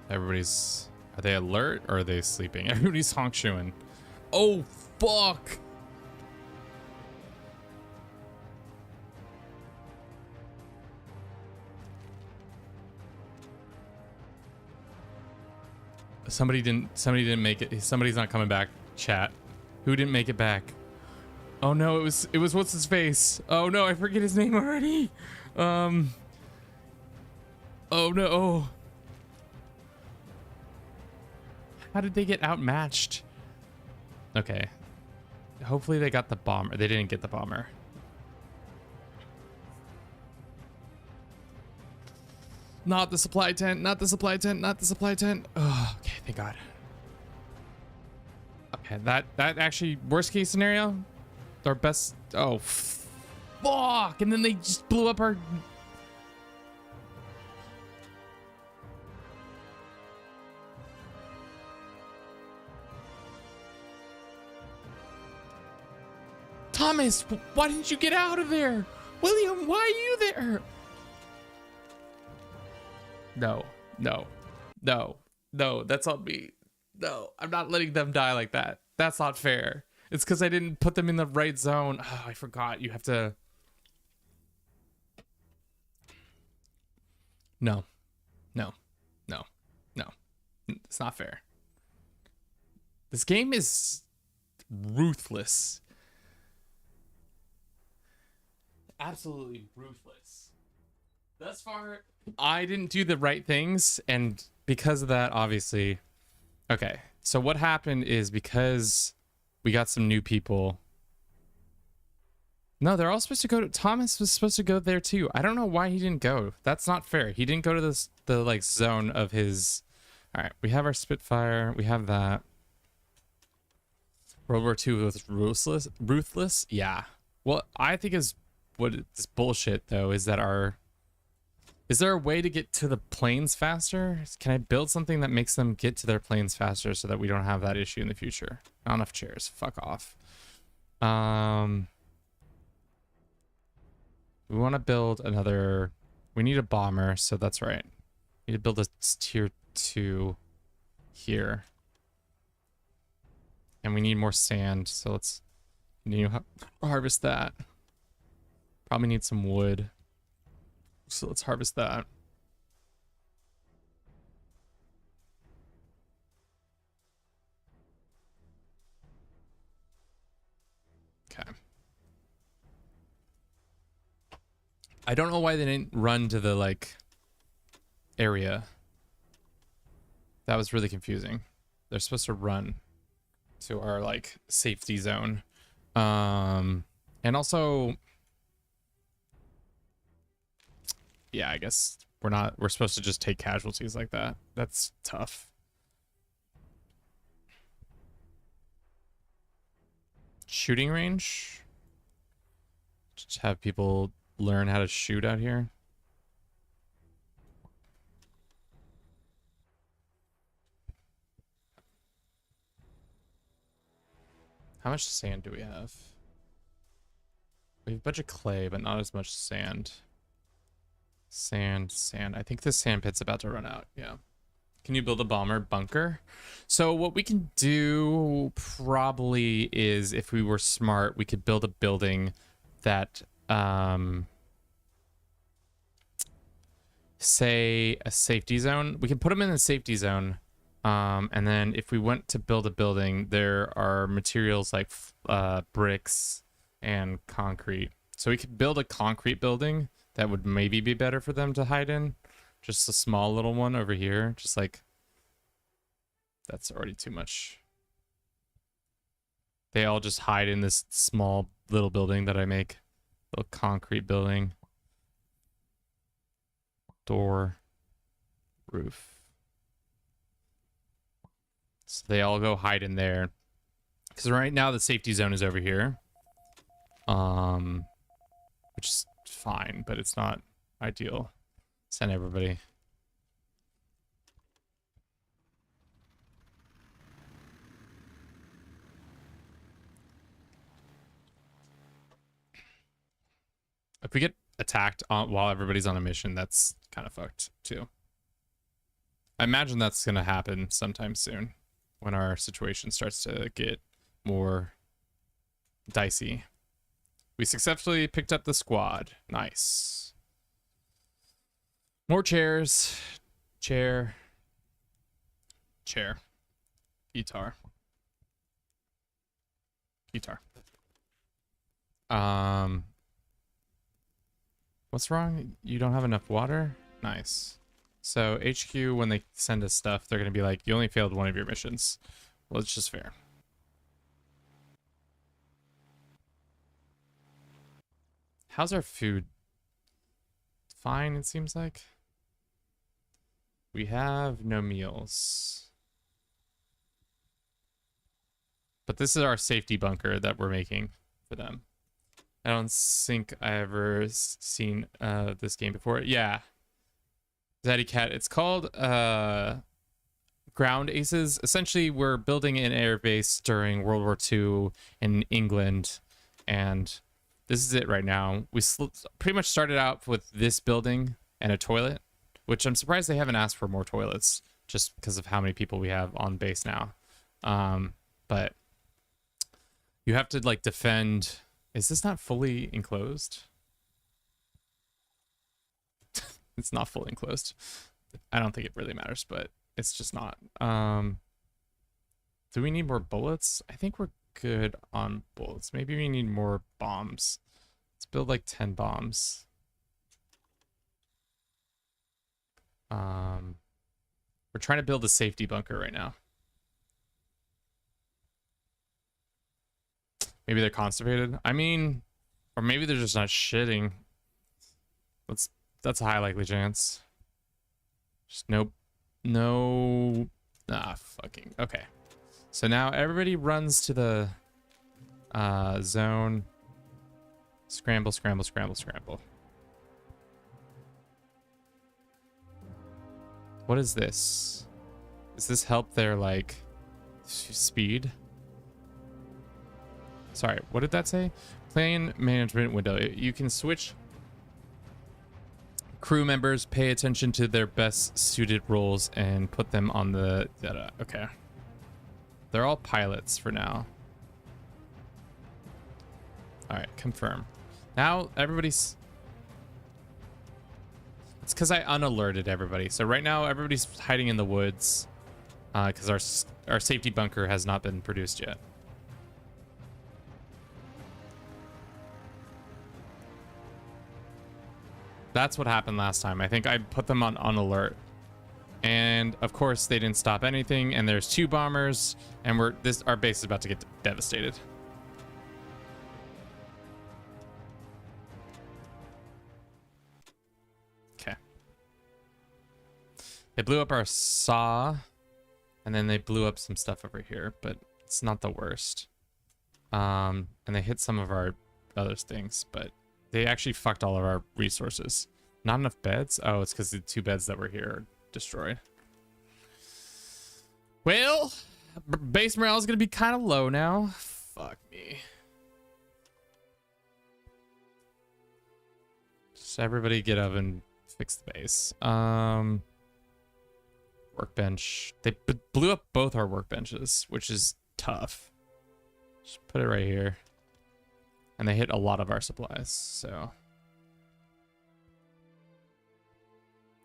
Everybody's... Are they alert or are they sleeping? Everybody's honk shoeing. Oh, fuck! Somebody didn't make it. Somebody's not coming back, chat. Who didn't make it back? Oh no, it was what's his face? Oh no, I forget his name already. Oh no. How did they get outmatched? Okay. Hopefully they got the bomber. They didn't get the bomber. Not the supply tent, not the supply tent, not the supply tent. Oh, okay, thank God. Okay, that actually, worst case scenario, our best, oh, fuck, and then they just blew up our... Thomas, why didn't you get out of there? William, why are you there? No, no, no, no, that's on me. No, I'm not letting them die like that. That's not fair. It's because I didn't put them in the right zone. Oh, I forgot. You have to... No, no, no, no. It's not fair. This game is ruthless. Absolutely ruthless. Thus far, I didn't do the right things, and because of that, obviously... Okay, so what happened is because we got some new people... No, they're all supposed to go to... Thomas was supposed to go there too. I don't know why he didn't go. That's not fair. He didn't go to the like zone of his... All right, we have our Spitfire. We have that. World War II was ruthless. Yeah. Well, I think is what is bullshit though is that our... Is there a way to get to the planes faster? Can I build something that makes them get to their planes faster so that we don't have that issue in the future? Not enough chairs. Fuck off. We want to build another... We need a bomber, so that's right. We need to build a tier 2 here. And we need more sand, so let's harvest that. Probably need some wood. So let's harvest that. Okay. I don't know why they didn't run to the, like, area. That was really confusing. They're supposed to run to our, like, safety zone. And also... Yeah, I guess we're supposed to just take casualties like that. That's tough. Shooting range? Just have people learn how to shoot out here. How much sand do we have? We have a bunch of clay, but not as much sand. Sand. I think this sand pit's about to run out. Yeah. Can you build a bomber bunker? So what we can do probably is, if we were smart, we could build a building that, say a safety zone. We can put them in the safety zone. And then if we went to build a building, there are materials like bricks and concrete. So we could build a concrete building that would maybe be better for them to hide in. Just a small little one over here. Just like... That's already too much. They all just hide in this small little building that I make. Little concrete building. Door. Roof. So they all go hide in there. Because right now the safety zone is over here. Which is fine, but it's not ideal. Send everybody. If we get attacked while everybody's on a mission, that's kind of fucked too. I imagine that's going to happen sometime soon when our situation starts to get more dicey. We successfully picked up the squad. Nice. More chairs. Chair. Guitar. What's wrong? You don't have enough water? Nice. So HQ, when they send us stuff, they're going to be like, you only failed one of your missions. Well, it's just fair. How's our food? Fine, it seems like. We have no meals. But this is our safety bunker that we're making for them. I don't think I ever seen this game before. Yeah. Zaddy Cat. It's called Ground Aces. Essentially, we're building an air base during World War II in England. and this is it right now. We pretty much started out with this building and a toilet, which I'm surprised they haven't asked for more toilets just because of how many people we have on base now. But you have to like defend. Is this not fully enclosed? It's not fully enclosed. I don't think it really matters, but it's just not. Do we need more bullets? I think we're good on bullets. Maybe we need more bombs. Let's build like 10 bombs. We're trying to build a safety bunker right now. Maybe they're constipated. I mean, or maybe they're just not shitting. That's a high likely chance. Just nope. No. Ah, fucking. Okay. So now everybody runs to the zone. Scramble, scramble, scramble, scramble. What is this? Does this help their, like, speed? Sorry, what did that say? Plane management window. You can switch crew members, pay attention to their best suited roles, and put them on the... Okay. They're all pilots for now. All right, confirm. Now everybody's... It's because I unalerted everybody. So right now everybody's hiding in the woods because our safety bunker has not been produced yet. That's what happened last time. I think I put them on alert. And of course they didn't stop anything, and there's 2 bombers, and our base is about to get devastated. Okay. They blew up our saw, and then they blew up some stuff over here, but it's not the worst. And they hit some of our other things, but they actually fucked all of our resources. Not enough beds? Oh, it's because the 2 beds that were here are destroyed. Well, base morale is going to be kind of low now. Fuck me. Just everybody get up and fix the base. Workbench. They blew up both our workbenches, which is tough. Just put it right here. And they hit a lot of our supplies, so.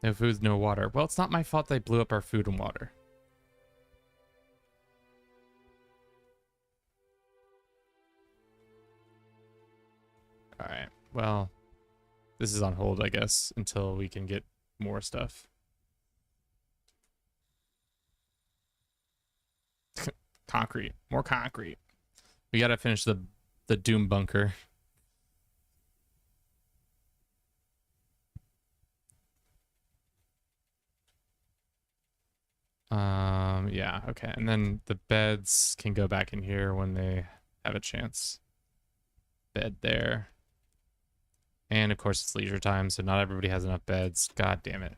No food, no water. Well, it's not my fault they blew up our food and water. All right, well, this is on hold, I guess, until we can get more stuff. Concrete, more concrete. We gotta finish the Doom bunker. Yeah, okay. And then the beds can go back in here when they have a chance. Bed there. And of course it's leisure time, so not everybody has enough beds. God damn it.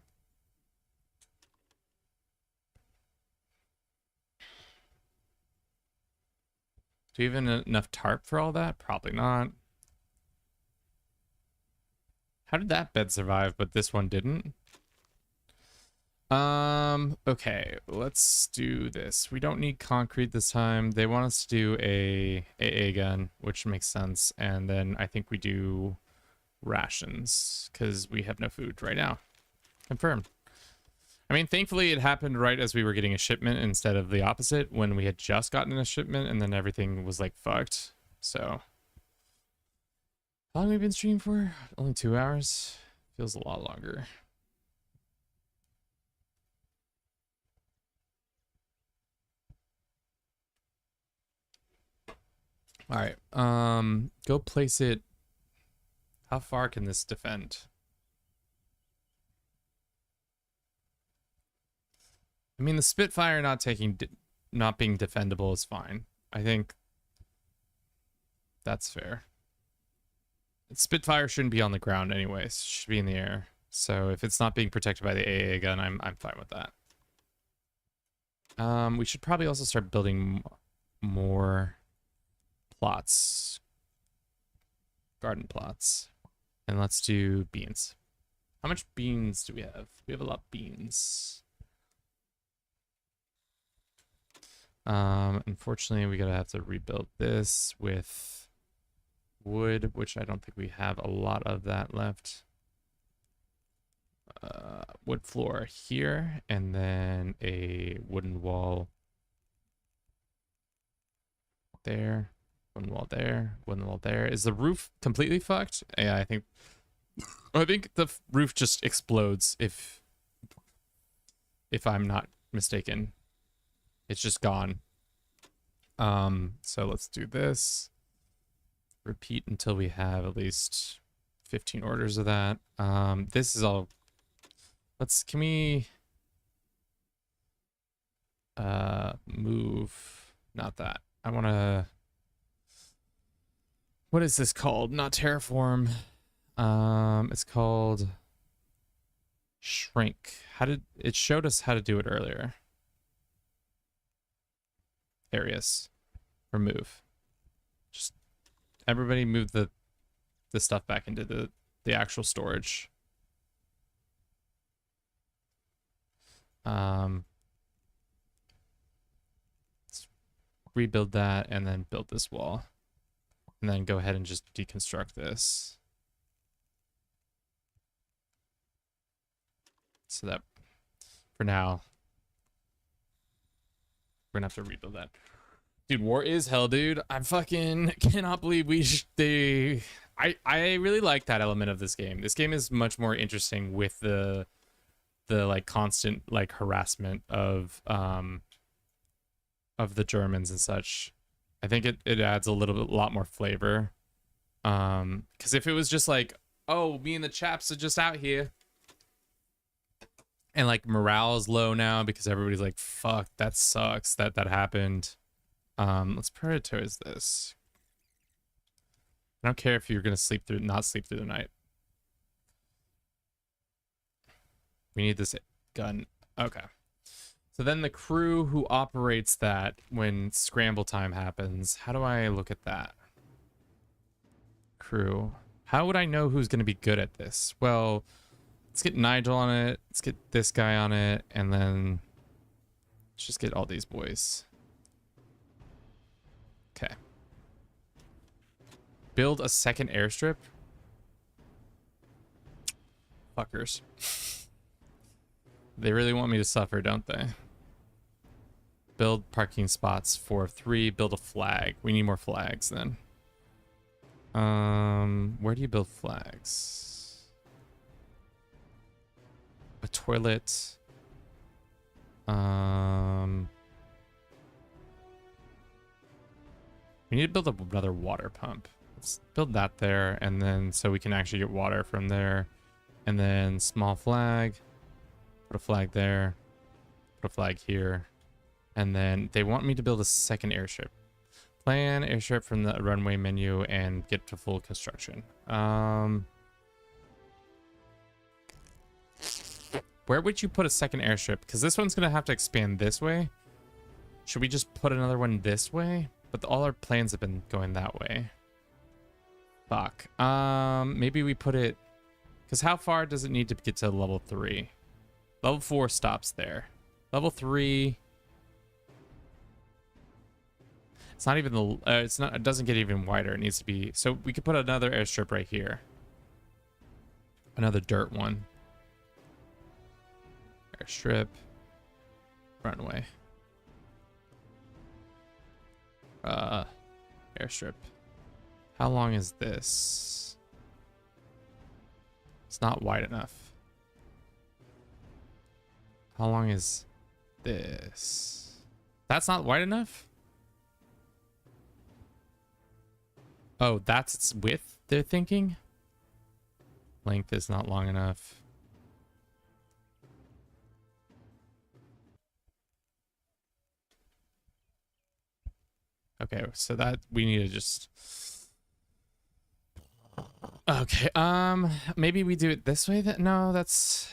Do we have enough tarp for all that? Probably not. How did that bed survive, but this one didn't? Okay, let's do this. We don't need concrete this time. They want us to do a AA gun, which makes sense. And then I think we do rations because we have no food right now. Confirmed. I mean, thankfully it happened right as we were getting a shipment instead of the opposite when we had just gotten a shipment and then everything was like fucked. So how long have we been streaming for? Only 2 hours. Feels a lot longer. All right. Go place it. How far can this defend? I mean, the Spitfire not being defendable is fine. I think that's fair. Spitfire shouldn't be on the ground anyways. It should be in the air. So if it's not being protected by the AA gun, I'm fine with that. We should probably also start building more plots. garden plots. And let's do beans. How much beans do we have? We have a lot of beans. Unfortunately, we're gonna have to rebuild this with wood, which I don't think we have a lot of that left. Wood floor here, and then a wooden wall there, wooden wall there, wooden wall there. Is the roof completely fucked? Yeah, I think the roof just explodes if I'm not mistaken. It's just gone. So let's do this. Repeat until we have at least 15 orders of that. This is all. Can we move? Not that. I want to. What is this called? Not terraform. It's called shrink. It showed us how to do it earlier? Areas. Remove. Just everybody move the stuff back into the actual storage. Let's rebuild that and then build this wall. And then go ahead and just deconstruct this. So that for now, we're gonna have to rebuild that. Dude, war is hell, dude. I fucking cannot believe I really like that element of this game. This game is much more interesting with the like constant like harassment of the Germans and such. I think it adds a lot more flavor. Because if it was just like, oh, me and the chaps are just out here, and like morale is low now because everybody's like, fuck, that sucks that happened. Let's prioritize this. I don't care if you're gonna not sleep through the night. We need this gun. Okay. So then the crew who operates that when scramble time happens, how do I look at that? Crew. How would I know who's going to be good at this? Well, let's get Nigel on it. Let's get this guy on it. And then let's just get all these boys. Okay. Build a second airstrip. Fuckers. They really want me to suffer, don't they? Build parking spots 4 of 3. Build a flag. We need more flags then. Where do you build flags? A toilet. We need to build up another water pump. Let's build that there, and then so we can actually get water from there. And then small flag. Put a flag there. Put a flag here. And then they want me to build a second airship. Plan airship from the runway menu and get to full construction. Where would you put a second airship? Because this one's going to have to expand this way. Should we just put another one this way? But all our plans have been going that way. Fuck. Maybe we put it... Because how far does it need to get to level 3? Level 4 stops there. Level 3... It's not even the... it doesn't get even wider. It needs to be... So we could put another airstrip right here. Another dirt one. Airstrip. Runway. Airstrip. How long is this? It's not wide enough. How long is this? That's not wide enough? Oh, that's its width, they're thinking? Length is not long enough. Okay, so that we need to just... Okay, maybe we do it this way then? No, that's...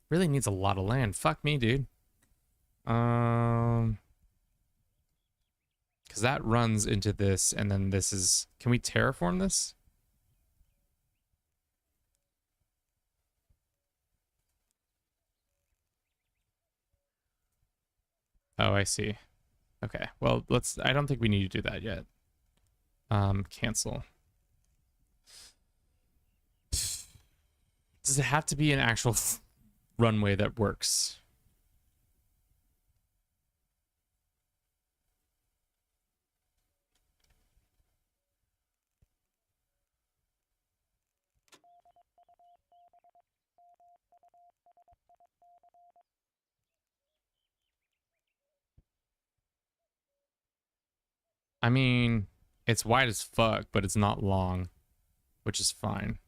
Really needs a lot of land. Fuck me, dude. Because Because that runs into this, and then this is... Can we terraform this? Oh, I see. Okay, well, let's... I don't think we need to do that yet. Cancel. Does it have to be an actual runway that works? I mean, it's wide as fuck, but it's not long, which is fine.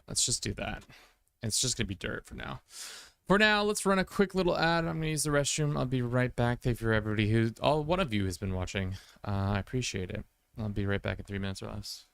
Let's just do that. It's just gonna be dirt for now. For now, let's run a quick little ad. I'm gonna use the restroom. I'll be right back. Thank you for everybody who, all one of you has been watching. I appreciate it. I'll be right back in 3 minutes or less.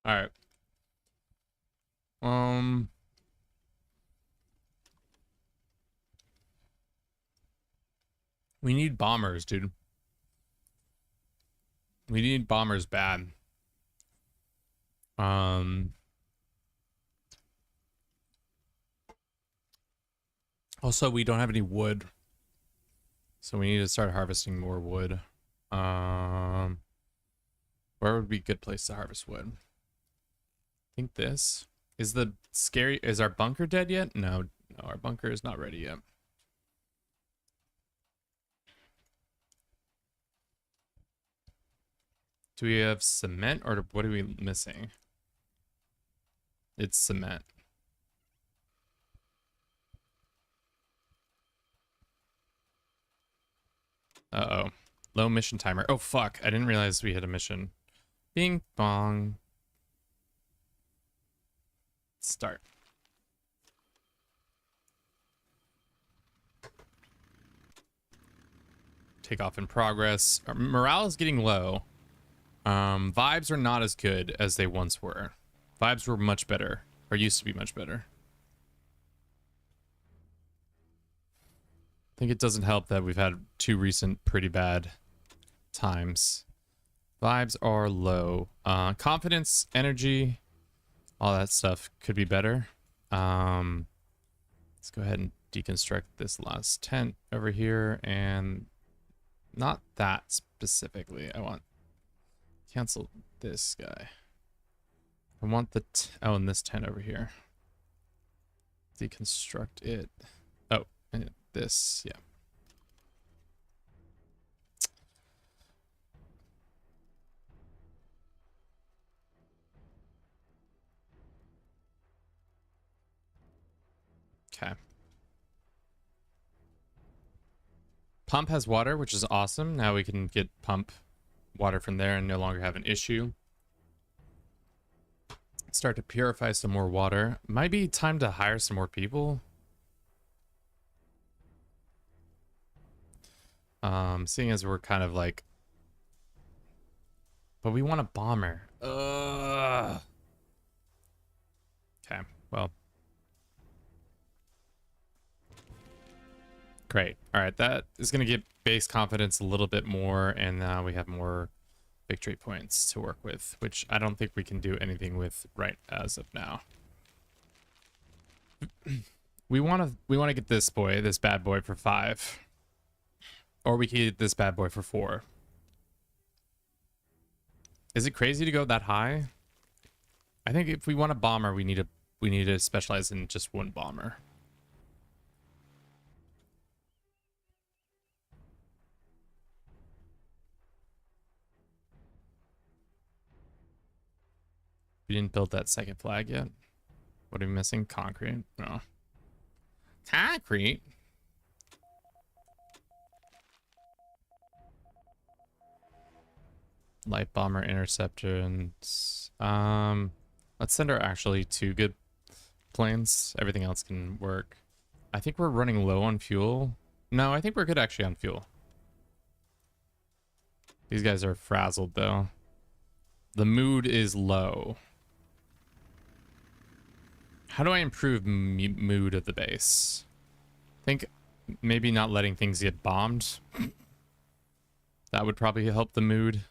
All right. We need bombers, dude. We need bombers bad. Also, we don't have any wood, so we need to start harvesting more wood. Where would be a good place to harvest wood? I think this is the scary. Is our bunker dead yet? No, no, our bunker is not ready yet. Do we have cement, or what are we missing? It's cement. Uh-oh. Low mission timer. Oh, fuck. I didn't realize we had a mission. Bing bong. Start. Takeoff in progress. Our morale is getting low. Vibes are not as good as they once were. Vibes were much better, or used to be much better. I think it doesn't help that we've had 2 recent pretty bad times. Vibes are low. Confidence, energy, all that stuff could be better. Let's go ahead and deconstruct this last tent over here, and not that specifically. I want cancel this guy. I want the oh, and this tent over here. Deconstruct it. Oh, and this, yeah. Okay. Pump has water, which is awesome. Now we can get pump water from there and no longer have an issue. Start to purify some more water. Might be time to hire some more people. Seeing as we're kind of like, but we want a bomber. Okay, well, great. All right, that is going to get base confidence a little bit more, and now we have more victory points to work with, which I don't think we can do anything with right as of now. We want to get this bad boy for 5. Or we could get this bad boy for 4. Is it crazy to go that high? I think if we want a bomber, we need to specialize in just one bomber. We didn't build that second flag yet. What are we missing? Concrete? No. Concrete? Light bomber, interceptor, and let's send our actually 2 good planes. Everything else can work. I think we're running low on fuel. No, I think we're good actually on fuel. These guys are frazzled though. The mood is low. How do I improve mood of the base? I think maybe not letting things get bombed. That would probably help the mood.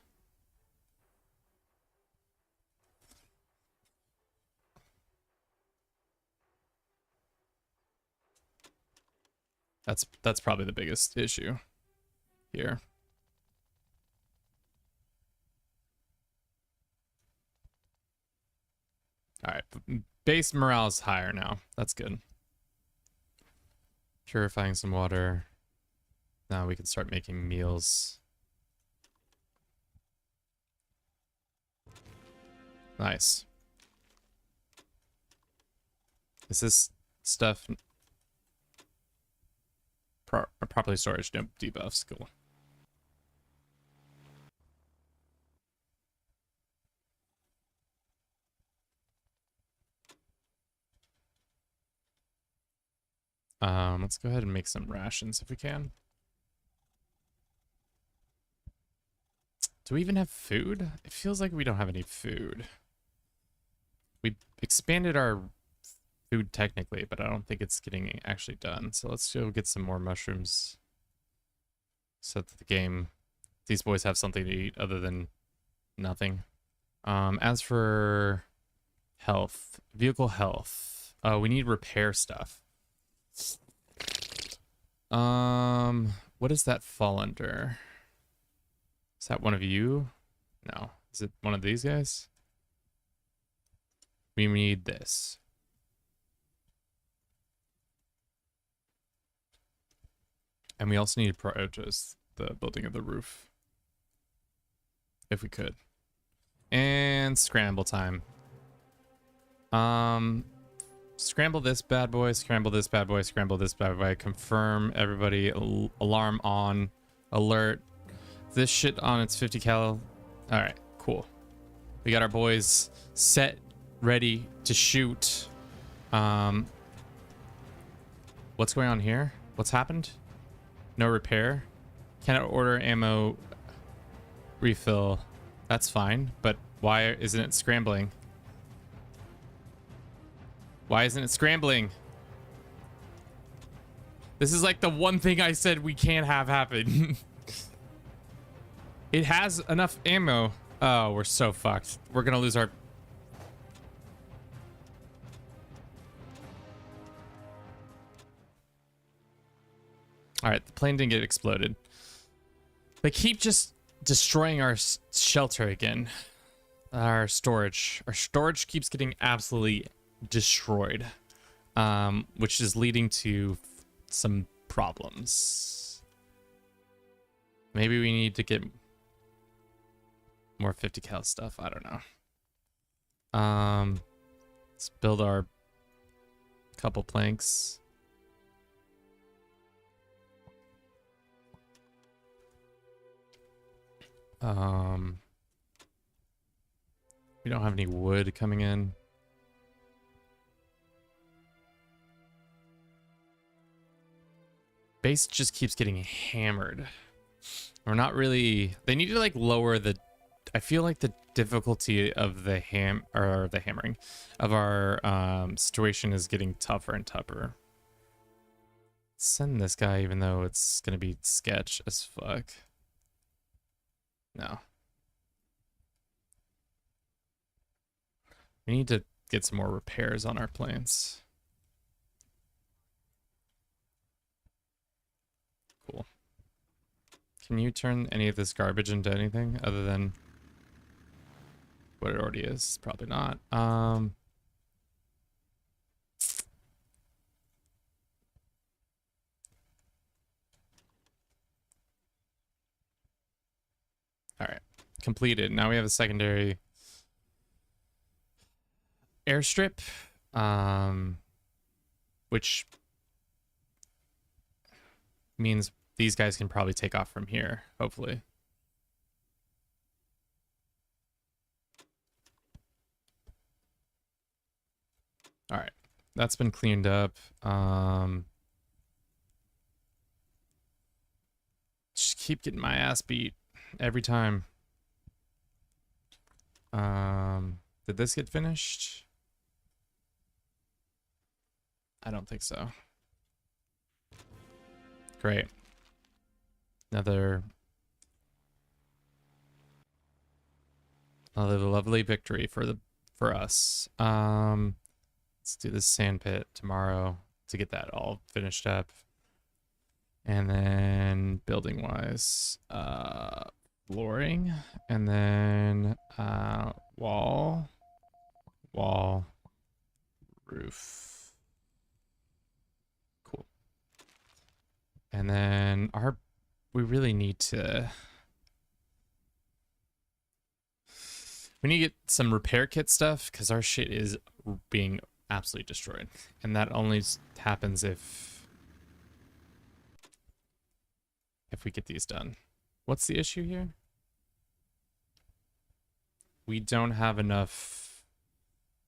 That's probably the biggest issue here. All right, base morale is higher now. That's good. Purifying some water. Now we can start making meals. Nice. Is this stuff properly storage? No debuffs. Cool. Let's go ahead and make some rations if we can. Do we even have food? It feels like we don't have any food. We expanded our food technically, but I don't think it's getting actually done. So let's go get some more mushrooms. So that the game, these boys have something to eat other than nothing. As for health, vehicle health, we need repair stuff. What does that fall under? Is that one of you? No. Is it one of these guys? We need this. And we also need to prioritize the building of the roof. If we could. And scramble time. Scramble this bad boy, scramble this bad boy, scramble this bad boy. Confirm everybody. Alarm on. Alert. This shit on its 50 cal. Alright, cool. We got our boys set, ready to shoot. What's going on here? What's happened? No repair. Cannot order ammo refill. That's fine, but why isn't it scrambling? Why isn't it scrambling? This is like the one thing I said we can't have happen. It has enough ammo. Oh, we're so fucked. We're gonna lose our... Alright, the plane didn't get exploded. They keep just destroying our shelter again. Our storage. Our storage keeps getting absolutely destroyed. Which is leading to some problems. Maybe we need to get more 50 cal stuff. I don't know. Let's build our couple planks. Um, we don't have any wood coming in. Base just keeps getting hammered. We're not really... They need to like lower the... I feel like the difficulty of the hammering of our situation is getting tougher and tougher. Send this guy even though it's gonna be sketch as fuck. No. We need to get some more repairs on our planes. Cool. Can you turn any of this garbage into anything other than what it already is? Probably not. All right, completed. Now we have a secondary airstrip, which means these guys can probably take off from here, hopefully. All right, that's been cleaned up. Just keep getting my ass beat every time. Did this get finished? I don't think so. Great. Another lovely victory for us. Let's do this sand pit tomorrow to get that all finished up. And then building wise, flooring, and then wall, roof. Cool. And then we really need to get some repair kit stuff because our shit is being absolutely destroyed, and that only happens if we get these done. What's the issue here? We don't have enough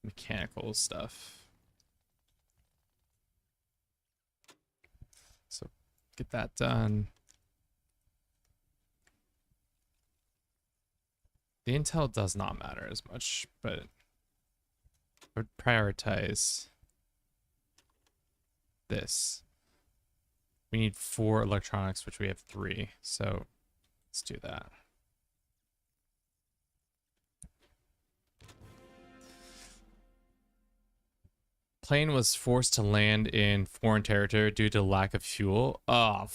mechanical stuff. So get that done. The intel does not matter as much, but I would prioritize this. We need 4 electronics, which we have 3. So let's do that. Plane was forced to land in foreign territory due to lack of fuel. Oh,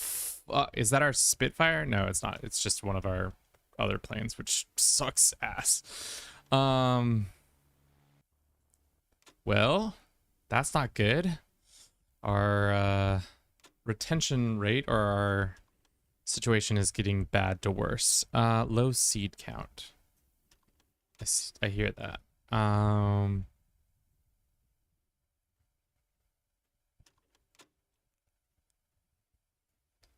is that our Spitfire? No, it's not. It's just one of our other planes, which sucks ass. Well, that's not good. Our retention rate or our situation is getting bad to worse. Low seed count. I hear that.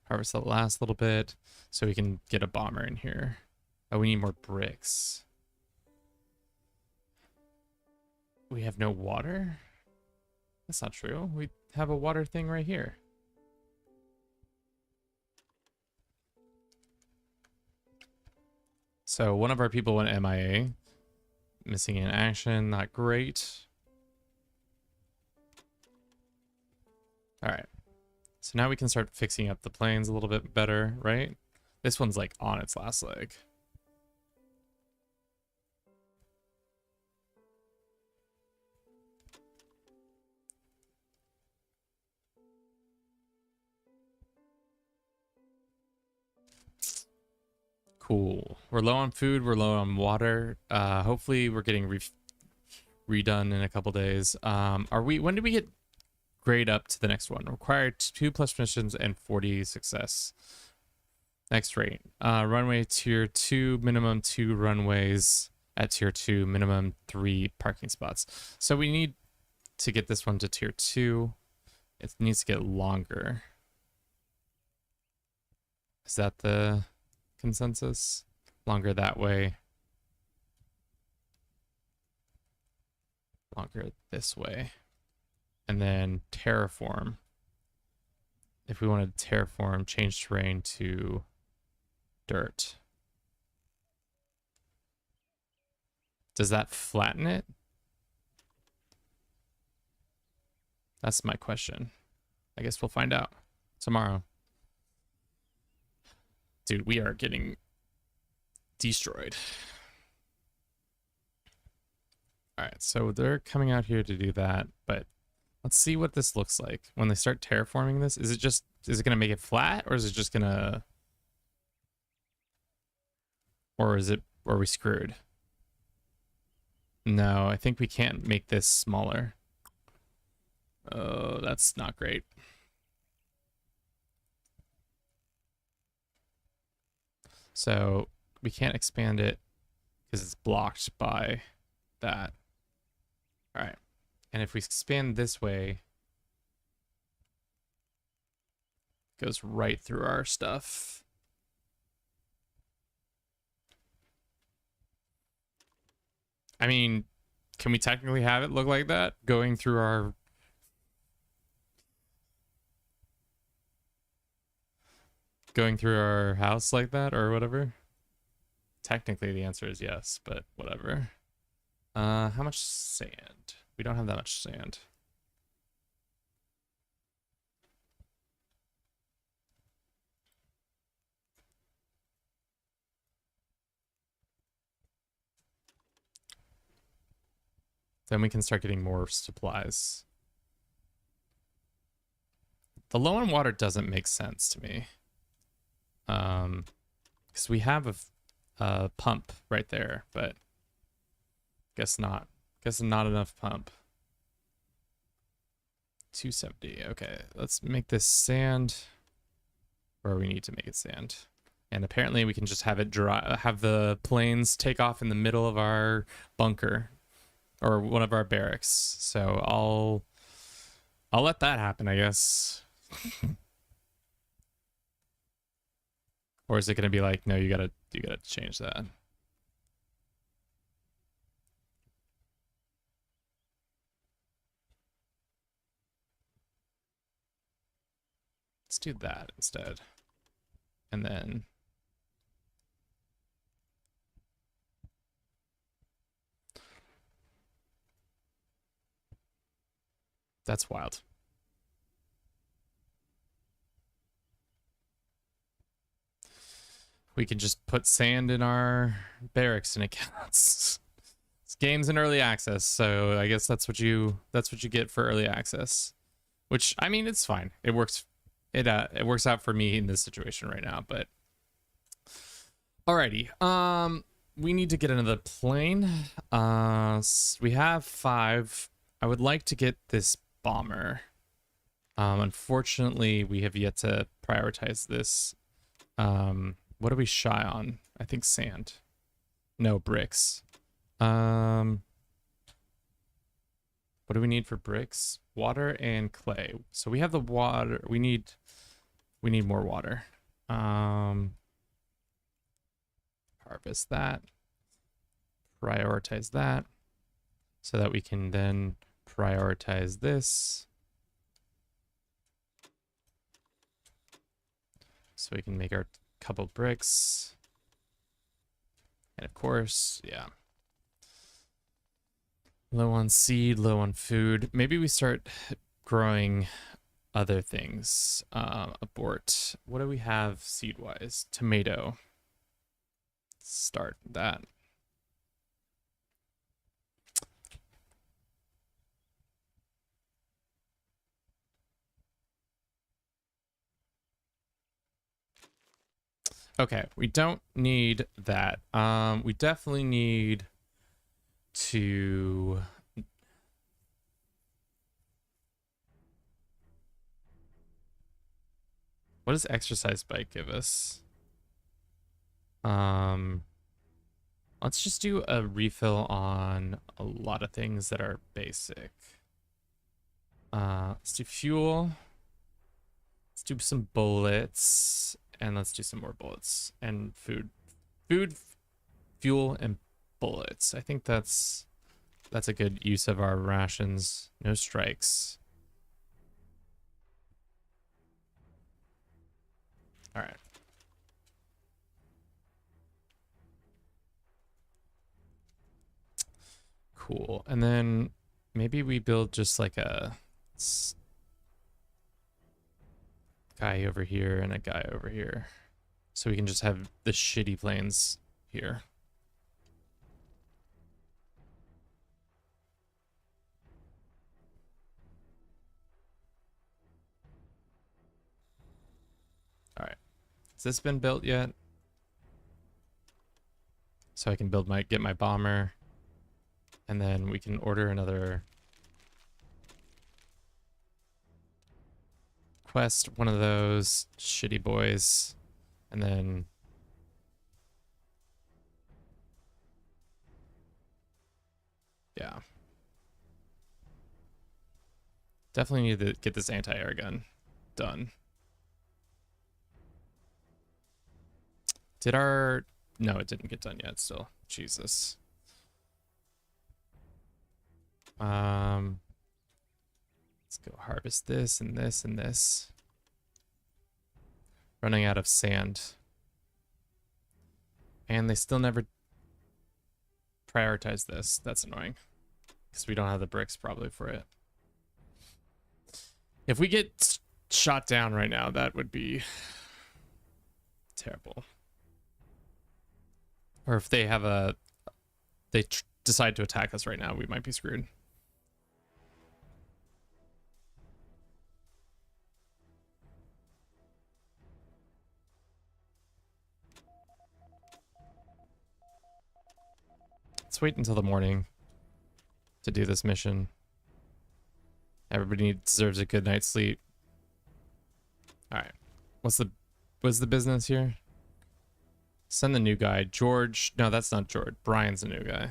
Harvest the last little bit so we can get a bomber in here. Oh, we need more bricks. We have no water? That's not true. We have a water thing right here. So one of our people went MIA. Missing in action, not great. All right. So now we can start fixing up the planes a little bit better, right? This one's like on its last leg. Cool. We're low on food. We're low on water. Hopefully we're getting redone in a couple days. When do we get grade up to the next one? Required 2+ missions and 40 success. Next rate. Runway tier 2, minimum 2 runways at tier 2, minimum 3 parking spots. So we need to get this one to tier 2. It needs to get longer. Is that the consensus? Longer that way. Longer this way. And then terraform. If we wanted to terraform, change terrain to dirt. Does that flatten it? That's my question. I guess we'll find out tomorrow. Dude, we are getting destroyed. All right, so they're coming out here to do that, but let's see what this looks like when they start terraforming this. Is it gonna make it flat, or is it just gonna, or are we screwed? No, I think we can't make this smaller. Oh, that's not great. So we can't expand it because it's blocked by that. All right. And if we expand this way, it goes right through our stuff. I mean, can we technically have it look like that? Going through our... Going through our house like that or whatever? Technically the answer is yes, but whatever. How much sand? We don't have that much sand. Then we can start getting more supplies. The low on water doesn't make sense to me. Because we have a pump right there, but guess not. Guess not enough pump. 270. Okay, let's make this sand where we need to make it sand. And apparently we can just have it dry, have the planes take off in the middle of our bunker or one of our barracks. So I'll let that happen, I guess. Or is it going to be like, no, you gotta change that? Let's do that instead. And then that's wild. We can just put sand in our barracks and it counts. This game's in early access, so I guess that's what you get for early access. Which, I mean, it's fine. It works. It works out for me in this situation right now, but alrighty. We need to get another plane. We have 5. I would like to get this bomber. Unfortunately, we have yet to prioritize this. What are we shy on? I think sand. No, bricks. What do we need for bricks? Water and clay. So we have the water. We need more water. Harvest that. Prioritize that. So that we can then prioritize this. So we can make our couple bricks. And of course, yeah. Low on seed, low on food. Maybe we start growing other things. Abort. What do we have seed-wise? Tomato. Start that. Okay, we don't need that. We definitely need to... What does exercise bike give us? Let's just do a refill on a lot of things that are basic. Let's do fuel. Let's do some bullets. And let's do some more bullets. And food. Food fuel and bullets. I think that's a good use of our rations. No strikes. All right. Cool. And then maybe we build just like a guy over here and a guy over here. So we can just have the shitty planes here. All right. Has this been built yet? So I can get my bomber. And then we can order another quest, one of those shitty boys. And then yeah. Definitely need to get this anti-air gun done. No, it didn't get done yet still. Jesus. Let's go harvest this and this and this. Running out of sand. And they still never prioritize this. That's annoying. Because we don't have the bricks probably for it. If we get shot down right now, that would be terrible. Or if they have decide to attack us right now, we might be screwed. Let's wait until the morning to do this mission. Everybody deserves a good night's sleep. All right. What's the business here? Send the new guy. George. No, that's not George. Brian's the new guy.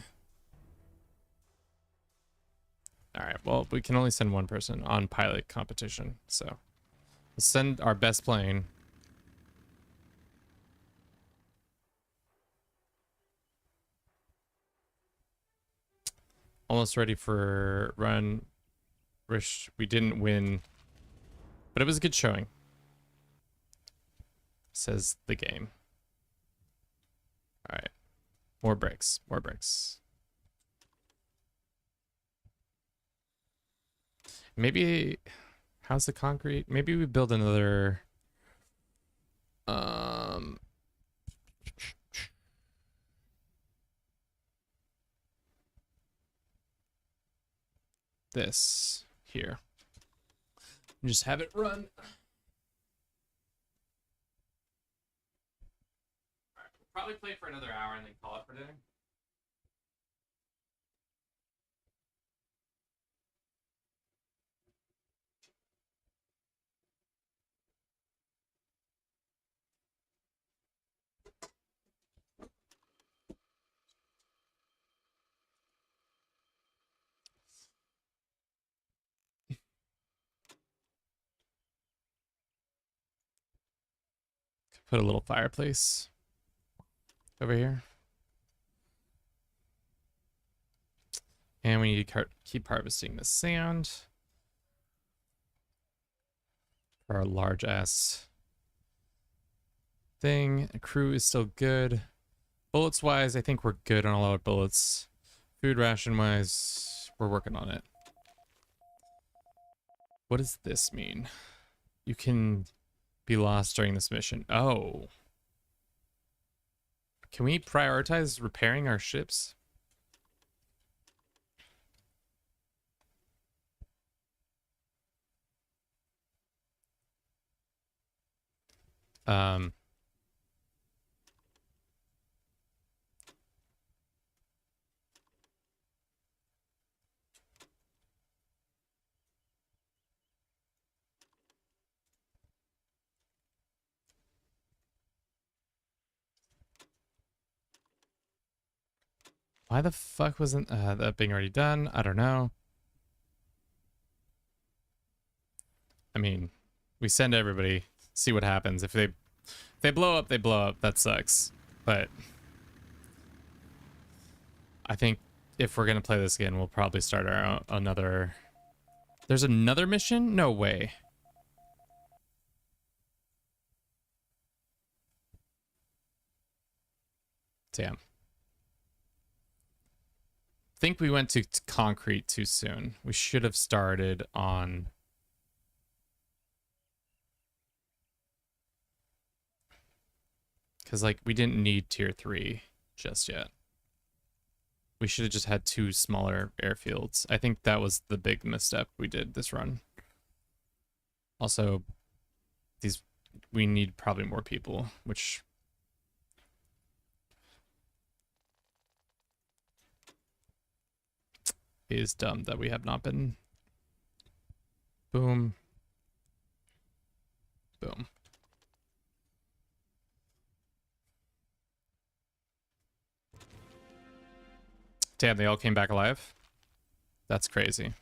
All right. Well, we can only send one person on pilot competition. So we'll send our best plane. Almost ready for run. We didn't win, but it was a good showing. Says the game. All right. More bricks. More bricks. Maybe, how's the concrete? Maybe we build another, this here. And just have it run. All right, we'll probably play for another hour and then call it for dinner. Put a little fireplace over here. And we need to keep harvesting the sand for our large ass thing. The crew is still good. Bullets wise, I think we're good on all our bullets. Food ration wise, we're working on it. What does this mean? You can be lost during this mission. Oh. Can we prioritize repairing our ships? Why the fuck wasn't that being already done? I don't know. I mean, we send everybody, see what happens. If they blow up, they blow up. That sucks. But I think if we're gonna play this again, we'll probably start our another. There's another mission? No way. Damn. Think we went to concrete too soon. We should have started on. Because, like, we didn't need tier 3 just yet. We should have just had 2 smaller airfields. I think that was the big misstep we did this run. Also, we need probably more people, which is dumb that we have not been. Boom. Boom. Damn, they all came back alive? That's crazy.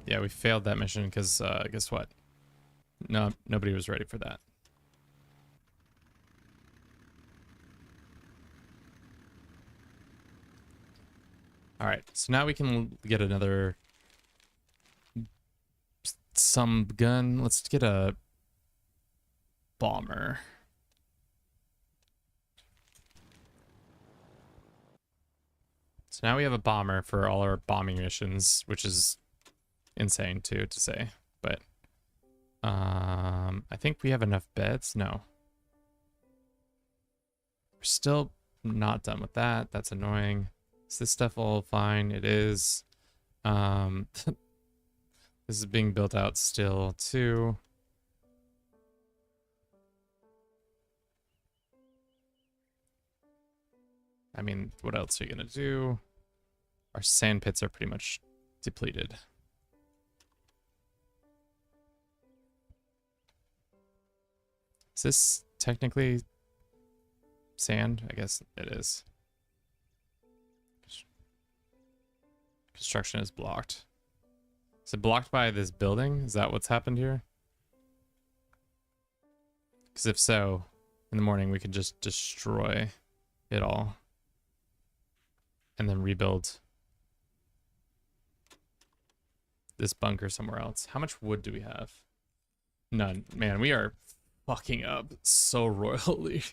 Yeah, we failed that mission because, guess what? No, nobody was ready for that. All right, so now we can get another some gun. Let's get a bomber. So now we have a bomber for all our bombing missions, which is insane too to say, but I think we have enough beds. No, we're still not done with that. That's annoying. Is this stuff all fine? It is. This is being built out still too. I mean, what else are you gonna do? Our sand pits are pretty much depleted. Is this technically sand? I guess it is. Construction is blocked. Is it blocked by this building? Is that what's happened here? Because if so, in the morning we could just destroy it all. And then rebuild this bunker somewhere else. How much wood do we have? None. Man, we are fucking up so royally.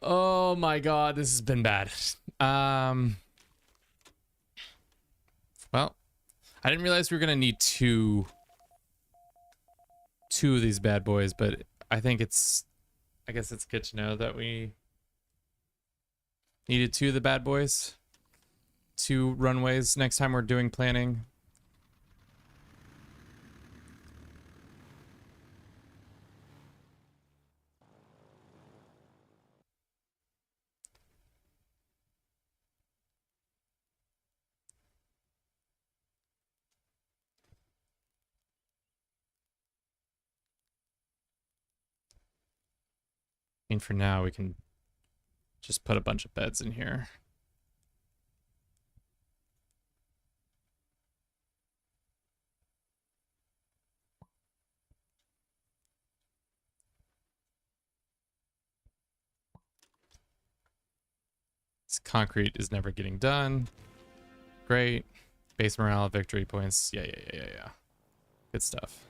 Oh my god, this has been bad. Well, I didn't realize we were gonna need two of these bad boys, but I guess it's good to know that we needed 2 of the bad boys. 2 runways next time we're doing planning. I mean, for now, we can just put a bunch of beds in here. This concrete is never getting done. Great. Base morale, victory points. Yeah. Good stuff.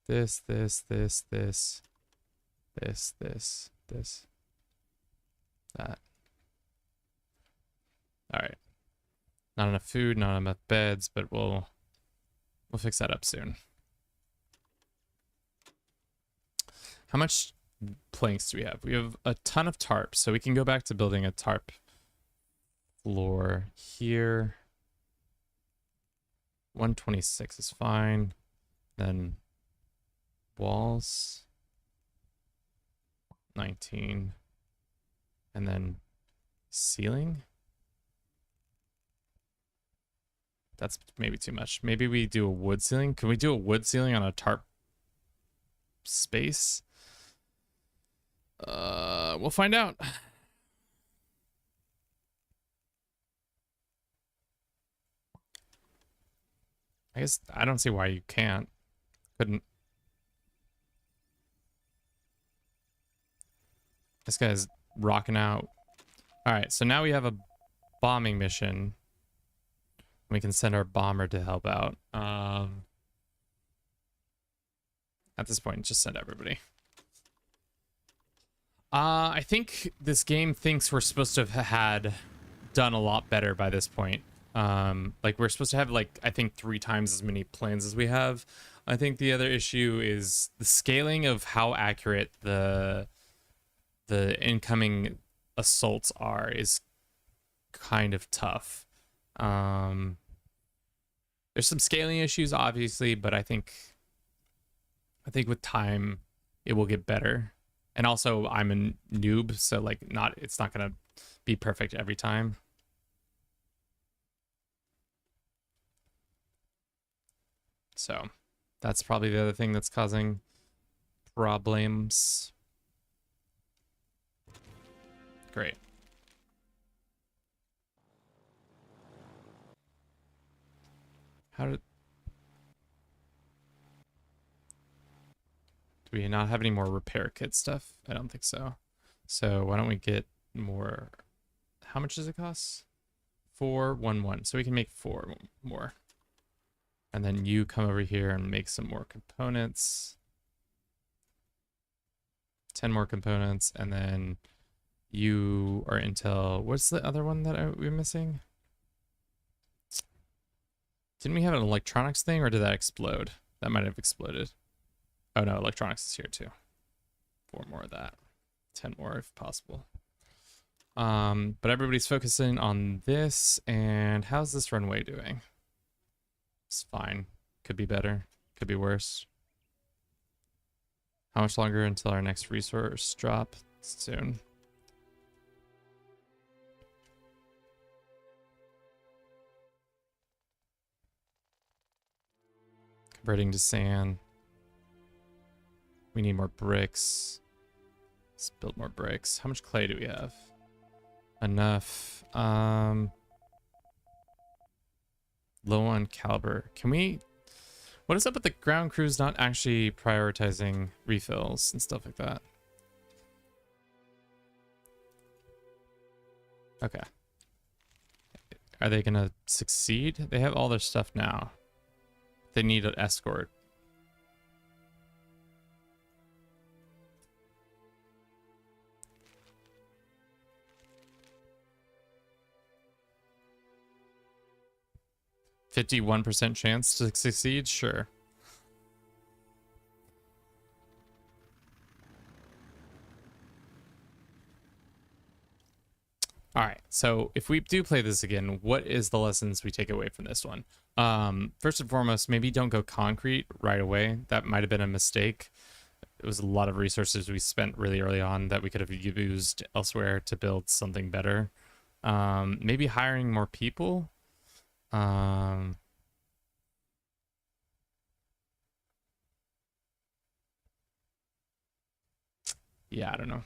This. That. All right. Not enough food, not enough beds, but we'll fix that up soon. How much planks do we have? We have a ton of tarps, so we can go back to building a tarp floor here. 126 is fine. Then walls 19, and then ceiling. That's maybe too much. Maybe we do a wood ceiling. Can we do a wood ceiling on a tarp space? We'll find out. I guess I don't see why you can't. Couldn't. This guy's rocking out. All right, so now we have a bombing mission. We can send our bomber to help out. At this point, just send everybody. I think this game thinks we're supposed to have had done a lot better by this point. Like we're supposed to have like I think 3 times as many planes as we have. I think the other issue is the scaling of how accurate the incoming assaults are is kind of tough. There's some scaling issues obviously, but I think with time it will get better. And also I'm a noob, so like it's not gonna be perfect every time. So that's probably the other thing that's causing problems. Great. Do we not have any more repair kit stuff? I don't think so. So why don't we get more? How much does it cost? 411. So we can make 4 more. And then you come over here and make some more components. 10 more components. And then you are intel. What's the other one that we're missing? Didn't we have an electronics thing, or did that explode? That might have exploded. Oh no, electronics is here too. 4 more of that. 10 more if possible. But everybody's focusing on this. And how's this runway doing? It's fine. Could be better. Could be worse. How much longer until our next resource drop? Soon. Converting to sand. We need more bricks. Let's build more bricks. How much clay do we have? Enough. Low on caliber. Can we... What is up with the ground crews not actually prioritizing refills and stuff like that? Okay. Are they gonna succeed? They have all their stuff now. They need an escort. %51% chance to succeed? Sure. All right, so if we do play this again, what is the lessons we take away from this one? First and foremost, maybe don't go concrete right away. That might have been a mistake. It was a lot of resources we spent really early on that we could have used elsewhere to build something better. Maybe hiring more people. Yeah, I don't know.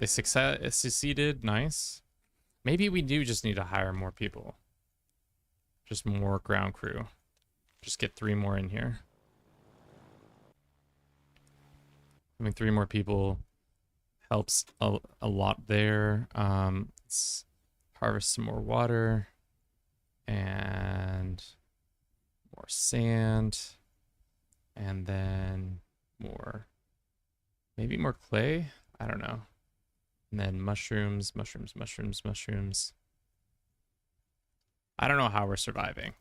They succeeded. Nice. Maybe we do just need to hire more people. Just more ground crew. Just get 3 more in here. Having 3 more people helps a lot there. Let's harvest some more water. And more sand. And then more... Maybe more clay? I don't know. And then mushrooms, mushrooms, mushrooms, mushrooms. I don't know how we're surviving.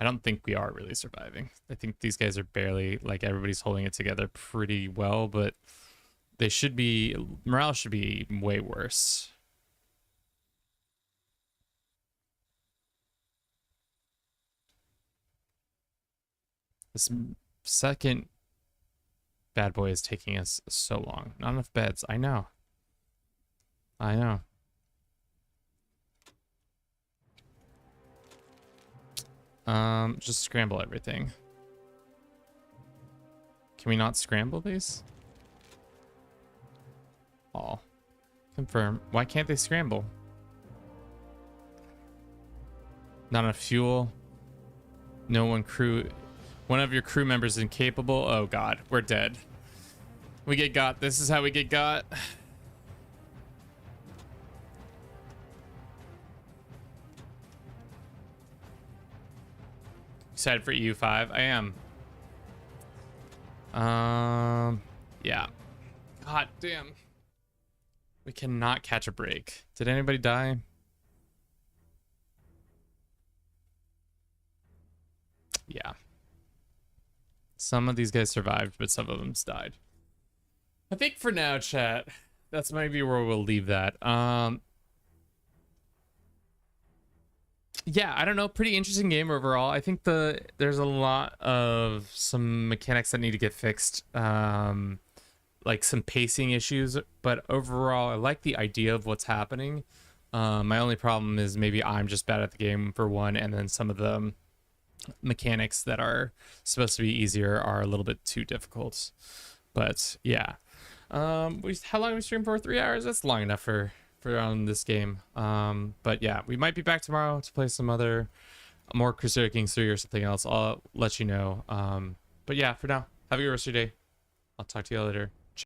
I don't think we are really surviving. I think these guys are barely, like, everybody's holding it together pretty well, but they should be, morale should be way worse. This second bad boy is taking us so long. Not enough beds. I know. I know. Just scramble everything. Can we not scramble these? All. Confirm. Why can't they scramble? Not enough fuel. No one crew. One of your crew members is incapable. Oh god, we're dead. We get got. This is how we get got. Excited for EU5? I am. Yeah. God damn. We cannot catch a break. Did anybody die? Yeah. Some of these guys survived, but some of them died. I think for now, chat, that's maybe where we'll leave that. Yeah, I don't know. Pretty interesting game overall. I think there's a lot of some mechanics that need to get fixed. Like some pacing issues, but overall, I like the idea of what's happening. My only problem is maybe I'm just bad at the game for one, and then some of the mechanics that are supposed to be easier are a little bit too difficult. But yeah, how long we stream for? 3 hours. That's long enough for on this game. But yeah, we might be back tomorrow to play some more Crusader Kings 3 or something else. I'll let you know. But yeah, for now, have a good rest of your day. I'll talk to you later.